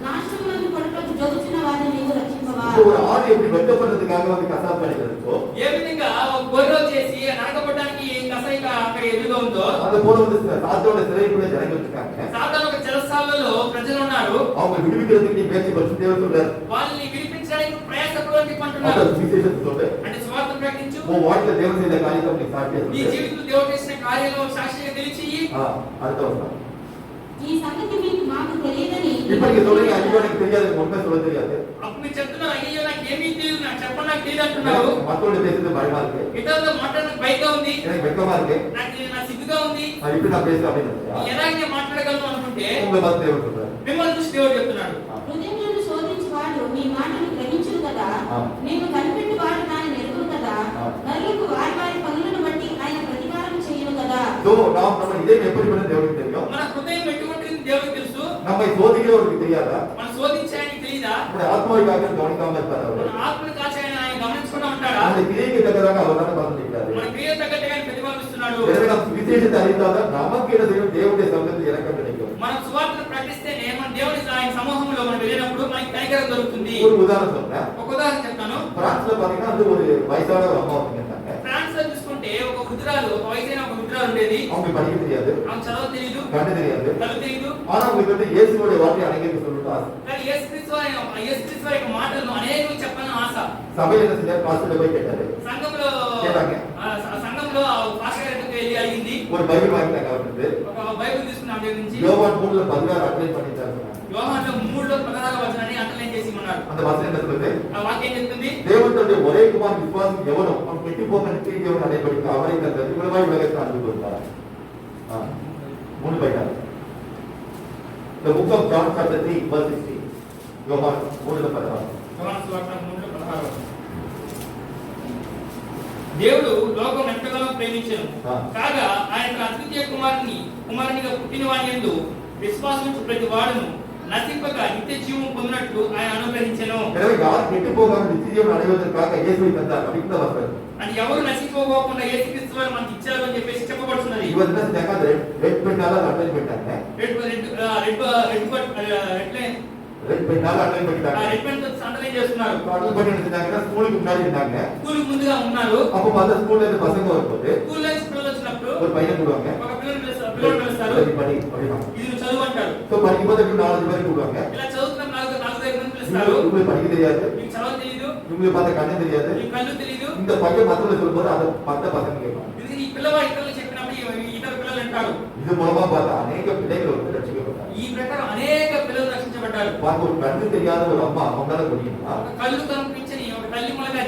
నాశనములకు కొరటకు జోగుచున్న వారిని నీవు రక్షింపవా. இப்போ ஒரு ஆடு எப்படி வெட்டப்படுறதுக்காக வந்து கசாப் கிடைக்கிறதோ, ఏ విధంగా ఒక గొర్రె చేసి నరకబడడానికి కసాయిగా అక్కడ ఎదురుగా ఉందో, அது போல வந்து சாத்தானோட சிறைக்குள்ள ஜனங்கள் இருக்காங்க. సాతాను ఒక చెరసాలలో ప్రజలు ఉన్నారు. அவங்க விடுவிக்கிறதுக்கு நீ முயற்சி பண்ணு தேவன் சொல்றார். వాళ్ళని విడిపించడానికి ప్రయాసపడు అని చెప్పంటున్నారు. அந்த சுவிசேஷத்தை சொல்லு. అంటే సువార్తను ప్రకటించు. உன் வாழ்க்கையில தேவன் செய்த காரியத்தை நீ சாட்சியா నీ சொல்லு. జీవితంలో దేవుడు చేసిన కార్యాలను సాక్షిగా తెలిచి, அடுத்த வருஷம் ఈ సంగతి మీకు మాకు తెలియదని இப்ப நீங்க சொல்றீங்க ஐயோ எனக்கு தெரியாது, உண்மை சொல்ல தெரியாது. అప్పుడు మీరు చెప్తున్నారు, అయ్యో నాకు ఏమీ తెలియదు, నాకు చెప్పండి, నాకు తెలియదు అంటున్నారు. மத்தோட பேசுறது பயமா இருக்கு, ఇతరులతో మాట్లాడడానికి భయంగా ఉంది, எனக்கு வெக்கமா இருக்கு, నాకు సిగ్గుగా ఉంది, நான் இப்படி நான் பேசுறேன் அப்படின்னு ఎలాగ నేను మాట్లాడగలను అనుకుంటే, உங்களை பார்த்து தேவன் சொல்றாரு. మిమ్మల్ని చూసి దేవుడు చెప్తున్నాడు, హృదయములను శోధించువాడు మీ మాటలు గ్రహించును కదా, మేము కనిపెట్టి వాడు దాన్ని ఎరుగును కదా, నరులకు వారి వారి పనులను బట్టి ఆయన ప్రతికారం చేయను కదా. நாம் நம்ம இதயம் எப்படி பண்ண தேவனுக்கு தெரியும், మన హృదయం ఎటువంటిది దేవుడికి తెలుసు, நம்மை சோதிக்கிறவருக்கு தெரியாதா, మన శోధించే ఆయనకి తెలియదా, நம்முடைய ஆத்மாவிற்காக கவனிக்காம இருப்பார் మన அவர். ఆత్మను కాచే ఆయన గమనించకుండా ఉంటాడా, அந்த கிரியைக்கு தக்கதாக அவர் தான் பார்த்துக்கிறாரு. మన క్రియ తగ్గట్టుగా ఆయన ప్రతిపాదిస్తున్నాడు. எனவே நாம் விசேஷத்தை அறிந்தாதான் நமக்கு என்ன செய்யும், தேவனுடைய சமூகத்தில் இறக்கம் கிடைக்கும். మనం సువార్తను ప్రకటిస్తేనే మన దేవుని ఆయన సమూహంలో మనం వెళ్ళినప్పుడు మనకి కనికరం దొరుకుతుంది. ஒரு ఉదాహరణ சொல்றேன். ఒక ఉదాహరణ చెప్తాను. பிரான்ஸ்ல பாத்தீங்கன்னா அது ஒரு வயசான ஒரு அம்மா வந்து இருந்தாங்க. ఫ్రాన్స్ లో చూసుకుంటే ఒక వృద్ధురాలు, ఒక వయసైన ఒక వృద్ధురాలు ఉండేది. அவங்க படிக்க தெரியாது, ఆమె చదవ తెలియదు, கண்ணு தெரியாது, కళ్ళు తెలియదు. ஆனா அவங்களுக்கு வந்து இயேசுவோட வார்த்தை அனைவருக்கு சொல்லிட்டு ஆசை. కానీ యేసుక్రీస్తు వారి యొక్క మాటలను అనేకులకు చెప్పాలని ఆశ. சபையில என்ன செஞ்சாரு, பாஸ்டர் போய் கேட்டாரு. సంఘంలో கேட்டாங்க. సంఘంలో పాస్టర్ గారికి ஒரு பைபிள் வாங்கிட்டாங்க அவருக்கு. ఒక బైబిల్ తీసుకుని ఆ దగ్గర నుంచి யோவான் 3:16 அப்ளை பண்ணிட்டாங்க. యోహాను 3:16 వచనాన్ని అండర్లైన్ చేసి ఉన్నారు. அந்த வசனம் என்ன சொல்லுது? ఆ వాక్యం చెప్తుంది, தேவனுடைய ஒரே குமாரன் விசுவாசி எவனோ அவன் கெட்டு போக நிச்சயம் தேவன் அடைபடிக்க அவரை தந்த இவ்வளவாய் உலகத்தை அன்பு கொடுத்தார். 3:16. The book of John chapter 3 verse 16. யோவான் 3:16. యోహాను సువార్త 3:16. దేవుడు లోకం ఎంతగానో ప్రేమించెను, కాగా ఆయన తన అద్వితీయ కుమారునిగా పుట్టిన వాని యందు విశ్వాసముంచు ప్రతి వాడును నశింపక నిత్య జీవం పొందినట్లు ఆయన అనుగ్రహించెను. எனவே யார் கெட்டு போகாம நித்திய ஜீவன் அடைவதற்காக இயேசுவை தந்தார் அப்படிங்கிற வசனம். అని ఎవరు నశించుకోకుండా యేసుక్రీస్తు వారు మనకి ఇచ్చారు అని చెప్పేసి చెప్పబడుతున్నది. ఇవన్నీ సెకండ్ రెడ్ పెన్నాల అటెండ్ పెట్టాங்க. ரெட் பெண்ணால அட்டெண்ட் பண்ணிட்டாங்க. ரெட் பென் తో అండర్లైన్ చేస్తున్నారు. அட்டெண்ட் பண்ணி இருந்தாங்க. ஸ்கூலுக்கு முன்னாடி இருந்தாங்க. ஸ்கூலுக்கு ముందుగా ఉన్నారు. அப்ப அந்த ஸ்கூல்ல இருந்து பசங்க வரும்போது ஸ்கூல்ல పిల్లలు వచ్చినప్పుడు ஒரு பையன் கூடுவாங்க. ఒక పిల్లలు పిలుస్తారు. படி அப்படினா ఇది నువ్వు చదువు అంటారు. సో படிக்கும்போது 4 பேர் கூடுவாங்க. ఇలా చదువుతున్న 4 మంది పిలుస్తారు. உங்களுக்கு படிக்க தெரியாது. మీకు చదవ తెలియదు. உங்களுக்கு பார்த்த கண்ணு தெரியாது. మీకు కళ్ళు తెలియదు. இந்த பையன் மத்தவங்க சொல்லும்போது அத மத்த பசங்க கேட்பாங்க. ఇది ఈ పిల్లవాడు ఇతరులు చెప్పినప్పుడు ఇతర పిల్లలు అంటారు. இது மூலமா பார்த்த अनेक பிள்ளைகள் வந்து ரட்சிக்கப்பட்டாங்க. ఈ ప్రకారం అనేక పిల్లలు రక్షించబడ్డారు. பார்க்க ஒரு கண்ணு தெரியாத ஒரு அம்மா அவங்களால முடியுமா? కళ్ళు కనిపించని ఒక తల్లి మూలంగా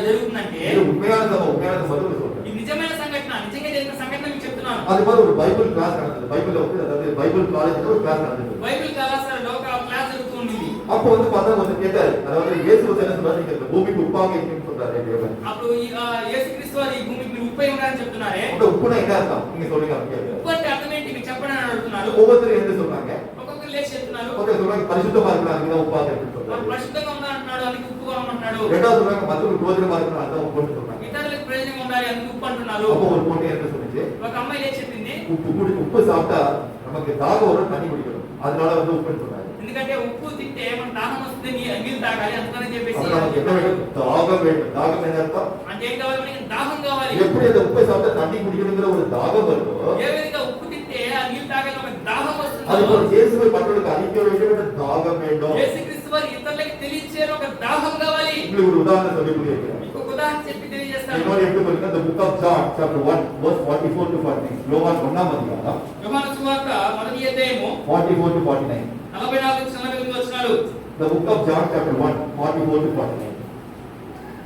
జరుగుతుందంటే இது உண்மையான பதில் சொல்றேன். ఇది నిజమైన సంఘటన, నిజంగా జరిగిన సంఘటన మీకు చెప్తున్నాను. அது மாதிரி ஒரு பைபிள் கிளாஸ் நடந்தது. பைபிள்ல வந்து அதாவது பைபிள் காலேஜ்ல ஒரு கிளாஸ் நடந்தது. బైబిల్ కళాశాలలో ఒక క్లాస్ జరుగుతూ ఉంది. அப்போ வந்து பார்த்தா வந்து கேட்டாரு, அதாவது இயேசு என்ன சொல்றாரு, நீங்க பூமிக்கு உப்பாக இருக்கீங்கன்னு சொல்றாரு தேவன். అప్పుడు యేసుక్రీస్తు వారు ఈ భూమికి మీరు ఉప్పై ఉన్నారని చెప్తున్నారే. அந்த உப்புனா என்ன అర్థం? நீங்க சொல்லுங்க அப்படியே. ఉప్పు అంటే అర్థం ఏంటి మీకు చెప్పండి అని అడుగుతున్నారు. ஒவ்வொருத்தரும் என்ன சொல்றாங்க? ఒక్కొక్కరు లేచి చెప్తున్నారు. ஒருத்தர் சொல்றாங்க பரிசுத்தமா இருக்கணும் அதுதான் உப்பாக இருக்குன்னு சொல்றாங்க. పరిశుద్ధంగా ఉండాలి అంటున్నాడు, అందుకు ఉప్పుగా ఉంటున్నాడు. ரெண்டாவது சொல்றாங்க மத்தவங்க பிரயோஜனமா இருக்கணும் அதுதான் உப்புன்னு சொல்றாங்க. ఇతరులకు ప్రయోజనంగా ఉండాలి, అందుకు ఉప్పు అంటున్నారు. அப்போ ஒரு பொண்ணு என்ன சொல்லுச்சு? ఒక అమ్మాయి లేచి చెప్పింది, உப்பு சாப்பிட்டா நமக்கு தாகம் வரும், தண்ணி குடிக்கணும், அதனால வந்து உப்புன்னு சொல்றாங்க. ఎందుకంటే ఉప్పు తింటే మన దాహం వస్తుంది, నీళ్ళు తాగాలి అందుకని చెప్పేసి. நமக்கு என்ன வேணும்? தாகம் வேணும். தாகம் என்ன அர்த்தம்? అంటే ఏం కావాలి మనకి? దాహం కావాలి. எப்படி அந்த உப்பை சாப்பிட்டா தண்ணி குடிக்கணுங்கிற ஒரு தாகம் வருதோ, ఏ విధంగా ఉప్పు తింటే ఆ నీళ్ళు తాగాలి ఒక దాహం వస్తుంది. அது போல இயேசுவை மற்றவர்களுக்கு அறிவிக்க வேண்டும், தாகம் வேண்டும். యేసుక్రీస్తు వారు ఇతరులకు తెలియచేయరు, ఒక దాహం కావాలి. உங்களுக்கு ஒரு உதாரணம் சொல்லி புரியுது. ఒక ఉదాహరణ చెప్పి తెలియజేస్తాను. இன்னொரு எடுத்து பாருங்க, the book of John chapter 1 verse 44 to 49. யோவான் 1ஆம் அதிகாரம் యోహాను సువార్త మొదటి అధ్యాయము 44 to 49. 44 వచనాలు. The book of John chapter 1 44 to 49.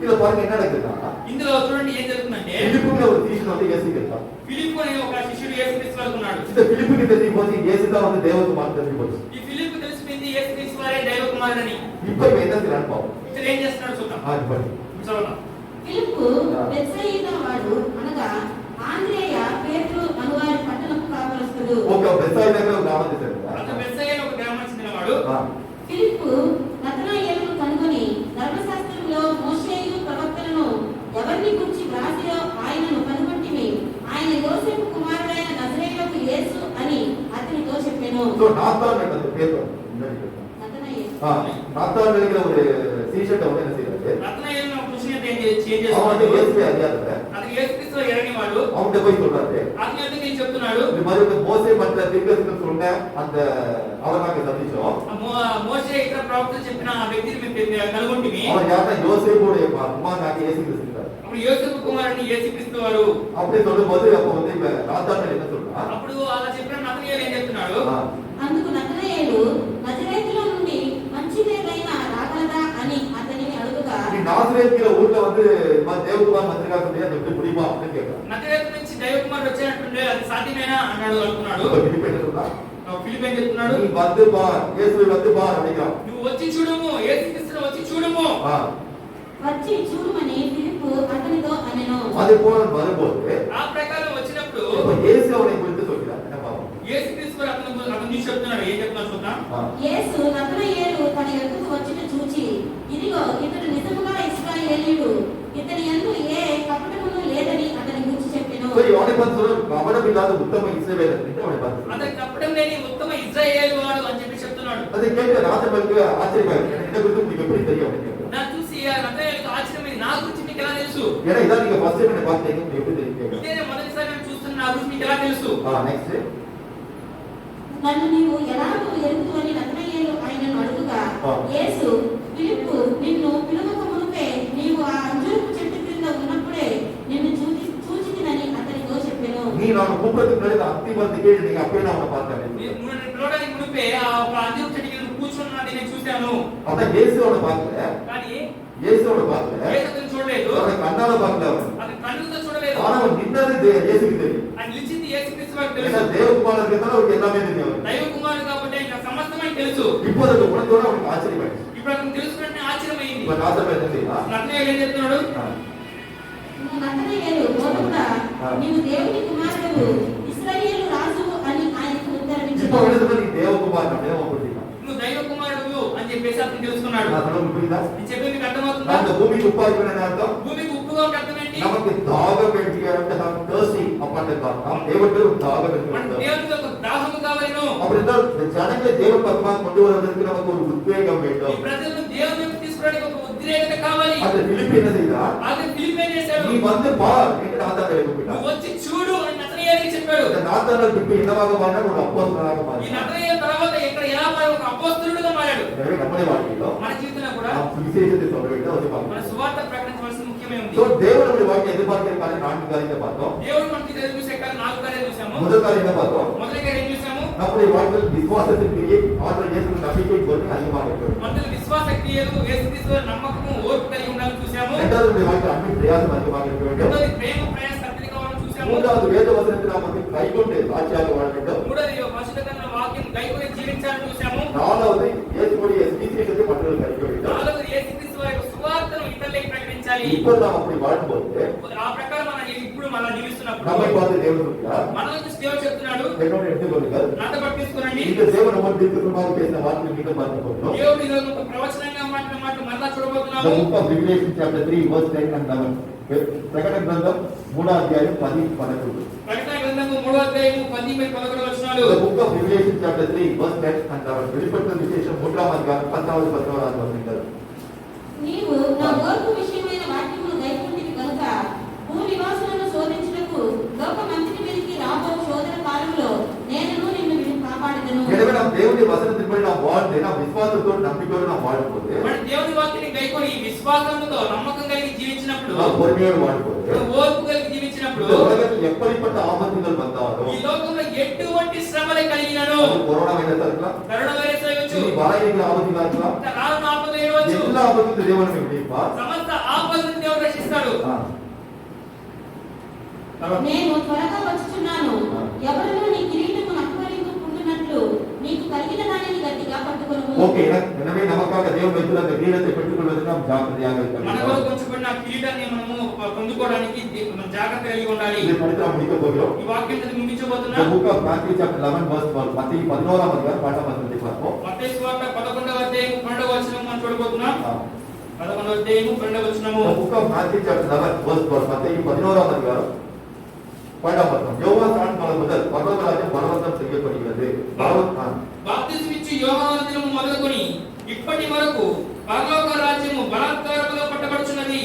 இத பாருங்க என்ன நடக்குதுன்னா, ఇందులో చూడండి ఏం జరుగుతుందంటే, பிலிப்புங்கிற ஒரு சீஷன் வந்து இயேசுக்கு இருக்கான். ఫిలిప్పు అనే ఒక శిష్యుడు యేసుక్రీస్తు వారికి ఉన్నాడు. இந்த பிலிப்புக்கு தெரிஞ்சு போச்சு இயேசு தான் வந்து தேவகுமாரன் தெரிஞ்சு போச்சு. ఈ ఫిలిప్పు తెలిసిపోయింది యేసుక్రీస్తు వారే దైవ కుమారుడని. இப்போ இவன் என்ன செய்றான்னு பாப்போம். ఇతడు ఏం చేస్తున్నాడు చూద్దాం. அது படி. చదవండి. ఫిలిప్పు బెత్సయిదా వాడు అనగా ఆంద్రేయ పేతురు అనువారి పట్టణపు కాపరస్తుడు. ஓகே, பெத்சாயிதாங்கிற ஒரு கிராமத்தை சேர்ந்தவன். అతను బెత్సయిదా ఒక గ్రామానికి చెందినవాడు. ఫిలిప్పు నతనయేలును కనుగొని ధర్మశాస్త్రంలో మోషేయు ప్రవక్తలను ఎవరిని గురించి వ్రాసిరో ఆయనను కనుగొంటిమి. ఆయన యోసేపు కుమారుడైన నజరేయుడకు యేసు అని అతనితో చెప్పెను. సో நாத்தான் அந்த பேதுரு முன்னாடி பேசுறான். நாத்தான் என்கிற ஒரு சீஷன் வந்து என்ன செய்றாரு? నతనయేలును ఒక శిష్యుని ఏం அவன் வந்து చేస్తున్నాడు? இயேசுவை அறியாதவன். అతను యేసుక్రీస్తు ఎరగినవాడు. அவன்கிட்ட போய் சொல்றாரு, అతని యొద్దకు వెళ్ళి చెప్తున్నాడు, இந்த மாதிரி வந்து மோசே மற்ற தீர்க்கதரிசிகள் சொன்ன அந்த அவரை நாங்க சந்திச்சோம். మోషే ఇతర ప్రవక్తలు చెప్పిన ఆ వ్యక్తిని మేము కనుగొంటిమి. அவர் யாருன்னா யோசேப்புடைய குமாரன் நாங்க இயேசு கிறிஸ்துவார். అప్పుడు యోసేపు కుమారుని యేసుక్రీస్తు వారు. அப்படி சொல்லும்போது அப்ப வந்து இப்ப நாத்தான் என்ன சொல்றான்? అప్పుడు అలా చెప్పిన నతనయేలు ఏం చెప్తున్నాడు? అందుకు నతనయేలు నజరేతులో నుండి మంచిదేదైనా రాగలదా అని అతనిని అడుగుగా, நீ நாசரேத்ங்கிற ஊர்ல வந்து தேவகுமார் மந்திரிகா சொல்லி அது எப்படி முடியுமா அப்படின்னு கேட்கிறான். నజరేతు నుంచి దైవ కుమారుడు వచ్చేటట్టుండే అది సాధ్యమేనా అన్నాడు అనుకున్నాడు. பிலிப்பு என்ன சொல்றான்? ఫిలిప్ ఏం చెప్తున్నాడు? நீ வந்து பார், இயேசுவை வந்து பார் அப்படிங்கிறான். నువ్వు వచ్చి చూడము, యేసుక్రీస్తును వచ్చి చూడము. వచ్చి చూడమని ఫిలిప్పు అతనితో అనెను. அது போல வரும்போது ఆ ప్రకారం వచ్చినప్పుడు இப்ப இயேசு அவனை குறித்து சொல்கிறார். என்ன பாவம்? యేసుక్రీస్తు అతను చెప్తున్నాడు. ఏం చెప్తున్నాడు చూద్దాం. యేసు నతనయేలు తన యొద్దకు వచ్చిన చూచి, ఇదిగో ఇతడు నిజముగా ఇశ్రాయేలీయుడు, ఇతని యందు ఏ కపటమును లేదని అతని గురించి చెప్పెను. சரி, அவனை பார்த்து சொல்ற கபடம் இல்லாத உத்தம இஸ்ரவேலன் என்று அவனை பார்த்து சொல்றான். అతనికి కపటం లేని ఉత్తమ ఇశ్రాయేలు వాడు అని చెప్పి చెప్తున్నాడు. அதை கேட்க ராஜபலுக்கு ஆச்சரியமா இருக்கு. என்ன குறித்து உங்களுக்கு எப்படி தெரியும் அப்படின்னு கேட்கிறான். నా చూసి నతనయేలుకు ఆశ్చర్యమైంది, నా గురించి మీకు ఎలా తెలుసు? ஏன்னா இதான் நீங்க ஃபர்ஸ்ட் டைம் என்ன பார்த்தீங்க, உங்களுக்கு எப்படி தெரியும் கேட்கிறான். ఇదే మొదటిసారి నేను చూస్తున్నా, నా గురించి మీకు ఎలా తెలుసు? నెక్స్ట్ నన్ను నీవు ఎలాగూ ఎరుగుదు అని నతనయేలు ఆయనను అడుగుగా, యేసు ఫిలిప్పు నిన్ను పిలువక మునుపే నీవు ఆ అంజూరపు చెట్టు క్రింద ఉన్నప్పుడే నిన్ను చూచితినని అతనితో చెప్పెను. நீ நான் அதான் இயேசுவோட பார்க்கல, కానీ இயேசுவோட பார்க்கல, యేసుని చూడలేదు, அவனை கண்ணால பார்க்கல அவன். అది కన్నులతో చూడలేదు. ஆனா அவன் நின்னது இயேசுக்கு தெரியும். ఆయన నిలిచింది యేసుక్రీస్తు వారికి ஏன்னா తెలుసు. தேவகுமாரனுக்கு இருந்தாலும் அவருக்கு எல்லாமே தெரியும் அவருக்கு. దైవ కుమారుడు కాబట్టి ఆయన సమస్తమై తెలుసు. இப்போது அது உணர்ந்தோட அவனுக்கு ஆச்சரியமாயிடுச்சு. ఇప్పుడు అతను తెలుసుకుంటే ఆశ్చర్యమైంది. இப்ப நாசர் தெரியுமா? నతనయేలు ఏం చెప్తున్నాడు? నతనయేలు బోధకుడా, నీవు దేవుని కుమారుడవు, ఇశ్రాయేలు రాజువు అని ఆయనకు ఉత్తరమిచ్చాడు. இப்போ எழுதுறது நீ தேவகுமாரன் அப்படின்னு அவன் புரிஞ்சுக்கலாம். నువ్వు దైవ కుమారుడు అని చెప్పేసి అతను తెలుసుకున్నాడు. நான் சொல்றது புரியுதா? నేను చెప్పేది మీకు అర్థమవుతుందా? அந்த பூமிக்கு உப்பா இருக்கணும் அர்த்தம். భూమికి ఉప్పుగా ఉంటే అర్థం ఏంటి? நமக்கு தாகம் வேண்டிய நாம் thirsty upon the God. நாம் தேவனுக்கு தாகம் మన இருக்கிறது. దేవునికి ఒక దాహము కావాలను. அப்படி இருந்தால் ஜனங்களை தேவ பக்கமாக கொண்டு வருவதற்கு நமக்கு ஒரு உத்வேகம் ఈ வேண்டும். ప్రజలను దేవుని వైపు తీసుకురావడానికి ఒక ఉద్రేకత కావాలి. அந்த பிலிப்பு என்ன செய்தார்? అది ఫిలిప్ ఏం చేశాడు? நீ வந்து பார் என்று நாத்தானை கூப்பிட்டார். నువ్వు వచ్చి చూడు అని నతనయేలుకి చెప్పాడు. இந்த நாத்தானை பிலிப்பு என்னவாக மாறினார்? ஒரு அப்போஸ்தலனாக ఈ மாறினார். నతనయేలు తర్వాత ఇక్కడ ఎలా మారి ఒక అపోస్తలుడుగా మారాడు. எனவே நம்முடைய வாழ்க்கையிலோ మన జీవితంలో కూడా நாம் சுவிசேஷத்தை சொல்ல வேண்டும் அது మన பார்க்கணும். సువార్త ప్రకటించవలసిన ముఖ్యమే ఉంది. సో దేవుడు நம்முடைய வாழ்க்கையை எதிர்பார்க்கிற நான்கு காரியத்தை பார்த்தோம். దేవుడు మనకి ఎదురు చూసే కారణం 4 కార్యాలు చూసాము. முதல் காரியம் என்ன பார்த்தோம்? మొదటిగా ఏం చూసాము? நம்முடைய வாழ்க்கையில் விசுவாசத்திற்கு ஆற்றல் இயேசு நம்பிக்கை பொறுத்து அதிகமாக இருக்கும். మొదటి విశ్వాస క్రియలు, యేసుక్రీస్తు నమ్మకము, ఓర్పు కలిగి ఉండాలని చూసాము. இரண்டாவது நம்முடைய வாழ்க்கையில் அன்பின் பிரயாசம் அதிகமாக இருக்க வேண்டும். రెండోది ప్రేమ ప్రయాస అత్యధిక కావాలని చూసాము. மூன்றாவது வேத வசனத்தை நாம் வந்து கைக்கொண்டு சாட்சியாக வாழ வேண்டும். మూడోది పరిశుద్ధమైన వాక్యం గైకొని జీవించాలని చూసాము. நாலாவது இயேசுவுடைய சுவிசேஷத்தை மற்றவர்கள் அறிவிக்க வேண்டும். నాలుగోది యేసుక్రీస్తు వారి యొక్క సువార్తను ఇతరులకు ప్రకటించాలి. இப்போ நாம் அப்படி வாழும்போது ఆ ప్రకారం మనం ఇప్పుడు మనం జీవిస్తున్నప్పుడు நம்மை பார்த்து தேவன் சொல்கிறார், మన నుంచి దేవుడు చెప్తున్నాడు, என்னோட எடுத்துக்கொள்ளுங்கள். నాతో పాటు తీసుకురండి. இந்த தேவன் நம்ம தீர்க்கமாக பேசின வார்த்தை மீண்டும் பார்க்க போகிறோம். దేవుడు ఈరోజు ఒక ప్రవచనంగా మాట్లాడిన మాట మరలా The చూడబోతున్నాము. book of Revelation chapter 3 verse 10 and 11. ప్రకటన గ్రంథం 3వ అధ్యాయం 10 11. ప్రకటన గ్రంథము 3వ అధ్యాయము 10 మరియు 11 వచనాలు. The book of Revelation chapter 3 verse 10 and 11. வெளிப்படுத்தல் விசேஷம் 3వ అధ్యాయం 10వ 11వ వచనాలు. నీవు నా ఓర్పు విషయమైన వాక్యమును గైకొంటివి కనుక భూనివాసులను శోధించుటకు లోకమంతటి మీదకి రాబో శోధన కాలంలో నేను నిన్ను కాపాడెదను. எனவே நாம் தேவனுடைய வசனத்தின்படி நாம் வாழ்ந்து நாம் விசுவாசத்தோடு நம்பிக்கையோடு நாம் வாழும்போது మన దేవుని వాక్యాన్ని గైకొని విశ్వాసంతో నమ్మకం కలిగి జీవించినప్పుడు, நாம் பொறுமையோடு வாழும்போது ఓర్పు కలిగి జీవించినప్పుడు இந்த உலகத்தில் எப்படிப்பட்ட ஆபத்துகள் வந்தாலும் ఈ లోకంలో ఎటువంటి శ్రమలు కలిగినను, அது கொரோனா வைரஸா இருக்கலாம், కరోనా వైరస్ అయ్యొచ్చు, இனி வர ஆபத்துகளா இருக்கலாம், రానున్న ఆపద అయ్యొచ్చు, எல்லா ஆபத்தும் தேவன் விடுவிப்பார். సమస్త ఆపదలను దేవుడు రక్షిస్తాడు. నేను త్వరగా వచ్చుచున్నాను. ఎవరునూ నీ కిరీటము నక్కువరించుకుంటున్నట్లు నీకు కలిగిన దానిని గట్టిగా పట్టుకొనుము. ஓகே, எனவே நமக்காக தேவன் வைத்துள்ள அந்த கிரீடத்தை பெற்றுக்கொள்வதற்கு நாம் ஜாக்கிரதையாக இருக்க మన வேண்டும். కొరకు ఉంచబడిన కిరీటాన్ని మనము పొందుకోవడానికి మనం జాగ్రత్త కలిగి ఉండాలి. இதை படித்து நாம் முடிக்க போகிறோம். ఈ వాక్యం చదివి The ముగించబోతున్నాం. book of Matthew chapter 11 verse 12. மத்தேயு 11వ అధ్యాయం 8వ వచనం பார்ப்போம். మత్తయి సువార్త 11వ అధ్యాయం 12వ వచనం మనం చూడబోతున్నాం. 11వ అధ్యాయం 12వ వచనము. The book of Matthew chapter 11 verse 12. மத்தேயு 11వ అధ్యాయం 8వ వచనం. யோவான் ஸ்நானம் காலம் முதல் பரலோகராஜ்யம் பலவந்தம் செய்யப்படுகிறது. బాప్తిస్మం ఇచ్చి యోహాను దినము మొదలుకొని ఇప్పటి వరకు పరలోక రాజ్యము బలాత్కారముగా పట్టబడుచున్నది.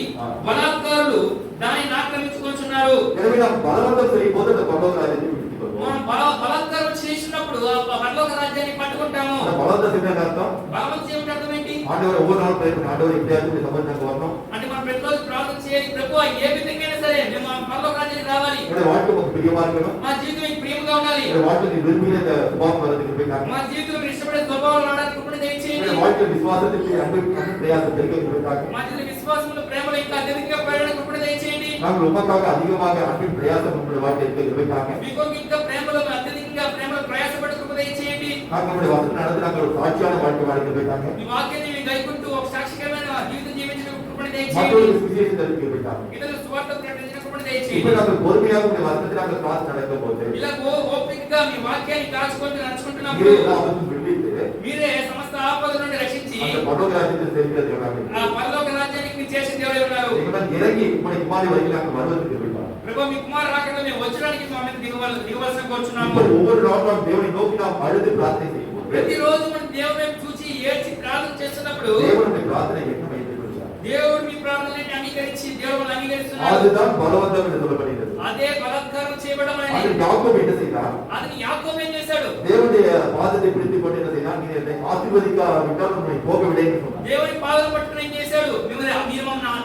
బలాత్కారులు దానిని ఆక్రమించుకొనుచున్నారు. எனவே நாம் பலவந்தம் செய்யும்போது அந்த பரலோகராஜ்யத்தை விடுவித்துக்கொள்வோம். మనం బలాత్కారం చేసినప్పుడు ఆ పరలోక రాజ్యాన్ని పట్టుకుంటాము. பலவந்தம் செய்யறது அர்த்தம் బలవంతం చేయడం అర్థం ఏంటి? ஆண்டவரை ஒவ்வொரு நாளும் ப்ரே பண்ணி ஆண்டவரை எப்படியாவது சம்பந்தம் வரணும். అంటే మనం ప్రతిరోజు ప్రార్థన చేయాలి, ప్రభువా ఏ విధంగా సరే మేము ఆ పరలోక రాజ్యానికి రావాలి. என்னோட வாழ்க்கை உங்களுக்கு பிரியமா இருக்கணும். మా జీవితం మీకు ప్రియముగా ఉండాలి. என்னோட வாழ்க்கை நீ விரும்பின இந்த சுபாவம் வரதுக்கு போயிட்டாங்க. మా జీవితంలో మీరు ఇష్టపడే స్వభావాలు రావడానికి కృపణ దయచేయండి. என்னோட வாழ்க்கை விசுவாசத்துக்கு அன்பு பிரயாசம் பெருக்க போயிட்டாங்க. మా జీవితంలో విశ్వాసంలో ప్రేమలో ఇంకా అధికంగా పెరగడానికి కృపణ దయచేయండి. நாங்கள் உமக்காக அதிகமாக அன்பின் பிரயாசம் உங்களுடைய வாழ்க்கைக்கு போயிட்டாங்க. మీకు ఇంకా ప్రేమలో అత్యధికంగా ప్రేమలో ప్రయాసపడే కృపణ దయచేయండి. நாங்கள் உங்களுடைய வசனம் நடந்து நாங்கள் ஒரு சாட்சியான வாழ்க்கை வாழ்க்கை போயிட்டாங்க. ఈ వాక్యాన్ని మీరు గైకుంటూ ఒక సాక్షికరమైన జీవితం జీవించడానికి కృపణ దయచేయండి. மற்றவர்களுக்கு சுவிசேஷம் தெரிவிக்க போயிட்டாங்க. ఇతరుల సువార్త ప్రకటించిన కృపణ இப்ப దయచేయండి. நாங்கள் பொறுமையாக உங்களுடைய வசனத்தை நாங்கள் கிளாஸ் நடக்கும் போது ఇలా ఓపికగా మీ వాక్యాన్ని కాచుకుంటూ నడుచుకుంటున్నప్పుడు நீரே எல்லா ஆபத்தும் விடுவித்து మీరే సమస్త ఆపదల నుండి రక్షించి அந்த பரலோகராஜ்யத்தை சேர்க்கிறது எவ்வளவு? ఆ పరలోక రాజ్యానికి మీరు చేసిన దేవుడే ఉన్నారు. எங்களுடன் இறங்கி உங்களுடைய குமாரி வரைக்கும் நாங்கள் வருவதற்கு போயிட்டாங்க. ప్రభు మీ కుమారు రాకడ మేము వచ్చడానికి మా మీద దిగవలసిన కోరుచున్నాము. இப்ப ஒவ்வொரு நாளும் நாம் தேவனை நோக்கி நாம் அழுது பிரார்த்தனை செய்யும்போது ప్రతిరోజు మనం దేవుని వైపు చూసి ఏడ్చి ప్రార్థన చేస్తున్నప్పుడు தேவனுடைய பிரார்த்தனை என்ன வைத்துக் கொள்கிறார்? దేవుడు మీ ప్రార్థనని అంగీకరించి దేవుడు అంగీకరిస్తున్నాడు. அதுதான் பலவந்தம் என்று சொல்லப்படுகிறது. అదే బలాత్కారం చేయబడం அது అనేది. யாக்கோபு என்ன செய்தார்? అది యాకోబు ఏం చేశాడు? தேவனுடைய பாதத்தை பிடித்துக் கொண்டு என்ன செய்தார்? நீ என்னை ஆசீர்வதிக்காவிட்டால் உன்னை போக விடேன்னு சொன்னார். దేవుని పాదాలు పట్టుకుని ఏం చేశాడు? మీరు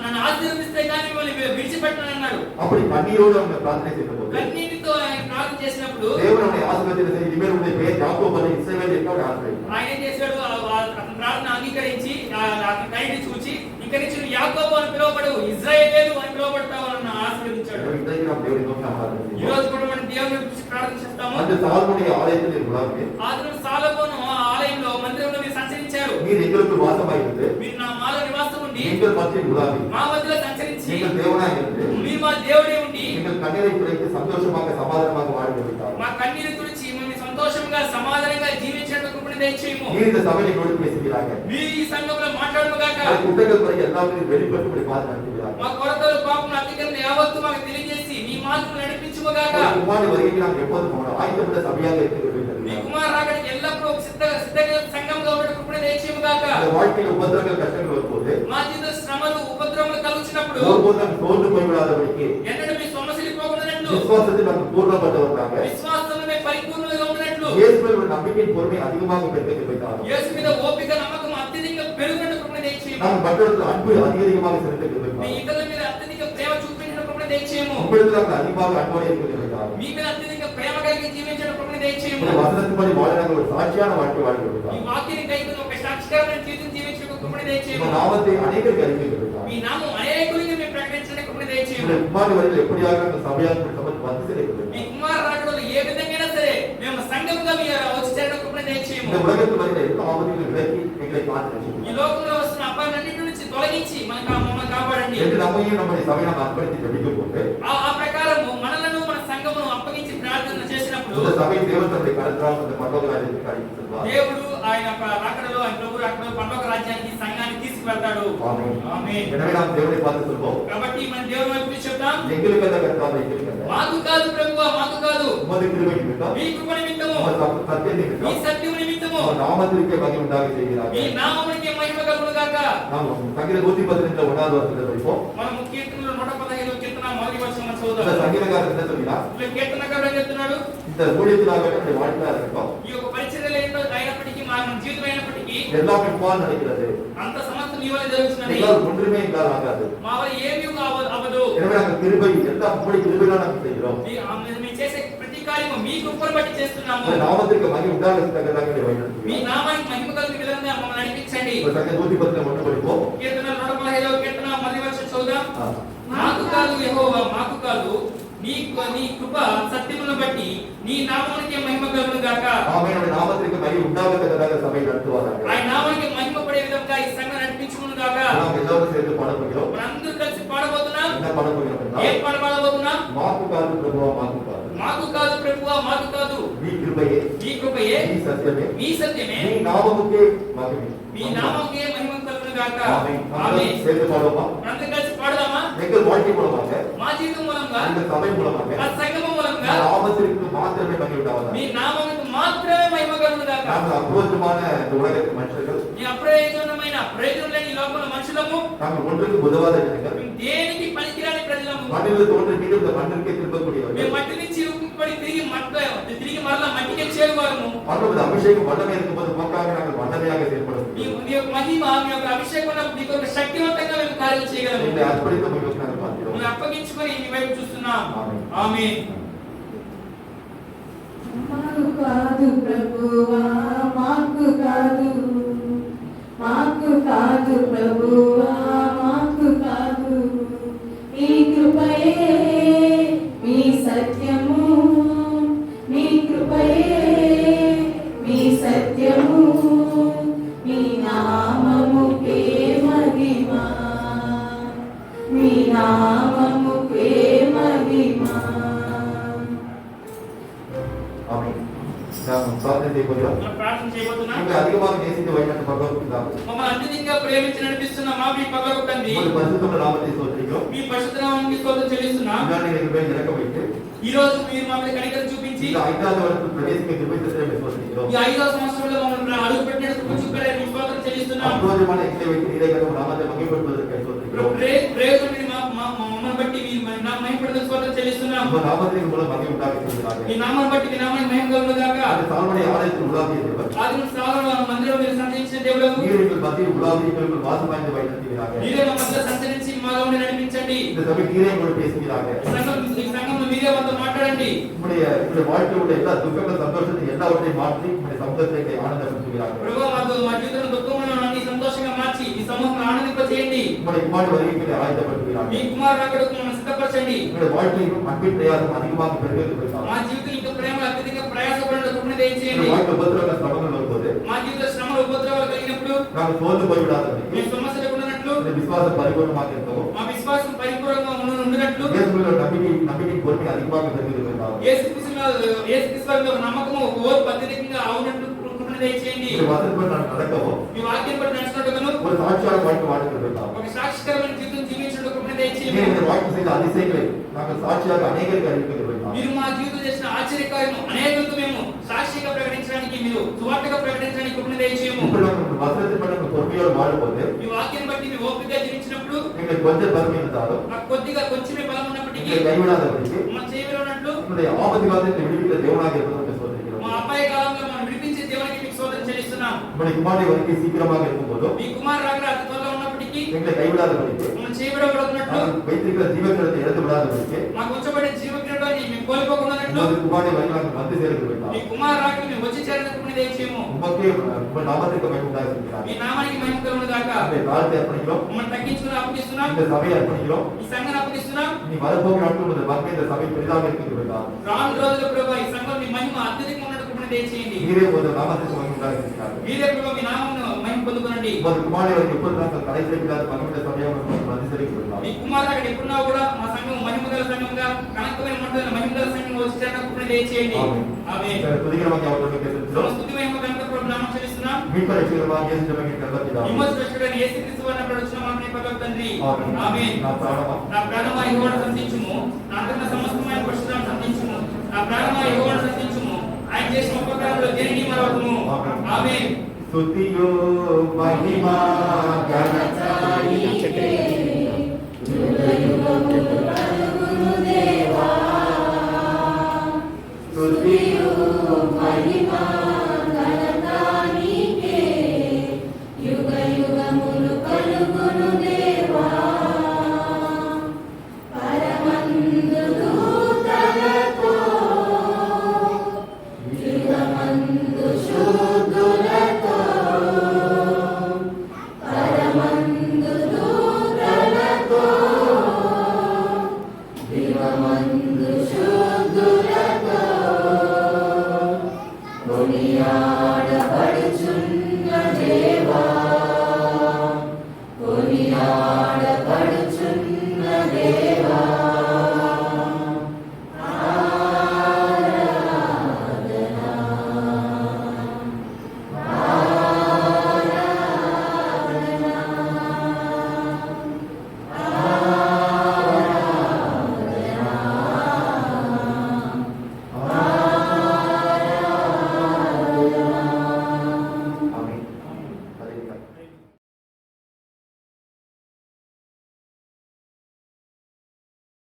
నన్ను ఆశీర్వదిస్తే కానీ మిమ్మల్ని విడిచిపెట్టను అన్నాడు. அப்படி కన్నీரோடு அவங்க ప్రార్థனை செய்தபோது కన్నీటితో ఆయన ప్రార్థన చేసినప్పుడు தேவன் அவனை ஆசீர்வதித்து இனிமேல் உன்னுடைய பெயர் யாக்கோபு அல்ல இஸ்ரவேல் என்று அவனை ஆசீர்வதித்தார். ఆయన ఏం చేశాడు? అతని ప్రార్థన అంగీకరించి ఇక నుంచి నువ్వు యాకోబు అని పిలువబడు, ఇశ్రాయేలు అని పిలువబడతావు అని ఆశీర్వదించాడు. இன்றைக்கு நாம் தேவனை நோக்கி ஆராதனை ఈ செய்வோம். రోజు కూడా మనం దేవుని గురించి ప్రార్థన చేస్తాము. அந்த சாலமோனுடைய ஆலயத்தில் உலாவி ఆదిలో సాలొమోను ఆ ఆలయంలో మందిరంలో మీరు సంచరించారు. நீர் எங்களுக்கு வாசமாயிருந்து మీరు నా మాలో నివాసం ఉండి எங்கள் மத்தியில் உலாவி మా మధ్యలో సంచరించి எங்கள் தேவனாய் இருந்து మీరు మా దేవుడే ఉండి எங்கள் கண்ணீரை துடைத்து சந்தோஷமாக சமாதானமாக வாழ வைத்தார். మా కన్నీరు తుడిచి మమ్మల్ని సంతోషంగా సమాధానంగా జీవించేందుకు కృపను దయచేయము. நீர் இந்த சபையை நோக்கி பேசுகிறாங்க. మీరు ఈ సంఘంలో మాట్లాడుగాక. குட்டைகள் குறை எல்லாத்தையும் வெளிப்பட்டு இப்படி பார்த்து நடத்துகிறாங்க. మా కొరతలు పాపం అతిక్రమణ యావత్తు మాకు తెలియజేసి మీ మార్గం నడిపించుగాక. குமாரி வருகைக்கு நாம் எப்போதும் போனோம் ஆயத்தப்பட்ட சபையாக இருக்கிறது. మీ కుమార్ రాకడికి ఎల్లప్పుడూ సిద్ధంగా సంఘంగా ఉండే కృపను దయచేయముగాక. இந்த வாழ்க்கையில் உபத்திரங்கள் கஷ்டங்கள் வரும்போது మా జీవిత శ్రమలు ఉపద్రవములు కలుగుచినప్పుడు ஒருபோதும் தோன்று போய்விடாதபடிக்கு ఎన్నడూ మీ సొమ్మసిల్లిపోకున్నట్లు விசுவாசத்தில் நாம் பூர்ணப்பட்டவர்களாக విశ్వాసంలో పరిపూర్ణంగా ఉన్నట్లు இயேசுவில் ஒரு நம்பிக்கையின் பொறுமை அதிகமாக பெருக வைத்தார். యేసు మీద ఓపిక నమ్మకం అత్యధికంగా పెరుగునట్లు కృపను దయచేయము. நாம் மற்றவர்கள் அன்பு அதிகமாக செலுத்த మీ வைத்தார். ఇతరుల మీద అత్యధిక ప్రేమ చూపించడం కృపను దయచేయము. உங்களுக்கு நாங்கள் அதிகமாக அன்போடு இருக்க வைத்தார். మీ మీద అత్యధిక ప్రేమ కలిగి జీవించడం కృపను దయచేయము. இந்த வசனத்தின்படி வாழ நாங்கள் ஒரு சாட்சியான வாழ்க்கை வாழ்க்கை ఈ கொடுத்தார். వాక్యాన్ని కైకొని ఒక సాక్షికరమైన జీవితం జీవించడం కృపను இந்த దయచేయము. நாமத்தை அநேகருக்கு அறிவிக்க கொடுத்தார். మీ నామం అనేకులకు మీరు ప్రకటించడం కృపను దయచేయము. இந்த குமாரி வரையில் எப்படியாக நாங்கள் சபையாக சபை வந்து మీ சேர்க்க కుమార్ రాకడలో ఏ విధంగా సరే మేము సంఘంగా మీరు వచ్చి చేరడం కృపను దయచేయము. இந்த உலகத்தில் வருகிற எல்லா ஆபத்துகளும் விலக்கி எங்களை காத்து ఈ లోకంలో వస్తున్న అపాయాలన్నిటి నుంచి తొలగించి మమ్మల్ని కాపాడండి. என்று நம்மையும் நம்முடைய சபையை நாம் அர்ப்பணித்து ஜெபிக்கும் போது ఆ ప్రకారము మనలను మన సంఘమును అప్పగించి ప్రార్థన చేసినప్పుడు இந்த சபை தேவன் தன்னுடைய கருத்தால் அந்த பரலோக ராஜ்யத்துக்கு அழைத்து செல்வார். దేవుడు ఆయన రాకడలో ఆయన ప్రభు రాకడలో పరలోక రాజ్యానికి సంఘాన్ని తీసుకువెళ్తాడు. ஆமென். ఆమేన్. எனவே நாம் தேவனை பார்த்து சொல்வோம், కాబట్టి మన దేవుని వైపు చూసి చెప్తాం, எங்களுக்கு அந்த கர்த்தாவே எங்களுக்கு அந்த మాకు కాదు ప్రభువా, మాకు కాదు, உமது கிருபை நிமித்தம் మీ కృప నిమిత్తము, உமது சத்திய మీ நிமித்தம் సత్యము నిమిత్తము, உமது நாமத்திற்கே மகிமை உண்டாக మీ செய்கிறார்கள். నామమునికే మహిమ కలుగును గాక. நாம் சங்கீத 115 1வது வசனத்தை படிப்போம். మనము కీర్తనలు 115 కీర్తన మొదటి వచనం இந்த చదువుదాం. சங்கீதக்காரர் என்ன சொல்கிறார்? ఇలా కీర్తనకారుడు ఏం చెప్తున్నాడు? இந்த ஊழியத்தினாக நம்முடைய வாழ்க்கையா இருக்கட்டும், ఈ యొక్క పరిచర్యలు ఏంటో అయినప్పటికీ మన జీవితం అయినప్పటికీ எல்லாமே போல் நடக்கிறது. అంత సమస్త నీ వల్ల జరుగుతున్నది. எங்களால் ஒன்றுமே எங்களால் ஆகாது. మా వల్ల ఏమీ అవ్వదు. எனவே நாங்கள் கிருபை எல்லாம் உங்களுடைய கிருபைதான் நாங்கள் செய்கிறோம். మేము చేసే ప్రతి కార్యము మీ కృపను బట్టి చేస్తున్నాము. உங்கள் நாமத்திற்கு மகிமை உண்டாகத்தக்கதாக మీ வழிநடத்துகிறோம். నామానికి మహిమ కలిగిన విధంగా మమ్మల్ని నడిపించండి. இப்ப சங்கீத 115 ஒன்று படிப்போம். కీర్తన 115 కీర్తన మొదటి వచనం చదువుదాం. ஆ. మాకు కాదు యెహోవా, మాకు కాదు, నీ కృప సత్యమును బట్టి నీ నామమునికే మహిమ కలుగును గాక. ஆமென். நாமத்திற்கு மகிமை உண்டாகத்தக்கதாக சபை நடத்துவார்கள். ఆయన నామానికి మహిమ పడే విధంగా ఈ సంఘం నడిపించును గాక. நாம் எல்லாரும் சேர்ந்து பாட போகிறோம். మనందరూ కలిసి పాడబోతున్నాం. என்ன பாட போகிறோம் என்றால், ఏం పాట పాడబోతున్నాం? மாக்கு காது பிரபுவா மாக்கு காது, మాకు కాదు ప్రభువా, మాకు కాదు, நீ கிருபையே, నీ కృపయే, நீ சத்தியமே, నీ సత్యమే, நீ நாமமுக்கே மகிமை. మీ నామముకే మహిమ కలుగును గాక. ஆமென். ఆమేన్. நாம் சேர்ந்து பாடுவோமா? మనందరూ కలిసి పాడదామా? எங்கள் வாழ்க்கை மூலமாக, మా జీవితం మూలంగా, எங்கள் சபை மூலமாக, ఆ సంఘము మూలంగా நாமத்திற்கு மாத்திரமே மகிமை உண்டாவதாக. మీ నామముకు మాత్రమే మహిమ కలుగును గాక. நாங்கள் அபூர்வமான இந்த உலகத்து மனுஷர்கள், ఈ అప్రయోజనమైన ప్రయోజనం లేని ఈ లోకంలో మనుషులము, நாங்கள் ஒன்றுக்கு உதவாத ஜனங்கள், మేము దేనికి పనికిరాని ప్రజలము, மண்ணில் தோன்றி மீண்டும் இந்த மண்ணிற்கே మేము திரும்பக்கூடியவர்கள், మట్టి నుంచి రూపుపడి తిరిగి మరలా మట్టికే చేరువారము. மற்றொரு அபிஷேகம் வல்லமை இருக்கும்போது போக்காக நாங்கள் வல்லமையாக செயல்படும். మీ యొక్క మహిమ, మీ యొక్క అభిషేకం ఉన్నప్పుడు మీకు ఒక శక్తివంతంగా మేము కార్యం చేయగలము. எங்களை அர்ப்பணித்து உங்களுக்கு நாங்கள் பார்க்கிறோம். మనం అప్పగించుకొని మీ వైపు చూస్తున్నాం. ఆమేన్. ఆమేన్. మాకు కాదు ప్రభువా, మాకు కాదు, మాకు కాదు ప్రభువా, మాకు కాదు, మీ కృపయే, మీ సత్యము, మీ కృపయే, మీ సత్యము, మీ నామముకే మహిమ, మీ నామముకే మహిమ. ஆமென். நாம் பிரார்த்தனை செய்ய போகிறோம். మనం ప్రార్థన చేయబోతున్నాం. நீங்கள் அதிகமாக நேசித்து வழிநடத்த பகவத்கீதாவே, మమ్మల్ని అత్యధికంగా ప్రేమించి నడిపిస్తున్న మా మీ పగలకు తండ్రి, உமது பரிசுத்தமுள்ள நாமத்தை ஸ்தோத்திரிக்கிறோம். మీ పరిశుద్ధ నామమునికి స్తోత్రం చెల్లిస్తున్నాం. இந்நாளில் எங்கள் மேல் இறக்கம் வைத்து, ఈ రోజు మీరు మమ్మల్ని కనికరం చూపించి இந்த 5வது வருடத்தில் பிரவேசிக்க கிருபை தந்ததை ஸ்தோத்திரிக்கிறோம். ఈ 5వ సంవత్సరంలో మమ్మల్ని అడుగు పెట్టినట్టు కృప చూపారని మీ స్తోత్రం చెల్లిస్తున్నాం. அற்புதமான எங்களை வைத்து நீரை கட்டும் நாமத்தை மகிமைப்படுத்துவதற்கு ஸ்தோத்திரிக்கிறோம். ప్రయోజనం మమ్మల్ని బట్టి మీ మహిమపడుతున్న స్తోత్రం చెల్లిస్తున్నాం. உமது நாமத்தின் மூலம் மகிமை உண்டாக செய்வதாக. మీ నామాన్ని బట్టి మీ నామానికి మహిమ కలుగును గాక. அந்த சாலமோனுடைய ஆலயத்தில் உலாவிய தேவன், ఆదిమ సాగర మందిరం మీరు సంచరించిన దేవుడు, நீர் எங்கள் மத்தியில் உலாவி எங்களுக்குள் வாசமாய்ந்து வழிநடத்துவீராக. మీరే మా మధ్య సంచరించి మాలో ఉండి నడిపించండి. இந்த சபை நீரே எங்களோடு பேசுவீராக. ఈ సంఘంలో మీరే మాతో మాట్లాడండి. உங்களுடைய வாழ்க்கையில் உள்ள எல்லா துக்கங்கள் சந்தோஷத்தை எல்லாவற்றையும் மாற்றி உங்களுடைய சமுதாயத்தை ஆனந்தப்படுத்துவீராக. ప్రభువా, మా జీవితంలో దుఃఖములను అన్ని సంతోషంగా మార్చి ఈ సమూహం ఆనందింపచేయండి. இந்த நம்முடைய குமாரன் வருகைக்கு ஆயத்தப்படுகிறார். మీ కుమారుడు రాకడకు మనం సిద్ధపరచండి. நம்முடைய வாழ்க்கையில் அன்பின் பிரயாசம் அதிகமாக பெருகிறது. మా జీవితం ఇంకా ప్రేమ అత్యధిక ప్రయాసపడడం కృపణ దయచేయండి. வாழ்க்கை உபத்திரவ శ్రమలు வரும்போது మా జీవిత శ్రమలు ఉపద్రవాలు కలిగినప్పుడు நாம் సోర్ந்து పోయిவிடாதபடி మీ సమస్యలు ఉన్నట్లు இந்த விசுவாசம் பரிபூர்ணமாக இருக்கவும் మా విశ్వాసం పరిపూర్ణంగా ఉండునట్లు இயேசுவின் நம்பிக்கை பொறுமை அதிகமாக பெருகிறது. యేసుక్రీస్తులో నమ్మకము ఓర్పు అత్యధికంగా అవునట్లు కృపణ దయచేయండి. இந்த வசனப்படி நாம் நடக்கவும் మీ వాక్యం బట్టి నడుచుకుంటూ ஒரு சாட்சியாக வாழ்க்கை வாழ்ந்துவிட்டார். ఒక సాక్షికరమైన జీవితం జీవించడం కృపణ దయచేయండి. இந்த வாழ்க்கை செய்த அதிசயங்களை நாங்கள் சாட்சியாக அநேகருக்கு அறிவிக்க விரும்புகிறோம். మీరు మా జీవితం చేసిన ఆశ్చర్యకార్యము అనేకులకు మేము సాక్షిగా ప్రకటించడానికి మీరు సువార్తగా ప్రకటించడానికి కృపణ దయచేయము. ఇప్పుడు நம்ம வசனத்தின் படி நம்ம பொறுமையோடு வாழும்போது మీ వాక్యాన్ని బట్టి మీ ఓపికగా జీవించినప్పుడు எங்களுக்கு கொஞ்சம் பலமை இருந்தாலும் కొద్దిగా కొంచెమే బలం ఉన్నప్పటికీ எங்களை கைவிடாதபடிக்கு మన చేయలో ఉన్నట్లు நம்முடைய ஆபத்து காலத்தில் விடுவிக்கிற தேவனாக இருப்பதற்கு சோதரிக்கிறோம். మా అపాయ కాలంలో మనం విడిపించే దేవునికి మీకు స్తోత్రం చెల్లిస్తున్నాం. நம்முடைய குமாரனை வருகை சீக்கிரமாக இருக்கும்போதும் మీ కుమారు రాకడ అతి త్వరలో ఉన్నప్పటికీ எங்களை கைவிடாதபடிக்கு మనం చేయబడబడుతున్నట్లు வைத்திருக்கிற ஜீவக்கிரத்தை இழந்து விடாதபடிக்கு మాకు ఉంచబడిన జీవక్రీడాన్ని మేము కోల్పోకున్నట్లు உமது குமாரனை வருகை நாங்கள் வந்து சேர்ந்து விட்டார். మీ కుమారు రాకడ మేము వచ్చి చేరడానికి దయచేయము. உமக்கே உங்கள் நாமத்திற்கு மகிமை உண்டாயிருக்கிறார். మీ నామానికి మహిమ కలుగును గాక. இந்த காலத்தை அர்ப்பணிக்கிறோம். మనం తగ్గించుకుని అప్పగిస్తున్నాం. இந்த சபையை அர்ப்பணிக்கிறோம். ఈ సంఘాన్ని అప్పగిస్తున్నాం. நீ வரப்போகிற நாட்கள் உமது மகிமை இந்த சபை பெரிதாக இருக்கிறதா. రాను రోజుల ప్రభు ఈ సంఘం మీ మహిమ అత్యధికంగా ఉన్నట్టు దయచేయండి. நீரே உமது நாமத்திற்கு மகிமை உண்டாயிருக்கிறார். మీరే ప్రభు మీ నామమును మహిమ పొందుకొనండి. உமது குமாரனை வருகை எப்போது நாங்கள் கடைசியாக மகிமை சபையாக வந்து சேர்க்கிறோம். మీ కుమారు రాకడ ఎప్పుడున్నా కూడా మా సంఘం మహిమ గల సంఘంగా కనకమైన మంటల మహిమ గల సంఘం వచ్చి చేరడానికి దయచేయండి. ఆమేన్. புதியமாக அவர்களுக்கு பேசுகிறோம். స్తుతి మహిమ కనుక ప్రభు నామం చెల్లిస్తున్నాం. மீட்பர் ரட்சகருமாகிய இயேசு நமக்கு கர்த்தபிதாவே. విమోచకుడైన యేసుక్రీస్తు వారిని ప్రవచించిన మాటని పరలోక తండ్రి. ஆமென். ఆమేన్. నా నా ప్రాణమా ప్రాణమా యెహోవాను స్తుతించుము. నా అంతరంగ సమస్తమైన పరిశుద్ధాన్ని స్తుతించుము. నా ప్రాణమా యెహోవాను స్తుతించుము. ఆయన చేసిన ఉపకారములు దేనిని మరవకుము. ఆమేన్. స్తుతియో మహిమా